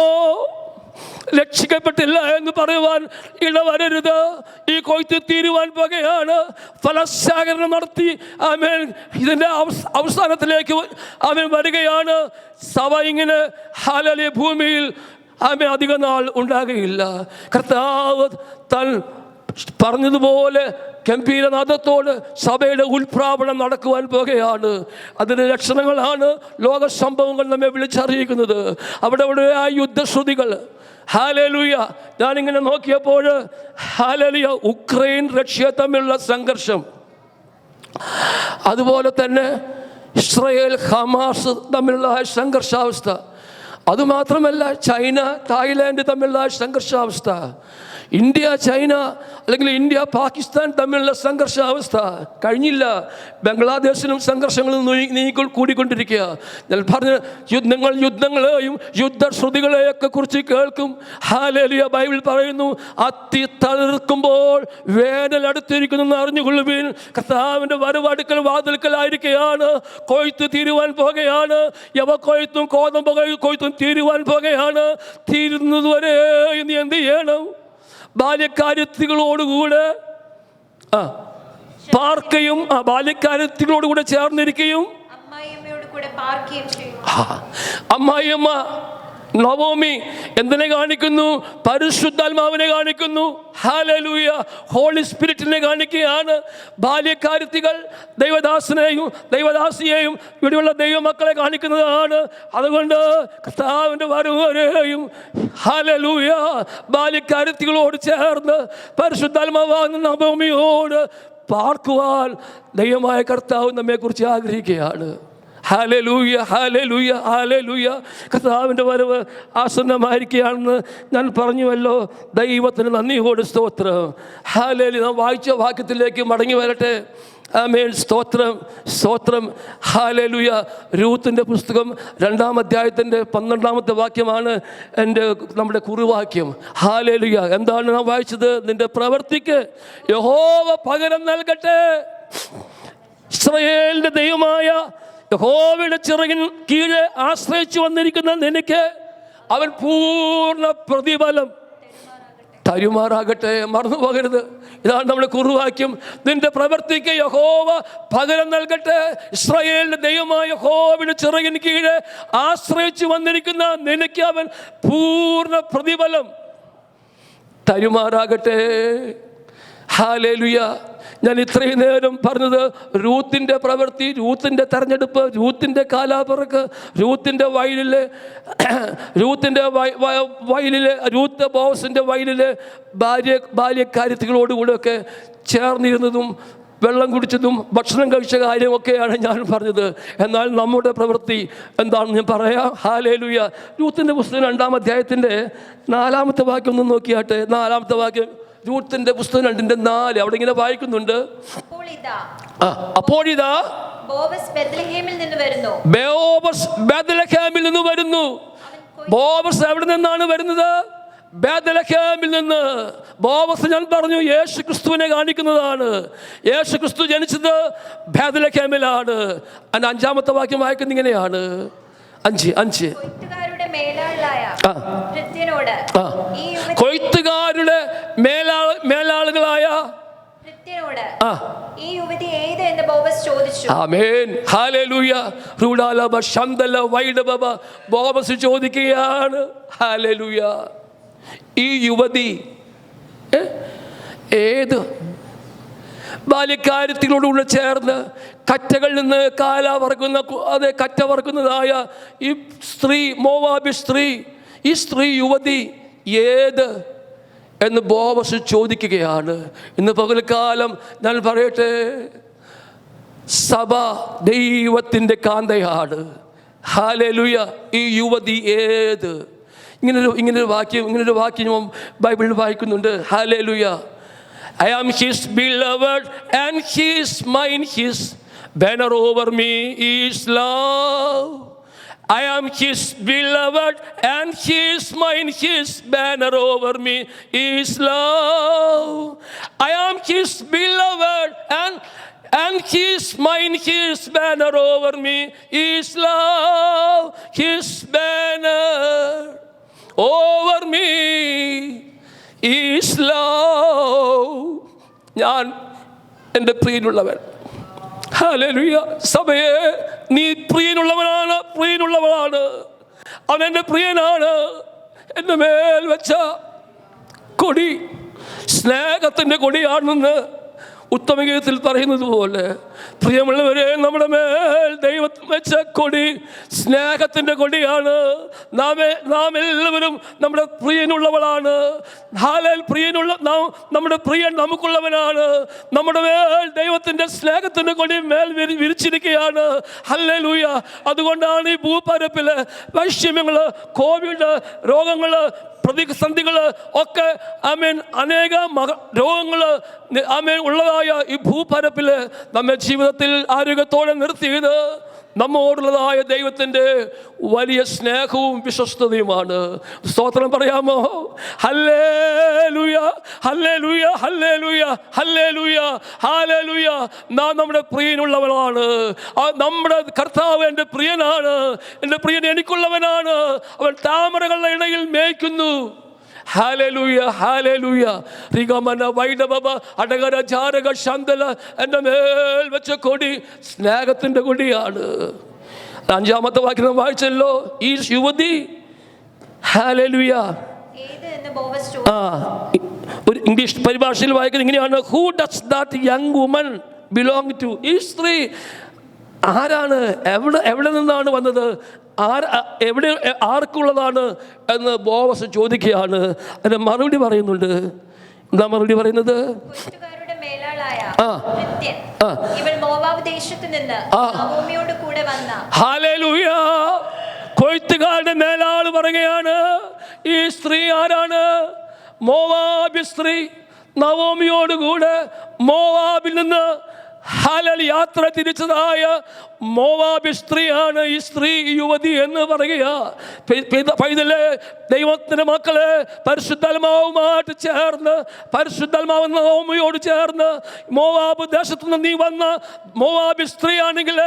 രക്ഷിക്കപ്പെട്ടില്ല എന്ന് പറയുവാൻ ഇടവരരുത്. ഈ കൊയ്ത്ത് തീരുവാൻ പോകുകയാണ്. ഫലശേഖരണം നടത്തി ആമേൻ ഇതിൻ്റെ അവസാനത്തിലേക്ക് ആമേൻ വരികയാണ്. സഭ ഇങ്ങനെ ഹല്ലേലൂയ ഭൂമിയിൽ ആമേൻ അധിക നാൾ ഉണ്ടാകുകയില്ല. കർത്താവ് താൻ പറഞ്ഞതുപോലെ ഗംഭീരനാദത്തോട് സഭയുടെ ഉൽപ്രാപണം നടക്കുവാൻ പോകുകയാണ്. അതിൻ്റെ ലക്ഷണങ്ങളാണ് ലോക സംഭവങ്ങൾ നമ്മെ വിളിച്ചറിയിക്കുന്നത്. അവിടെ ആ യുദ്ധശ്രുതികൾ. ഹല്ലേലൂയ. ഞാനിങ്ങനെ നോക്കിയപ്പോൾ ഹല്ലേലൂയ ഉക്രൈൻ റഷ്യ തമ്മിലുള്ള സംഘർഷം, അതുപോലെ തന്നെ ഇസ്രായേൽ ഹമാസ് തമ്മിലുള്ള സംഘർഷാവസ്ഥ, അതുമാത്രമല്ല ചൈന തായ്ലാൻഡ് തമ്മിലുള്ള സംഘർഷാവസ്ഥ, ഇന്ത്യ ചൈന അല്ലെങ്കിൽ ഇന്ത്യ പാകിസ്ഥാൻ തമ്മിലുള്ള സംഘർഷാവസ്ഥ കഴിഞ്ഞില്ല. ബംഗ്ലാദേശിലും സംഘർഷങ്ങൾ കൂടിക്കൊണ്ടിരിക്കുക. ഞാൻ പറഞ്ഞ യുദ്ധങ്ങളെയും യുദ്ധശ്രുതികളെയൊക്കെ കുറിച്ച് കേൾക്കും. ഹല്ലേലൂയ. ബൈബിൾ പറയുന്നു, അത്തി തളിർക്കുമ്പോൾ വേനൽ അടുത്തിരിക്കുന്നു അറിഞ്ഞുകൊള്ളുവിൻ. കർത്താവിൻ്റെ വരവടുക്കൽ വാതിൽക്കലായിരിക്കുകയാണ്. കൊയ്ത്ത് തീരുവാൻ പോകുകയാണ്. യവക്കൊയ്ത്തും കോതമ്പ് കൊയ്ത്തും തീരുവാൻ പോകുകയാണ്. തീരുന്നതുവരെ നീ എന്ത് ചെയ്യണം? ബാല്യക്കാര്യത്തികളോടുകൂടെ പാർക്കുകയും ബാല്യക്കാര്യത്തികളോടുകൂടെ ചേർന്നിരിക്കുകയും അമ്മായിയമ്മ നവോമി എന്തിനെ കാണിക്കുന്നു? പരിശുദ്ധാത്മാവിനെ കാണിക്കുന്നു. ഹല്ലേലൂയ, ഹോളി സ്പിരിറ്റിനെ കാണിക്കുകയാണ്. ബാല്യക്കാരത്തികൾ ദൈവദാസനെയും ദൈവദാസിയെയും ഇവിടെയുള്ള ദൈവമക്കളെ കാണിക്കുന്നതാണ്. അതുകൊണ്ട് കർത്താവിൻ്റെ വരവരെയും ഹല്ലേലൂയ ബാല്യക്കാരത്തികളോട് ചേർന്ന് പരിശുദ്ധാത്മാവാകുന്ന നവോമിയോട് പാർക്കുവാൻ ദൈവമായ കർത്താവ് നമ്മെക്കുറിച്ച് ആഗ്രഹിക്കുകയാണ്. Hallelujah, hallelujah, hallelujah. കർത്താവിൻ്റെ വരവ് ആസന്നമായിരിക്കുകയാണെന്ന് ഞാൻ പറഞ്ഞുവല്ലോ. ദൈവത്തിന് നന്ദിയോട് സ്തോത്രം. ഹല്ലേലൂയ. നാം വായിച്ച വാക്യത്തിലേക്ക് മടങ്ങി വരട്ടെ. ആമേൻ. സ്തോത്രം, സ്തോത്രം. ഹല്ലേലൂയ. രൂത്തിന്റെ പുസ്തകം 2-ാം അധ്യായത്തിൻ്റെ 12-ാമത്തെ വാക്യമാണ് നമ്മുടെ കുറുവാക്യം. ഹല്ലേലൂയ. എന്താണ് നാം വായിച്ചത്? നിന്റെ പ്രവൃത്തിക്ക് യഹോവ പകരം നൽകട്ടെ. ഇസ്രായേലിന്റെ ദൈവമായ യഹോവയുടെ ചിറകിൻ കീഴെ ആശ്രയിച്ചു വന്നിരിക്കുന്ന നിനക്ക് അവൻ പൂർണ്ണ പ്രതിഫലം തരുമാറാകട്ടെ. മറന്നു പോകരുത്. ഇതാണ് നമ്മുടെ കുറുവാക്യം. നിന്റെ പ്രവൃത്തിക്ക് യഹോവ പകരം നൽകട്ടെ. ഇസ്രായേലിന്റെ ദൈവമായ യഹോവയുടെ ചിറകിൻ കീഴെ ആശ്രയിച്ചു വന്നിരിക്കുന്ന നിനക്ക് അവൻ പൂർണ്ണ പ്രതിഫലം തരുമാറാകട്ടെ. ഹല്ലേലൂയ. ഞാൻ ഇത്രയും നേരം പറഞ്ഞത് രൂത്തിൻ്റെ പ്രവൃത്തി, രൂത്തിൻ്റെ തെരഞ്ഞെടുപ്പ്, രൂത്തിൻ്റെ കാലാപിറക്ക്, രൂത്തിൻ്റെ വയലിലെ രൂത്ത് ബോസിൻ്റെ വയലിലെ ബാല്യക്കാര്യത്തികളോടുകൂടെയൊക്കെ ചേർന്നിരുന്നതും വെള്ളം കുടിച്ചതും ഭക്ഷണം കഴിച്ച കാര്യമൊക്കെയാണ് ഞാൻ പറഞ്ഞത്. എന്നാൽ നമ്മുടെ പ്രവൃത്തി എന്താണെന്ന് ഞാൻ പറയാം. ഹല്ലേലൂയ. രൂത്തിൻ്റെ പുസ്തകം 2-ാം അധ്യായത്തിൻ്റെ 4-ാമത്തെ വാക്യം ഒന്ന് നോക്കിയാട്ടെ. 4-ാമത്തെ വാക്യം, രൂത്തിന്റെ പുസ്തകം 2:4 അവിടെ ഇങ്ങനെ വായിക്കുന്നുണ്ട്. അപ്പോഴിതാ ബോവസ് ബേത്ലഹേമിൽ നിന്ന് വരുന്നു. ബോവസ് എവിടെ നിന്നാണ് വരുന്നത്? ബേത്ലഹേമിൽ നിന്ന്. ബോവസ് ഞാൻ പറഞ്ഞു യേശു ക്രിസ്തുവിനെ കാണിക്കുന്നതാണ്. യേശു ക്രിസ്തു ജനിച്ചത് ബേത്ലഹേമിലാണ്. 5-ാമത്തെ വാക്യം വായിക്കുന്നത് ഇങ്ങനെയാണ്. 5 കൊയ്ത്തുകാരുടെ മേലാളുകളായ ബോവസ് ചോദിക്കുകയാണ്. ഹല്ലേലൂയ. ഈ യുവതി ഏത് ബാല്യക്കാര്യത്തിനോടുകൂടെ ചേർന്ന് കറ്റകളിൽ നിന്ന് കറ്റ വറുക്കുന്നതായ ഈ സ്ത്രീ, മോവാബി സ്ത്രീ, ഈ സ്ത്രീ യുവതി ഏത് എന്ന് ബോവസ് ചോദിക്കുകയാണ്. ഇന്ന് പകൽക്കാലം ഞാൻ പറയട്ടെ, സഭ ദൈവത്തിൻ്റെ കാന്തയാണ്. ഹല്ലേലൂയ. ഈ യുവതി ഏത്? ഇങ്ങനൊരു വാക്യം ബൈബിളിൽ വായിക്കുന്നുണ്ട്. Hallelujah. I am his beloved and his mine, his banner over me is love. I am his beloved and his mine, his banner over me is love. I am his beloved and his mine, his banner over me is love. His banner over me is love. ഞാൻ എൻ്റെ പ്രിയനുള്ളവൻ. ഹല്ലേലൂയ. സഭയെ നീ പ്രിയനുള്ളവളാണ്. അവൻ എൻ്റെ പ്രിയനാണ്. എൻ്റെ മേൽ വെച്ച കൊടി സ്നേഹത്തിൻ്റെ കൊടിയാണെന്ന് ഉത്തമഗീതത്തിൽ പറയുന്നത് പോലെ, പ്രിയമുള്ളവരെ, നമ്മുടെ മേൽ ദൈവം വെച്ച കൊടി സ്നേഹത്തിൻ്റെ കൊടിയാണ്. നാം എല്ലാവരും നമ്മുടെ പ്രിയനുള്ളവളാണ്. നമ്മുടെ പ്രിയൻ നമുക്കുള്ളവനാണ്. നമ്മുടെ മേൽ ദൈവത്തിൻ്റെ സ്നേഹത്തിൻ്റെ കൊടി മേൽ വിരിച്ചിരിക്കുകയാണ്. ഹല്ലേലൂയ. അതുകൊണ്ടാണ് ഈ ഭൂപരപ്പില് വൈഷമ്യങ്ങൾ, കോവിഡ് രോഗങ്ങൾ, പ്രതിസന്ധികൾ ഒക്കെ അനേക രോഗങ്ങൾ ഉള്ളതായ ഈ ഭൂപരപ്പിൽ നമ്മെ ജീവിതത്തിൽ ആരോഗ്യത്തോടെ നിർത്തിയത് നമ്മോടുള്ളതായ ദൈവത്തിൻ്റെ വലിയ സ്നേഹവും വിശ്വസ്തതയുമാണ്. സ്തോത്രം പറയാമോ? Hallelujah, hallelujah, hallelujah, hallelujah, hallelujah. നാം നമ്മുടെ പ്രിയനുള്ളവളാണ്. നമ്മുടെ കർത്താവ് എൻ്റെ പ്രിയനാണ്. എൻ്റെ പ്രിയൻ എനിക്കുള്ളവനാണ്. അവൻ താമരകളുടെ ഇടയിൽ മേയ്ക്കുന്നു. Hallelujah, hallelujah. റിഗമന വൈഡബബ അടകര ജാരക ശന്തല എൻ്റെ മേൽ വെച്ച കൊടി സ്നേഹത്തിൻ്റെ കൊടിയാണ്. 5-ാമത്തെ വാക്യം വായിച്ചല്ലോ. ഈ യുവതി ഹല്ലേലൂയ ഒരു ഇംഗ്ലീഷ് പരിഭാഷയിൽ വായിക്കുന്നത് ഇങ്ങനെയാണ്: who does that young woman belong to? ഈ സ്ത്രീ ആരാണ്? എവിടെ നിന്നാണ് വന്നത്? എവിടെ ആർക്കുള്ളതാണ് എന്ന് ബോവസ് ചോദിക്കുകയാണ്. അതിന് മറുപടി പറയുന്നുണ്ട്. എന്താ മറുപടി പറയുന്നത്? ഹല്ലേലൂയ. കൊയ്ത്തുകാരുടെ മേലാൾ പറയുകയാണ്, ഈ സ്ത്രീ ആരാണ്? മോവാബി സ്ത്രീ. നവോമിയോടുകൂടെ മോവാബിൽ നിന്ന് യാത്ര തിരിച്ചതായ മോവാബി സ്ത്രീയാണ് ഈ സ്ത്രീ, യുവതി എന്ന് പറയുക. പൈതലേ, ദൈവത്തിൻ്റെ മക്കളെ, പരിശുദ്ധാത്മാവുമായിട്ട് ചേർന്ന്, പരിശുദ്ധാത്മാവ് നവോമിയോട് ചേർന്ന് മോവാബ് ദേശത്തു നിന്ന് നീ വന്ന മോവാബി സ്ത്രീയാണെങ്കിൽ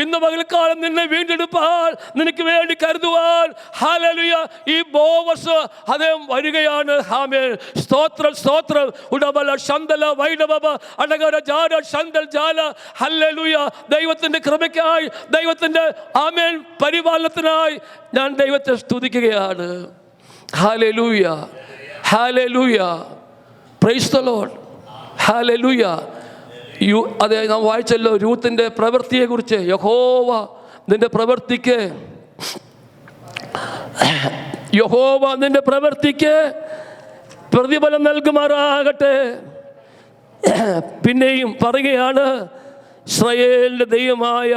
ഇന്ന് പകൽക്കാലം നിന്നെ വീണ്ടെടുപ്പാൻ, നിനക്ക് വേണ്ടി കരുതുവാൻ ഹല്ലേലൂയ ഈ ബോവസ് അദ്ദേഹം വരികയാണ്. ആമേൻ. സ്തോത്രം, സ്തോത്രം. ഉടബല ശന്തല വൈഡബബ അടകര ജാര ശന്തൽ ജാല. ഹല്ലേലൂയ. ദൈവത്തിൻ്റെ കൃപയ്ക്കായി, ദൈവത്തിൻ്റെ ആമേൻ പരിപാലനത്തിനായി ഞാൻ ദൈവത്തെ സ്തുതിക്കുകയാണ്. Hallelujah, hallelujah. Praise the Lord. Hallelujah. അതെ, നാം വായിച്ചല്ലോ രൂത്തിന്റെ പ്രവൃത്തിയെക്കുറിച്ച്. യഹോവ നിന്റെ പ്രവൃത്തിക്ക്, യഹോവ നിന്റെ പ്രവൃത്തിക്ക് പ്രതിഫലം നൽകുമാറാകട്ടെ. പിന്നെയും പറയുകയാണ്, ഇസ്രായേലിന്റെ ദൈവമായ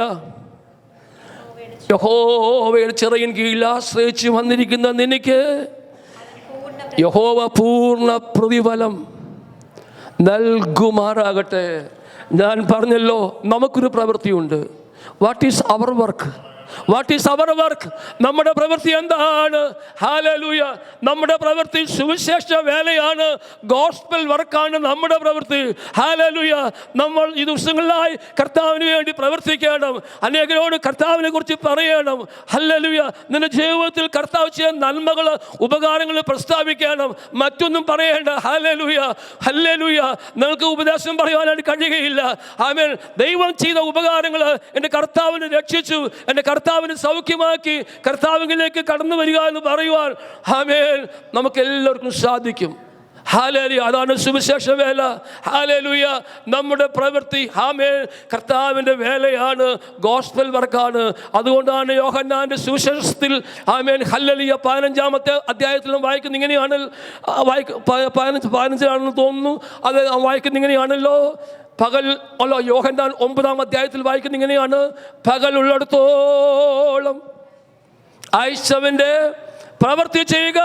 യഹോവയുടെ ചിറയിൻ കീഴിൽ ആശ്രയിച്ച് വന്നിരിക്കുന്ന നിനക്ക് യഹോവ പൂർണ്ണ പ്രതിഫലം നൽകുമാറാകട്ടെ. ഞാൻ പറഞ്ഞല്ലോ, നമുക്കൊരു പ്രവൃത്തിയുണ്ട്. What is our work? What is our work? നമ്മുടെ പ്രവൃത്തി എന്താണ്? ഹല്ലേലൂയ. നമ്മുടെ പ്രവൃത്തി സുവിശേഷ വേലയാണ്, ഗോസ്പൽ വർക്കാണ് നമ്മുടെ പ്രവൃത്തി. ഹല്ലേലൂയ. നമ്മൾ ഈ ദിവസങ്ങളിലായി കർത്താവിന് വേണ്ടി പ്രവർത്തിക്കണം. അനേകരോട് കർത്താവിനെ കുറിച്ച് പറയണം. ഹല്ലേലൂയ. നിന്റെ ജീവിതത്തിൽ കർത്താവ് ചെയ്ത നന്മകൾ, ഉപകാരങ്ങൾ പ്രസ്താവിക്കണം. മറ്റൊന്നും പറയേണ്ട. Hallelujah, hallelujah. നിങ്ങൾക്ക് ഉപദേശം പറയുവാനായിട്ട് കഴിയുകയില്ല. ആമേൻ. ദൈവം ചെയ്ത ഉപകാരങ്ങൾ, എൻ്റെ കർത്താവിനെ രക്ഷിച്ചു, എൻ്റെ കർത്താവിനെ സൗഖ്യമാക്കി, കർത്താവിലേക്ക് കടന്നു വരിക എന്ന് പറയുവാൻ ആമേൻ നമുക്ക് എല്ലാവർക്കും സാധിക്കും. ഹല്ലേലൂയ. അതാണ് സുവിശേഷ വേല. ഹല്ലേലൂയ. നമ്മുടെ പ്രവൃത്തി ആമേൻ കർത്താവിൻ്റെ വേലയാണ്, ഗോസ്പൽ വർക്കാണ്. അതുകൊണ്ടാണ് യോഹന്നാന്റെ സുവിശേഷത്തിൽ ആമേൻ ഹല്ലേലൂയ 15-ാമത്തെ അധ്യായത്തിലും വായിക്കുന്ന ഇങ്ങനെയാണ്, 15-ാണെന്ന് തോന്നുന്നു. അത് വായിക്കുന്ന ഇങ്ങനെയാണല്ലോ. യോഹന്നാൻ 9-ാം അധ്യായത്തിൽ വായിക്കുന്ന ഇങ്ങനെയാണ്: പകലുള്ളിടത്തോളം ഐസവന്റെ പ്രവൃത്തി ചെയ്യുക,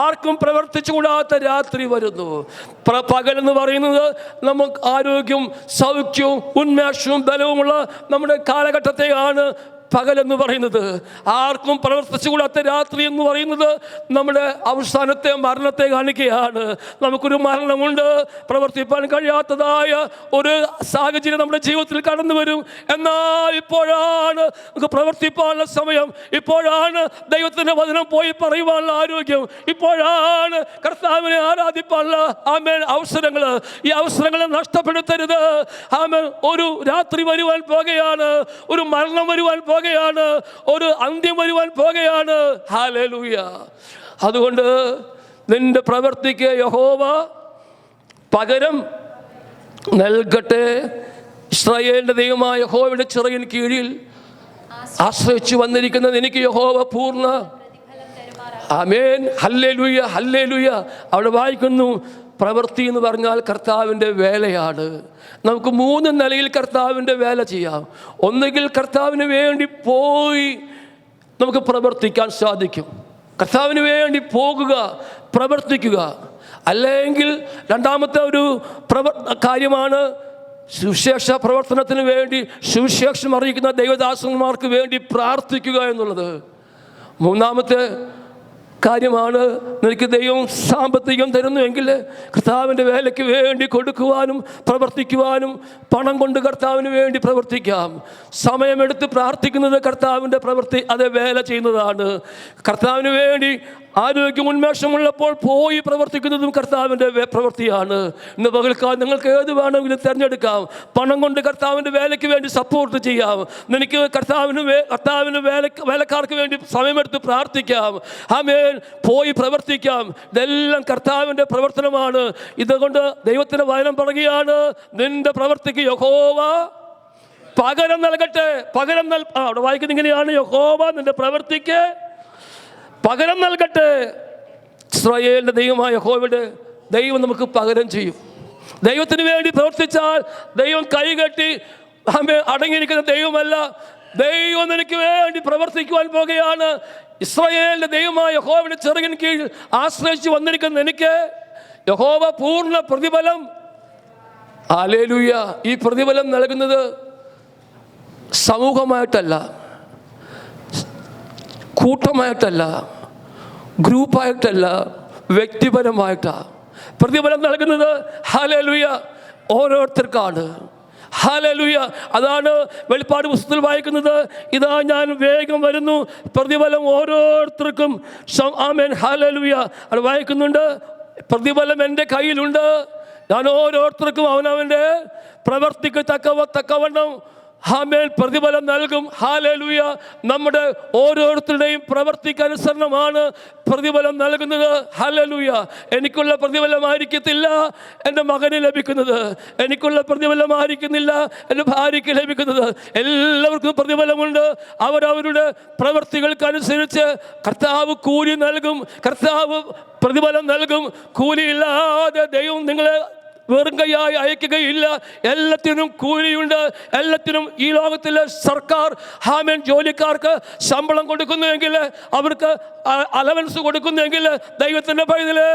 ആർക്കും പ്രവർത്തിച്ചുകൂടാത്ത രാത്രി വരുന്നു. പകലെന്ന് പറയുന്നത് നമുക്ക് ആരോഗ്യവും സൗഖ്യവും ഉന്മേഷവും ബലവുമുള്ള നമ്മുടെ കാലഘട്ടത്തെയാണ് പകലെന്ന് പറയുന്നത്. ആർക്കും പ്രവർത്തിച്ചുകൂടാത്ത രാത്രി എന്ന് പറയുന്നത് നമ്മുടെ അവസാനത്തെ മരണത്തെ കാണിക്കുകയാണ്. നമുക്കൊരു മരണമുണ്ട്, പ്രവർത്തിപ്പാൻ കഴിയാത്തതായ ഒരു സാഹചര്യം നമ്മുടെ ജീവിതത്തിൽ കടന്നു വരും. എന്നാൽ ഇപ്പോഴാണ് നമുക്ക് പ്രവർത്തിപ്പാനുള്ള സമയം, ഇപ്പോഴാണ് ദൈവത്തിൻ്റെ വചനം പോയി പറയുവാനുള്ള ആരോഗ്യം, ഇപ്പോഴാണ് കർത്താവിനെ ആരാധിപ്പാനുള്ള ആമേൻ അവസരങ്ങൾ. ഈ അവസരങ്ങളെ നഷ്ടപ്പെടുത്തരുത്. ആമേൻ. ഒരു രാത്രി വരുവാൻ പോകുകയാണ്, ഒരു മരണം വരുവാൻ പോകുകയാണ്, ഒരു അന്ത്യം വരുവാൻ പോകുകയാണ്. ഹല്ലേലൂയ. അതുകൊണ്ട് നിന്റെ പ്രവൃത്തിക്ക് യഹോവ പകരം നൽകട്ടെ. ഇസ്രായേലിന്റെ ദൈവമായ യഹോവയുടെ ചിറകിൻ കീഴിൽ ആശ്രയിച്ചു വന്നിരിക്കുന്നത് എനിക്ക് യഹോവ പൂർണ്ണ ആമേൻ. Hallelujah, hallelujah. അവിടെ വായിക്കുന്നു, പ്രവൃത്തി എന്ന് പറഞ്ഞാൽ കർത്താവിൻ്റെ വേലയാണ്. നമുക്ക് 3 നിലയിൽ കർത്താവിൻ്റെ വേല ചെയ്യാം. ഒന്നുകിൽ കർത്താവിന് വേണ്ടി പോയി നമുക്ക് പ്രവർത്തിക്കാൻ സാധിക്കും, കർത്താവിന് വേണ്ടി പോകുക, പ്രവർത്തിക്കുക. അല്ലെങ്കിൽ രണ്ടാമത്തെ ഒരു കാര്യമാണ് സുവിശേഷ പ്രവർത്തനത്തിന് വേണ്ടി സുവിശേഷം അറിയിക്കുന്ന ദൈവദാസന്മാർക്ക് വേണ്ടി പ്രാർത്ഥിക്കുക എന്നുള്ളത്. മൂന്നാമത്തെ കാര്യമാണ്, നിനക്ക് ദൈവം സാമ്പത്തികം തരുന്നുവെങ്കിൽ കർത്താവിൻ്റെ വേലയ്ക്ക് വേണ്ടി കൊടുക്കുവാനും പ്രവർത്തിക്കുവാനും പണം കൊണ്ട് കർത്താവിന് വേണ്ടി പ്രവർത്തിക്കാം. സമയമെടുത്ത് പ്രാർത്ഥിക്കുന്നത് കർത്താവിൻ്റെ പ്രവൃത്തി, അത് വേല ചെയ്യുന്നതാണ്. കർത്താവിന് വേണ്ടി ആരോഗ്യം ഉന്മേഷമുള്ളപ്പോൾ പോയി പ്രവർത്തിക്കുന്നതും കർത്താവിൻ്റെ പ്രവൃത്തിയാണ്. ഇന്ന് പകൽക്കാലം നിങ്ങൾക്ക് ഏത് വേണമെങ്കിലും തിരഞ്ഞെടുക്കാം. പണം കൊണ്ട് കർത്താവിൻ്റെ വേലയ്ക്ക് വേണ്ടി സപ്പോർട്ട് ചെയ്യാം. നിനക്ക് കർത്താവിന് വേലക്കാർക്ക് വേണ്ടി സമയമെടുത്ത് പ്രാർത്ഥിക്കാം. ആമേൻ. പോയി പ്രവർത്തിക്കാം. ഇതെല്ലാം കർത്താവിൻ്റെ പ്രവർത്തനമാണ്. ഇതുകൊണ്ട് ദൈവത്തിൻ്റെ വചനം പറയുകയാണ്, നിന്റെ പ്രവൃത്തിക്ക് യഹോവ പകരം നൽകട്ടെ. അവിടെ വായിക്കുന്നത് ഇങ്ങനെയാണ്, യഹോവ നിന്റെ പ്രവൃത്തിക്ക് പകരം നൽകട്ടെ. ഇസ്രായേലിൻ്റെ ദൈവമായ യഹോവയുടെ ദൈവം നമുക്ക് പകരം ചെയ്യും. ദൈവത്തിന് വേണ്ടി പ്രവർത്തിച്ചാൽ ദൈവം കൈകെട്ടി അടങ്ങിയിരിക്കുന്ന ദൈവമല്ല. ദൈവം നിനക്ക് വേണ്ടി പ്രവർത്തിക്കുവാൻ പോകുകയാണ്. ഇസ്രായേലിൻ്റെ ദൈവമായ യഹോവയുടെ ചിറകിൻ കീഴിൽ ആശ്രയിച്ച് വന്നിരിക്കുന്ന എനിക്ക് യഹോവ പൂർണ്ണ പ്രതിഫലം, ഹല്ലേലൂയ, ഈ പ്രതിഫലം നൽകുന്നത് സമൂഹമായിട്ടല്ല, കൂട്ടമായിട്ടല്ല, ഗ്രൂപ്പായിട്ടല്ല, വ്യക്തിപരമായിട്ടാണ് പ്രതിഫലം നൽകുന്നത്. ഹല്ലേലൂയ, ഓരോരുത്തർക്കാണ്. ഹല്ലേലൂയ. അതാണ് വെളിപ്പാട് പുസ്തകത്തിൽ വായിക്കുന്നത്, ഇതാ ഞാൻ വേഗം വരുന്നു, പ്രതിഫലം ഓരോരുത്തർക്കും. ആമേൻ. ഹല്ലേലൂയ. അത് വായിക്കുന്നുണ്ട്, പ്രതിഫലം എൻ്റെ കയ്യിലുണ്ട്, ഞാൻ ഓരോരുത്തർക്കും അവനവൻ്റെ പ്രവർത്തിക്ക് തക്കവണ്ണം ആമേൻ പ്രതിഫലം നൽകും. ഹല്ലേലൂയ. നമ്മുടെ ഓരോരുത്തരുടെയും പ്രവർത്തിക്ക് അനുസരണമാണ് പ്രതിഫലം നൽകുന്നത്. ഹല്ലേലൂയ. എനിക്കുള്ള പ്രതിഫലമായിരിക്കത്തില്ല എൻ്റെ മകന് ലഭിക്കുന്നത്, എനിക്കുള്ള പ്രതിഫലമായിരിക്കുന്നില്ല എൻ്റെ ഭാര്യയ്ക്ക് ലഭിക്കുന്നത്. എല്ലാവർക്കും പ്രതിഫലമുണ്ട്. അവരവരുടെ പ്രവർത്തികൾക്കനുസരിച്ച് കർത്താവ് കൂലി നൽകും, കർത്താവ് പ്രതിഫലം നൽകും. കൂലിയില്ലാതെ ദൈവം നിങ്ങളെ വെറും കൈയായി അയക്കുകയില്ല. എല്ലാത്തിനും കൂലിയുണ്ട്. എല്ലാത്തിനും ഈ ലോകത്തിലെ സർക്കാർ ആമേൻ ജോലിക്കാർക്ക് ശമ്പളം കൊടുക്കുന്നുവെങ്കിൽ, അവർക്ക് അലവൻസ് കൊടുക്കുന്നുവെങ്കിൽ, ദൈവത്തിൻ്റെ പൈതല്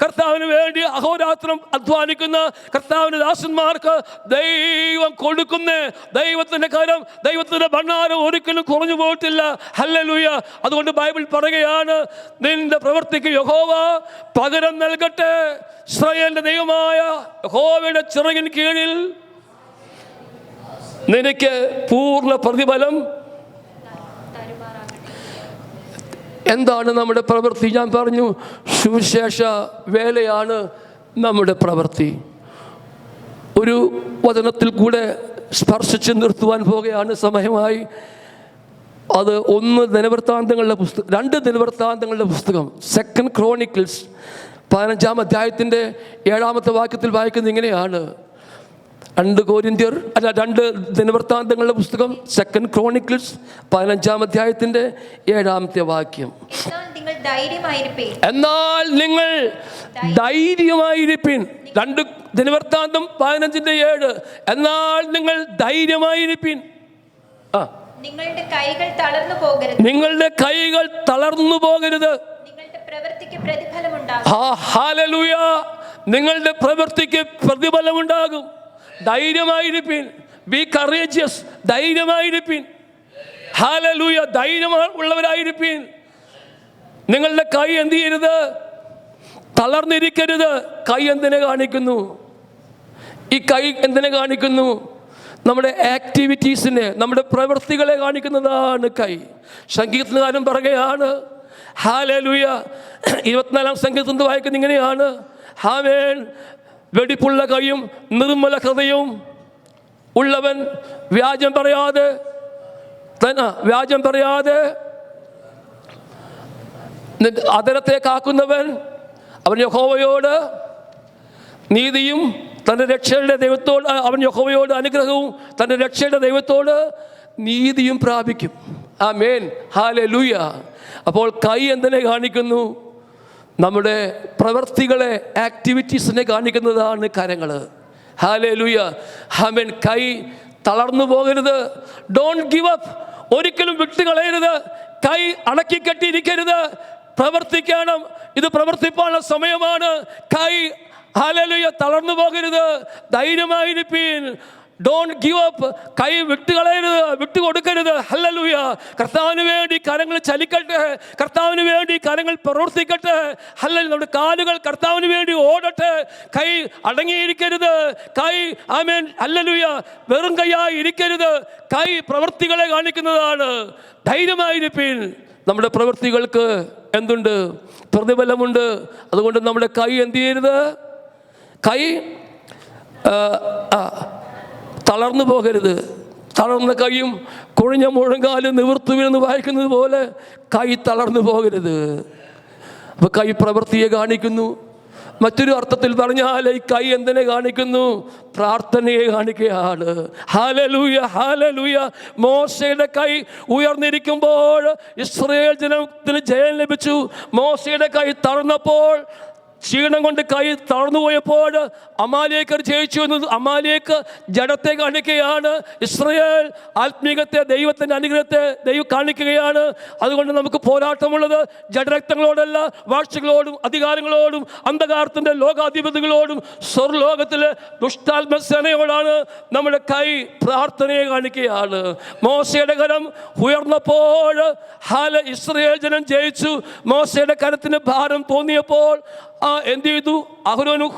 കർത്താവിന് വേണ്ടി അഹോരാത്രം അധ്വാനിക്കുന്ന കർത്താവിൻ്റെ ദാസന്മാർക്ക് ദൈവം കൊടുക്കുന്നേ. ദൈവത്തിൻ്റെ കരം, ദൈവത്തിൻ്റെ ഭണ്ഡാരം ഒരിക്കലും കുറഞ്ഞു പോയിട്ടില്ല. ഹല്ലേലൂയ. അതുകൊണ്ട് ബൈബിൾ പറയുകയാണ്, നിന്റെ പ്രവൃത്തിക്ക് യഹോവ പകരം നൽകട്ടെ. ഇസ്രായേലിന്റെ ദൈവമായ യഹോവയുടെ ചിറകിൻ കീഴിൽ നിനക്ക് പൂർണ്ണ പ്രതിഫലം. എന്താണ് നമ്മുടെ പ്രവൃത്തി? ഞാൻ പറഞ്ഞു, സുവിശേഷ വേലയാണ് നമ്മുടെ പ്രവൃത്തി. ഒരു വചനത്തിൽ കൂടെ സ്പർശിച്ച് നിർത്തുവാൻ പോകുകയാണ്, സമയമായി. അത് 1 ദിനവൃത്താന്തങ്ങളുടെ പുസ്തകം, 2 ദിനവൃത്താന്തങ്ങളുടെ പുസ്തകം, 2 ക്രോണിക്കിൾസ് 15-ാം അധ്യായത്തിൻ്റെ 7-ാമത്തെ വാക്യത്തിൽ വായിക്കുന്നത് ഇങ്ങനെയാണ്. 2 ദിനവൃത്താന്തങ്ങളുടെ പുസ്തകം 2 ക്രോണിക്കിൾസ് 15-ാം അധ്യായത്തിൻ്റെ 7-ാമത്തെ വാക്യം. എന്നാൽ നിങ്ങൾ ധൈര്യമായിരിപ്പിൻ. 2 ദിനവൃത്താന്തം 15-7. എന്നാൽ നിങ്ങൾ ധൈര്യമായിരിപ്പിൻ. നിങ്ങളുടെ കൈകൾ തളർന്നു പോകരുത്. നിങ്ങളുടെ കൈകൾ തളർന്നു പോകരുത്. ഹല്ലേലൂയ. നിങ്ങളുടെ പ്രവൃത്തിക്ക് പ്രതിഫലമുണ്ടാകും. ധൈര്യമായിരിപ്പിൻ. Be courageous. ധൈര്യമായിരിപ്പിൻ. ഹല്ലേലൂയ. ധൈര്യമുള്ളവരായിരിപ്പിൻ. നിങ്ങളുടെ കൈ എന്ത് ചെയ്യരുത്? തളർന്നിരിക്കരുത്. കൈ എന്തിനെ കാണിക്കുന്നു? ഈ കൈ എന്തിനെ കാണിക്കുന്നു? നമ്മുടെ ആക്ടിവിറ്റീസിനെ, നമ്മുടെ പ്രവൃത്തികളെ കാണിക്കുന്നതാണ് കൈ. സംഗീതകാരൻ പറയുകയാണ്, ഹല്ലേലൂയ, 24-ാം സങ്കീർത്തനത്തിൽ വായിക്കുന്നത് ഇങ്ങനെയാണ്, ആമേൻ, വെടിപ്പുള്ള കൈയും നിർമ്മല ഹൃദയവും ഉള്ളവൻ വ്യാജം പറയാതെ അതരത്തെ കാക്കുന്നവൻ അവൻ യഹോവയോട് നീതിയും തൻ്റെ രക്ഷയുടെ ദൈവത്തോട്, അവൻ യഹോവയോട് അനുഗ്രഹവും തൻ്റെ രക്ഷയുടെ ദൈവത്തോട് നീതിയും പ്രാപിക്കും. ആമേൻ. ഹല്ലേലൂയ. അപ്പോൾ കൈ എന്തിനെ കാണിക്കുന്നു? നമ്മുടെ പ്രവൃത്തികളെ, ആക്ടിവിറ്റീസിനെ കാണിക്കുന്നതാണ് കരങ്ങൾ. ഹല്ലേലൂയ. ആമേൻ. കൈ തളർന്നു പോകരുത്. Don't give up. ഒരിക്കലും വിട്ടുകളയരുത്. കൈ അടക്കിക്കെട്ടിയിരിക്കരുത്. പ്രവർത്തിക്കണം. ഇത് പ്രവർത്തിപ്പാനുള്ള സമയമാണ്. കൈ ഹല്ലേലൂയ തളർന്നു പോകരുത്. ധൈര്യമായിരിപ്പീൻ. Don't give up. കൈ വിട്ടുകളയരുത്, വിട്ടുകൊടുക്കരുത്. ഹല്ലേലൂയ. കർത്താവിന് വേണ്ടി കരങ്ങൾ ചലിക്കട്ടെ, കർത്താവിന് വേണ്ടി കരങ്ങൾ പ്രവർത്തിക്കട്ടെ. ഹല്ലേലൂയ. നമ്മുടെ കാലുകൾ കർത്താവിന് വേണ്ടി ഓടട്ടെ. കൈ അടങ്ങിയിരിക്കരുത്. കൈ ആമേൻ ഹല്ലേലൂയ വെറും കൈയായി ഇരിക്കരുത്. കൈ പ്രവൃത്തികളെ കാണിക്കുന്നതാണ്. ധൈര്യമായിരിപ്പിൻ. നമ്മുടെ പ്രവൃത്തികൾക്ക് എന്തുണ്ട്? പ്രതിഫലമുണ്ട്. അതുകൊണ്ട് നമ്മുടെ കൈ എന്ത് ചെയ്യരുത്? കൈ തളർന്നു പോകരുത്. തളർന്ന കൈയും കുഴഞ്ഞ മുഴങ്കാലും നിവർത്തു വീണെന്ന് വായിക്കുന്നത് പോലെ കൈ തളർന്നു പോകരുത്. അപ്പോൾ കൈ പ്രവൃത്തിയെ കാണിക്കുന്നു. മറ്റൊരു അർത്ഥത്തിൽ പറഞ്ഞാൽ ഈ കൈ എന്തിനെ കാണിക്കുന്നു? പ്രാർത്ഥനയെ കാണിക്കുകയാണ്. Hallelujah, hallelujah. മോശയുടെ കൈ ഉയർന്നിരിക്കുമ്പോൾ ഇസ്രായേൽ ജനത്തിന് ജയം ലഭിച്ചു. മോശയുടെ കൈ തളർന്നപ്പോൾ, ക്ഷീണം കൊണ്ട് കൈ തളർന്നു പോയപ്പോൾ അമാലേക്കർ ജയിച്ചു എന്നത് അമാലേക്ക് ജഡത്തെ കാണിക്കുകയാണ്. ഇസ്രായേൽ ആത്മീകത്തെ, ദൈവത്തിൻ്റെ അനുഗ്രഹത്തെ ദൈവം കാണിക്കുകയാണ്. അതുകൊണ്ട് നമുക്ക് പോരാട്ടമുള്ളത് ജഡരക്തങ്ങളോടല്ല, വാഴ്ചകളോടും അധികാരങ്ങളോടും അന്ധകാരത്തിൻ്റെ ലോകാധിപതികളോടും സ്വർലോകത്തിലെ ദുഷ്ടാത്മസേനയോടാണ്. നമ്മുടെ കൈ പ്രാർത്ഥനയെ കാണിക്കുകയാണ്. മോശയുടെ കരം ഉയർന്നപ്പോൾ ഇസ്രായേൽ ജനം ജയിച്ചു. മോശയുടെ കരത്തിന് ഭാരം തോന്നിയപ്പോൾ എന്ത് ചെയ്തു? അഹരോനും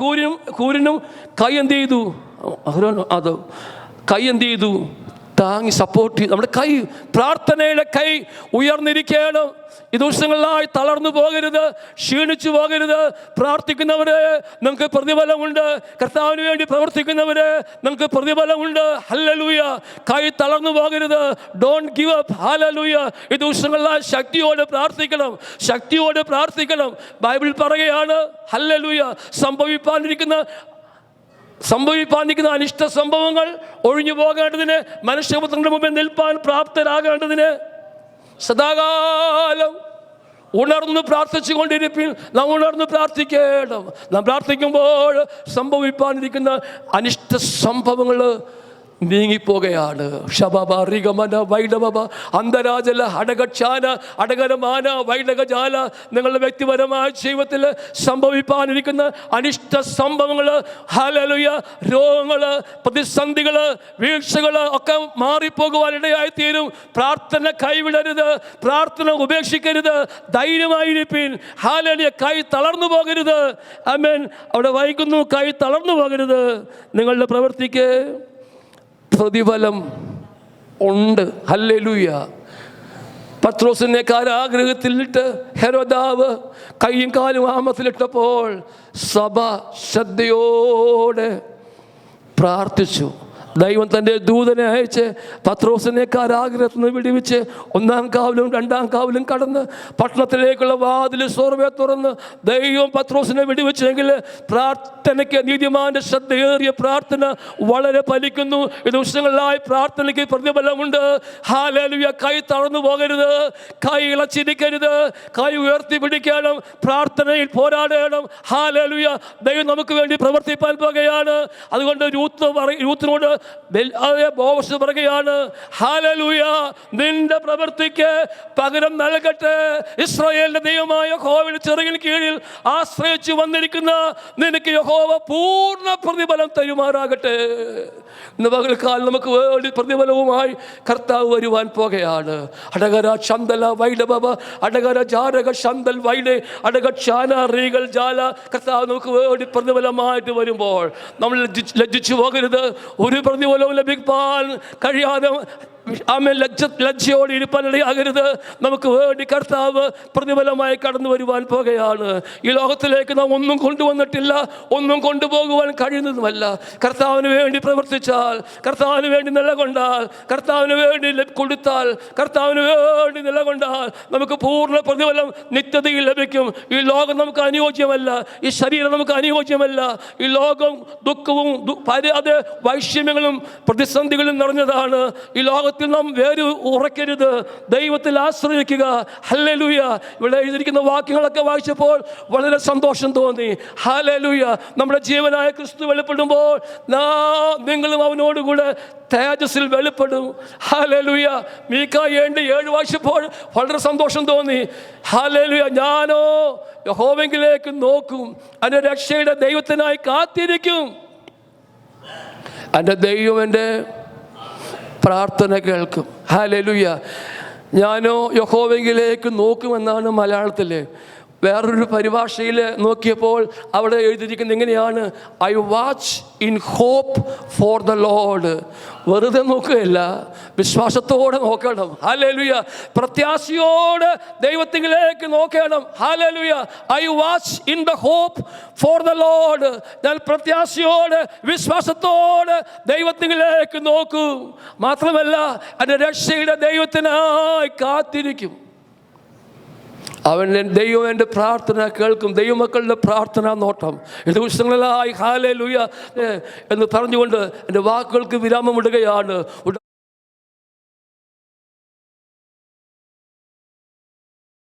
ഹൂരിനും കൈ എന്ത് ചെയ്തു? കൈ എന്ത് ചെയ്തു? താങ്ങി സപ്പോർട്ട് ചെയ്തു. നമ്മുടെ കൈ, പ്രാർത്ഥനയുടെ കൈ ഉയർന്നിരിക്കണം. ഈ ദിവസങ്ങളിലായി തളർന്നു പോകരുത്, ക്ഷീണിച്ചു പോകരുത്. പ്രാർത്ഥിക്കുന്നവരെ നമുക്ക് പ്രതിഫലമുണ്ട്. കർത്താവിന് വേണ്ടി പ്രവർത്തിക്കുന്നവരെ നമുക്ക് പ്രതിഫലമുണ്ട്. ഹല്ലേലൂയ. കൈ തളർന്നു പോകരുത്. Don't give up. ഹല്ലേലൂയ. ഈ ദിവസങ്ങളിലായി ശക്തിയോടെ പ്രാർത്ഥിക്കണം, ശക്തിയോടെ പ്രാർത്ഥിക്കണം. ബൈബിൾ പറയുകയാണ് ഹല്ലേലൂയ, സംഭവിപ്പാനിരിക്കുന്ന അനിഷ്ട സംഭവങ്ങൾ ഒഴിഞ്ഞു പോകേണ്ടതിന്, മനുഷ്യപുത്രന്റെ മുമ്പിൽ നിൽപ്പാൻ പ്രാപ്തരാകേണ്ടതിന് സദാകാലം ഉണർന്ന് പ്രാർത്ഥിച്ചു കൊണ്ടിരിപ്പിൻ. നാം ഉണർന്ന് പ്രാർത്ഥിക്കണം. നാം പ്രാർത്ഥിക്കുമ്പോൾ സംഭവിപ്പാനിരിക്കുന്ന അനിഷ്ട സംഭവങ്ങൾ നീങ്ങിപ്പോകുകയാണ്. ഷബബ റിഗമന വൈഡബ അന്തരാജല അടകക്ഷാന അടകരമാന വൈഡകജാല. നിങ്ങളുടെ വ്യക്തിപരമായ ജീവിതത്തിൽ സംഭവിപ്പാനിരിക്കുന്ന അനിഷ്ട സംഭവങ്ങൾ, ഹല്ലേലൂയ, രോഗങ്ങൾ, പ്രതിസന്ധികൾ, വീഴ്ചകൾ ഒക്കെ മാറിപ്പോകുവാനിടയായിത്തീരും. പ്രാർത്ഥന കൈവിടരുത്, പ്രാർത്ഥന ഉപേക്ഷിക്കരുത്. ധൈര്യമായിരിപ്പിൻ. ഹല്ലേലൂയ. കൈ തളർന്നു പോകരുത്. ആമേൻ. അവിടെ വായിക്കുന്നു, കൈ തളർന്നു പോകരുത്. നിങ്ങളുടെ പ്രവൃത്തിക്ക് പ്രതിഫലം ഉണ്ട്. ഹല്ലേലൂയ. പത്രോസിനെ കാരാഗ്രഹത്തിലിട്ട് ഹെരോദാവ് കൈയും കാലും ആമത്തിലിട്ടപ്പോൾ സഭ ശ്രദ്ധയോടെ പ്രാർത്ഥിച്ചു. ദൈവം തൻ്റെ ദൂതനെ അയച്ച് പത്രോസിനെ കാരാഗ്രഹത്തിൽ നിന്ന് വിടുവിച്ച് 1-ാം കാവലും 2-ാം കാവലും കടന്ന് പട്ടണത്തിലേക്കുള്ള വാതിൽ സ്വർവേ തുറന്ന് ദൈവം പത്രോസിനെ വിടുവിച്ചെങ്കിൽ പ്രാർത്ഥനയ്ക്ക്, നീതിമാന്റെ ശ്രദ്ധയേറിയ പ്രാർത്ഥന വളരെ ഫലിക്കുന്നു. ഈ ദിവസങ്ങളിലായി പ്രാർത്ഥനയ്ക്ക് പ്രതിഫലമുണ്ട്. ഹല്ലേലൂയ. കൈ തളർന്നു പോകരുത്, കൈ ഇളച്ചിരിക്കരുത്, കൈ ഉയർത്തി പിടിക്കണം, പ്രാർത്ഥനയിൽ പോരാടണം. ഹല്ലേലൂയ. ദൈവം നമുക്ക് വേണ്ടി പ്രവർത്തിപ്പാൻ പോകുകയാണ്. അതുകൊണ്ട് യൂത്തിനോട് ബോവസ് പറയുകയാണ്, ഹല്ലേലൂയ, നിന്റെ പ്രവൃത്തിക്ക് പകരം നൽകട്ടെ. ഇസ്രായേലിന്റെ ദൈവമായ യഹോവയുടെ ചിറകിൻ കീഴിൽ ആശ്രയിച്ചു വന്നിരിക്കുന്ന നിനക്ക് യഹോവ പൂർണ്ണ പ്രതിഫലം തരുമാറാകട്ടെ. ഇന്ന് പകൽക്കാലം നമുക്ക് വേണ്ടി പ്രതിഫലവുമായി കർത്താവ് വരുവാൻ പോകുകയാണ്. അടകര ചന്ദല വൈഡബ അടകര ജാരക ശന്തൽ വൈഡെ അടക ക്ഷാന റീകൾ ജാല. കർത്താവ് നമുക്ക് വേണ്ടി പ്രതിഫലമായിട്ട് വരുമ്പോൾ നമ്മൾ ലജ്ജിച്ചു പോകരുത്. ഒരു പ്രതിഫലവും ലഭിക്കാൻ കഴിയാതെ ലജ്ജയോടെ ഇരിപ്പാനിടയാകരുത്. നമുക്ക് വേണ്ടി കർത്താവ് പ്രതിഫലമായി കടന്നു വരുവാൻ പോകുകയാണ്. ഈ ലോകത്തിലേക്ക് നാം ഒന്നും കൊണ്ടുവന്നിട്ടില്ല, ഒന്നും കൊണ്ടുപോകുവാൻ കഴിയുന്നതുമല്ല. കർത്താവിന് വേണ്ടി പ്രവർത്തിച്ചാൽ, കർത്താവിന് വേണ്ടി നിലകൊണ്ടാൽ, കർത്താവിന് വേണ്ടി കൊടുത്താൽ, കർത്താവിന് വേണ്ടി നിലകൊണ്ടാൽ നമുക്ക് പൂർണ്ണ പ്രതിഫലം നിത്യതയിൽ ലഭിക്കും. ഈ ലോകം നമുക്ക് അനുയോജ്യമല്ല, ഈ ശരീരം നമുക്ക് അനുയോജ്യമല്ല. ഈ ലോകം ദുഃഖവും അത് വൈഷമ്യങ്ങളും പ്രതിസന്ധികളും നിറഞ്ഞതാണ്. ഈ ലോകത്തിൽ നാം വേര് ഉറക്കരുത്, ദൈവത്തിൽ ആശ്രയിക്കുക. ഹല്ലേലൂയ. ഇവിടെ എഴുതിയിരിക്കുന്ന വാക്യങ്ങളൊക്കെ വായിച്ചപ്പോൾ വളരെ സന്തോഷം തോന്നി. ഹല്ലേലൂയ. നമ്മുടെ ജീവനായ ക്രിസ്തു വെളിപ്പെടുമ്പോൾ നിങ്ങളും അവനോടുകൂടെ തേജസ്സിൽ വെളിപ്പെടും. ഹല്ലേലൂയ. മീഖായ 7 വായിച്ചപ്പോൾ വളരെ സന്തോഷം തോന്നി. ഹല്ലേലൂയ. ഞാനോ യഹോവയിലേക്ക് നോക്കും, അതിന്റെ രക്ഷയുടെ ദൈവത്തിനായി കാത്തിരിക്കും. എൻ്റെ ദൈവം എൻ്റെ പ്രാർത്ഥന കേൾക്കും. ഹല്ലേലൂയ. ഞാനോ യഹോവയിലേക്ക് നോക്കുമെന്നാണ് മലയാളത്തിൽ. വേറൊരു പരിഭാഷയിൽ നോക്കിയപ്പോൾ അവിടെ എഴുതിയിരിക്കുന്നത് എങ്ങനെയാണ്? I watch in hope for the Lord. വെറുതെ നോക്കുകയല്ല, വിശ്വാസത്തോടെ നോക്കണം. ഹല്ലേലൂയ. പ്രത്യാശയോടെ ദൈവത്തിലേക്ക് നോക്കണം. ഹല്ലേലൂയ. I watch in the hope for the Lord. ഞാൻ പ്രത്യാശയോടെ വിശ്വാസത്തോടെ ദൈവത്തിലേക്ക് നോക്കൂ. മാത്രമല്ല എൻ്റെ രക്ഷയുടെ ദൈവത്തിനായി കാത്തിരിക്കും. ദൈവം എൻ്റെ പ്രാർത്ഥന കേൾക്കും. ദൈവമക്കളുടെ പ്രാർത്ഥന നോട്ടം ഇത് ദിവസങ്ങളിലായി ഹല്ലേലൂയ എന്ന് പറഞ്ഞുകൊണ്ട് എൻ്റെ വാക്കുകൾക്ക് വിരാമമിടുകയാണ്.